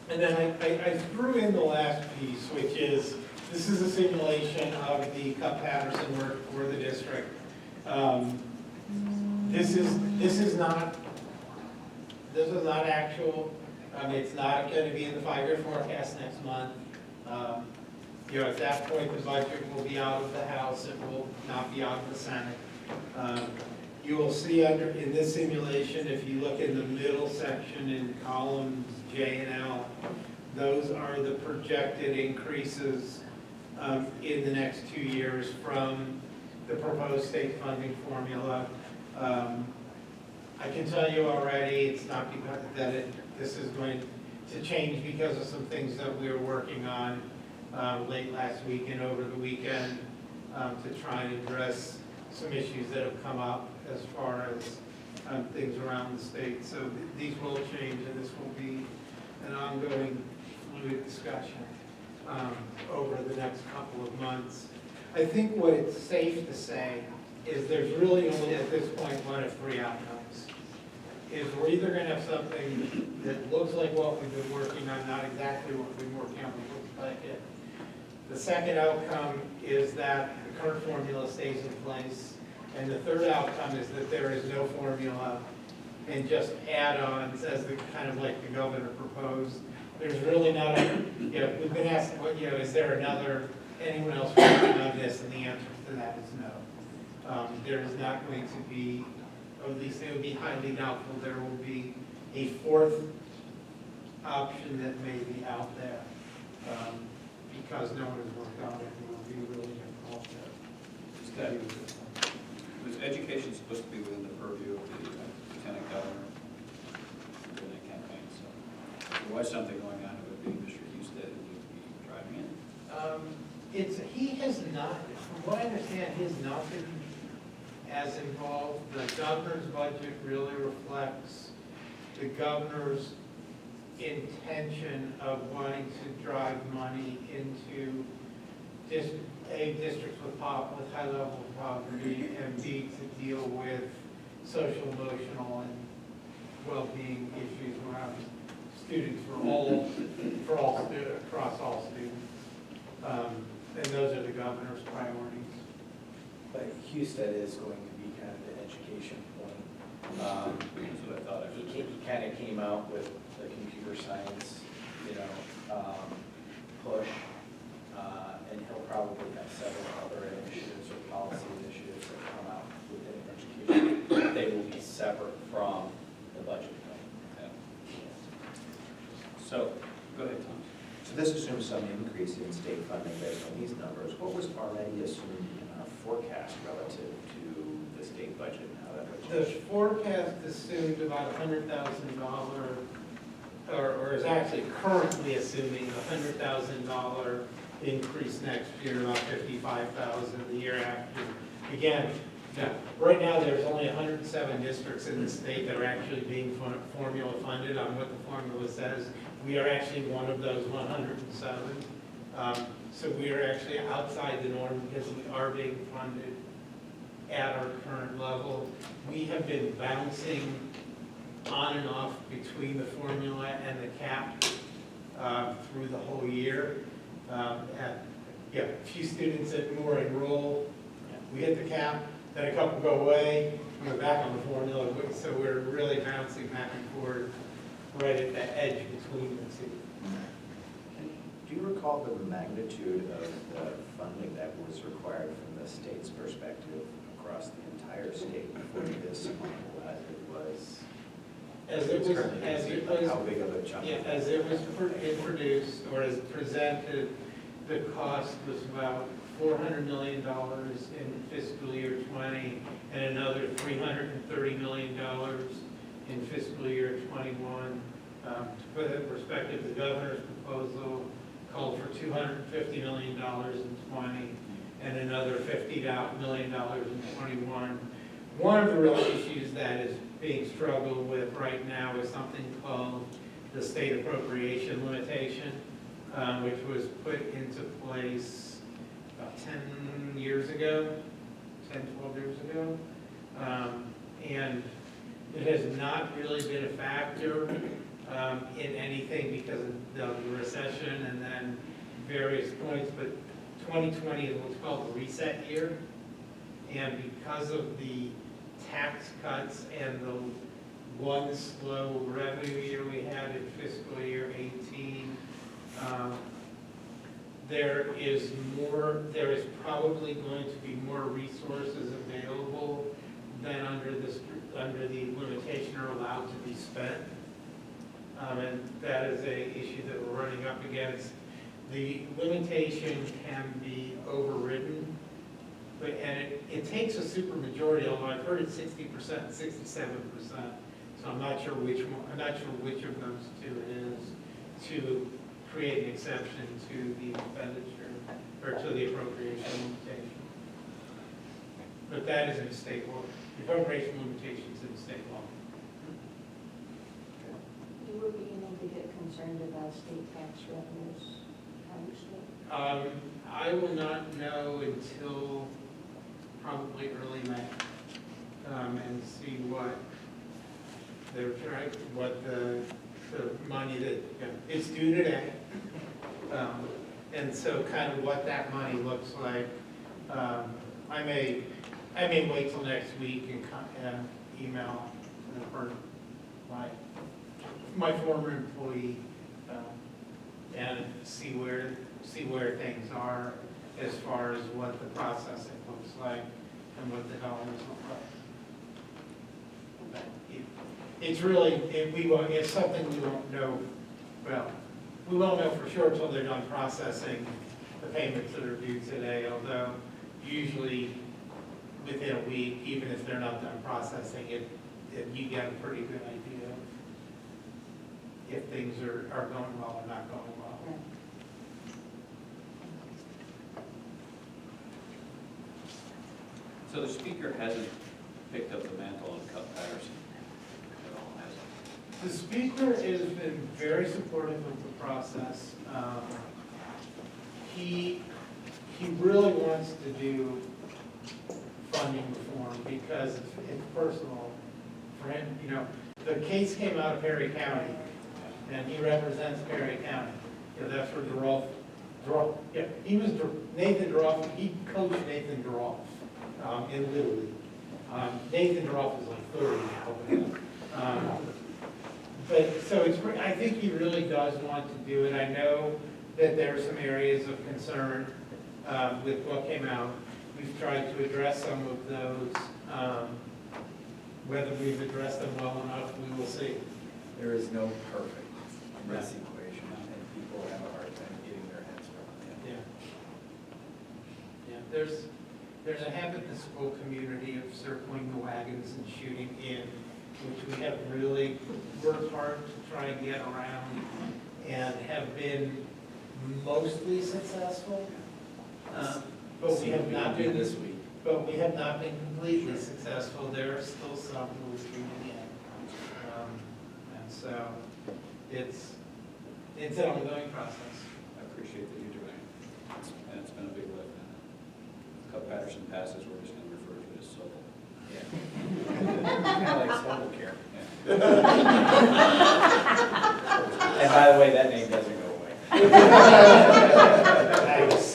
And then I threw in the last piece, which is, this is a simulation of the Cup Patterson work for the district. This is not actual. It's not going to be in the 5-year forecast next month. You know, at that point, the budget will be out of the House. It will not be out of the Senate. You will see in this simulation, if you look in the middle section in columns J and L, those are the projected increases in the next 2 years from the proposed state funding formula. I can tell you already, it's not because this is going to change because of some things that we were working on late last week and over the weekend to try and address some issues that have come up as far as things around the state. So these will change, and this will be an ongoing fluid discussion over the next couple of months. I think what it's safe to say is there's really only at this point one of three outcomes. Is we're either going to have something that looks like what we've been working on, not exactly what we've been working on, but looks like it. The second outcome is that the current formula stays in place. And the third outcome is that there is no formula and just add-ons as the kind of like the governor proposed. There's really not we've been asked, is there anyone else working on this? And the answer to that is no. There is not going to be, or at least it would be highly doubtful, there will be a fourth option that may be out there because no one has worked on it. It will be really difficult to study with this one. Was education supposed to be within the purview of the lieutenant governor during that campaign? So if there was something going on, it would be Mr. Husted who would be driving it. He has not, from what I understand, he has not been as involved. The governor's budget really reflects the governor's intention of wanting to drive money into districts with high level of poverty, and B, to deal with social, emotional, and well-being issues around students across all students. And those are the governor's priorities. But Homestead is going to be kind of the education point. That's what I thought. He kind of came out with the computer science, push, and he'll probably have several other initiatives or policy initiatives that come out within education. They will be separate from the budget plan. So, go ahead, Tom. So this assumes some increase in state funding based on these numbers. What was already assumed in our forecast relative to the state budget and how that would The change? forecast assumed about $100,000, or is actually currently assuming $100,000 increase next year, about $55,000 the year after. Again, right now there's only 107 districts in the state that are actually being formula funded on what the formula says. We are actually one of those 107. So we are actually outside the norm because we are being funded at our current level. We have been bouncing on and off between the formula and the cap through the whole year. A few students that more enroll, we hit the cap, then a couple go away, and we're back on the formula. So we're really bouncing back and forth right at the edge between the two. Do you recall the magnitude of the funding that was required from the state's perspective across the entire state for this model as it was As it was, as it was, How big of a chunk? yeah, as it was introduced or as presented, the cost was about $400 million in fiscal year '20 and another $330 million in fiscal year '21. To put it in perspective, the governor's proposal called for $250 million in '20 and another $50 million in '21. One of the real issues that is being struggled with right now is something called the state appropriation limitation, which was put into place about 10 years ago, 10, 12 years ago. And it has not really been a factor in anything because of the recession and then various points, but 2020 is what's called the reset year. And because of the tax cuts and the one slow revenue year we had in fiscal year '18, there is probably going to be more resources available than under the limitation are allowed to be spent. And that is a issue that we're running up against. The limitation can be overridden, and it takes a supermajority, although I've heard it's 60%, 67%. So I'm not sure which one, I'm not sure which of those two it is to create an exception to the expenditure or to the appropriation limitation. But that is in state law. The appropriation limitation is in state law. You were beginning to get concerned about state tax revenues. I will not know until probably early May, and see what they're trying, what the money that, it's due today. And so kind of what that money looks like. I may wait till next week and email my former employee and see where things are as far as what the processing looks like and what the dollars look like. It's really, it's something we won't know, well, we won't know for sure until they're done processing the payments that are due today, although usually within a week, even if they're not done processing it, you get a pretty good idea of if things are going well or not going well. So the speaker hasn't picked up the mantle on Cup Patterson at all, has he? The speaker has been very supportive of the process. He really wants to do funding reform because it's personal for him. You know, the case came out of Perry County, and he represents Perry County. You know, that's where Duroff, yeah, he was Nathan Duroff. He coached Nathan Duroff in Little League. Nathan Duroff is like 30 now. But so I think he really does want to do it. I know that there are some areas of concern with what came out. We've tried to address some of those. Whether we've addressed them well enough, we will see. There is no perfect in this equation, and people have a hard time getting their heads around it. Yeah. There's a habit in the school community of circling the wagons and shooting in, which we have really worked hard to try and get around and have been mostly successful. But we have not been this week. But we have not been completely successful. There are still some who are shooting in. And so it's an ongoing process. I appreciate that you're doing it. And it's been a big lift. Cup Patterson passes, we're just going to refer to it as Sobel. Yeah. Kind of like Sobel care. Yeah. And by the way, that name doesn't go away. Nice.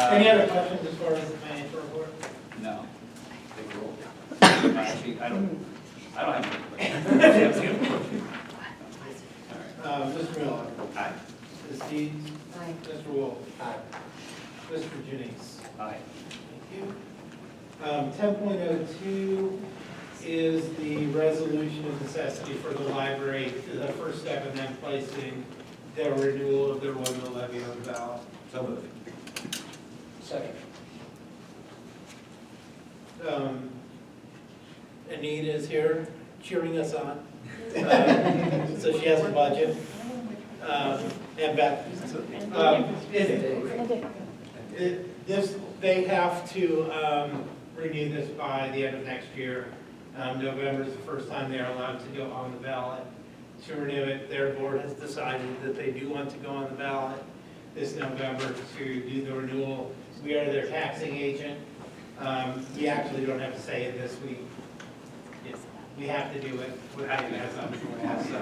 Any other questions as far as the financial report? No. Big rule. Actually, I don't have any questions. All right. Mr. Miller? Aye. Ms. Deeds? Aye. Mr. Wolf? Aye. Mr. Janice? Aye. Thank you. 10.02, is the resolution of necessity for the library, the first step in them placing their renewal of their one-mill levy on the ballot. So moved. Second. Anita is here cheering us on. So she has a budget. And Beth. They have to renew this by the end of next year. November is the first time they're allowed to go on the ballot to renew it. Their board has decided that they do want to go on the ballot this November to do the renewal. We are their taxing agent. We actually don't have to say it this week. We have to do it without you guys on the board, so,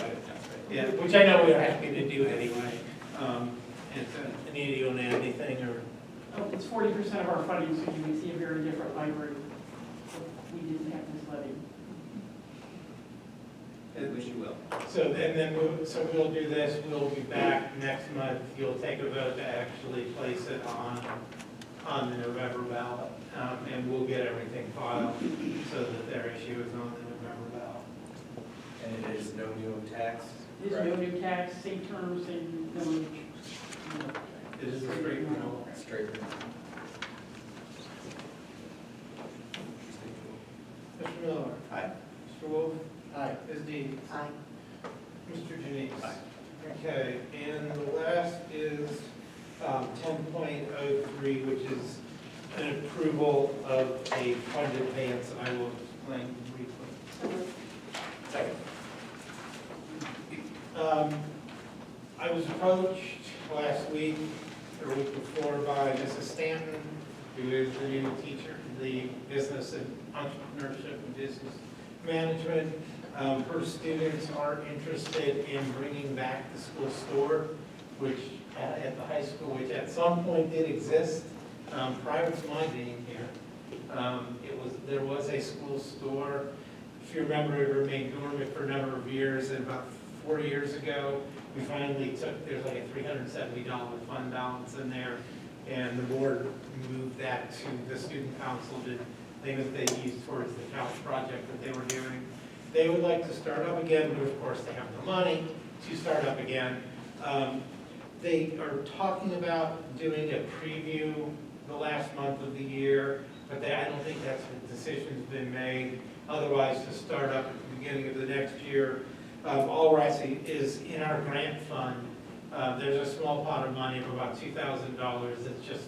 yeah, which I know we're happy to do anyway. And so, Anita, you want to add anything, or? It's 40% of our funding, so you would see a very different library if we didn't have this levy. I wish you will. So, and then, we'll do this, we'll be back next month, you'll take a vote to actually place it on the November ballot, and we'll get everything filed so that their issue is on the November ballot. And it is no new tax? There's no new tax, same terms, same millage. It is a straight renewal. Straight. Mr. Miller? Aye. Mr. Wolf? Aye. Ms. Deeds? Aye. Mr. Janice? Aye. Okay, and the last is 10.03, which is an approval of a fund advance, and I will explain briefly. Second. I was approached last week, or week before, by Mrs. Stanton, who is the new teacher, the business and entrepreneurship and business management. Her students are interested in bringing back the school store, which at the high school, which at some point did exist prior to my being here. There was a school store. If you remember, it remained dormant for a number of years, and about 4 years ago, we finally there's like a $370 fund balance in there, and the board moved that to the student council to things that they used towards the couch project that they were doing. They would like to start up again, but of course they have the money to start up again. They are talking about doing a preview the last month of the year, but I don't think that's the decision's been made. Otherwise, to start up at the beginning of the next year. All we're asking is in our grant fund, there's a small pot of money of about $2,000. It's just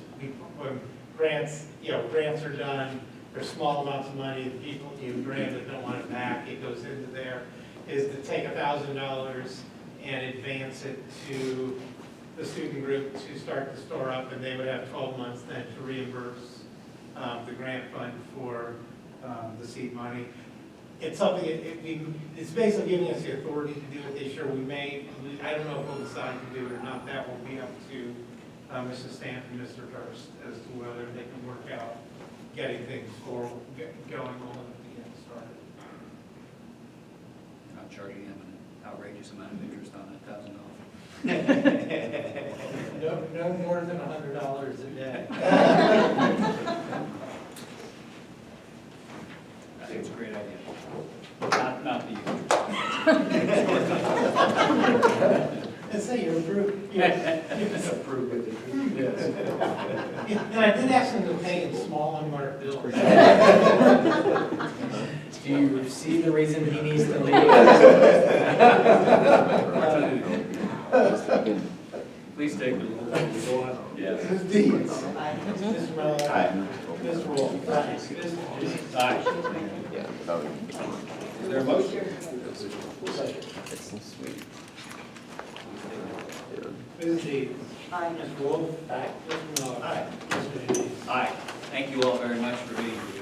when grants are done, there's small amounts of money that people grant that don't want it back. It goes into there. Is to take $1,000 and advance it to the student group to start the store up, and they would have 12 months then to reimburse the grant fund for the seed money. It's something, it's basically giving us the authority to do it this year. I don't know if we'll decide to do it or not. That will be up to Mrs. Stanton and Mr. Durst as to whether they can work out getting things going on at the end started. Not charging him an outrageous amount of interest on that $1,000. No more than $100 a day. I think it's a great idea. Not the And say you approve. approve it. And I did ask them to pay in small unmarked bills. Do you see the reason he needs to leave? Please take the roll. Yes. Ms. Deeds. Mr. Miller. Aye. Mr. Wolf. Mr. Janice. Aye. Is there a motion? Ms. Deeds. Aye. Mr. Wolf. Aye. Mr. Miller. Aye. Mr. Janice. Aye. Thank you all very much for being here.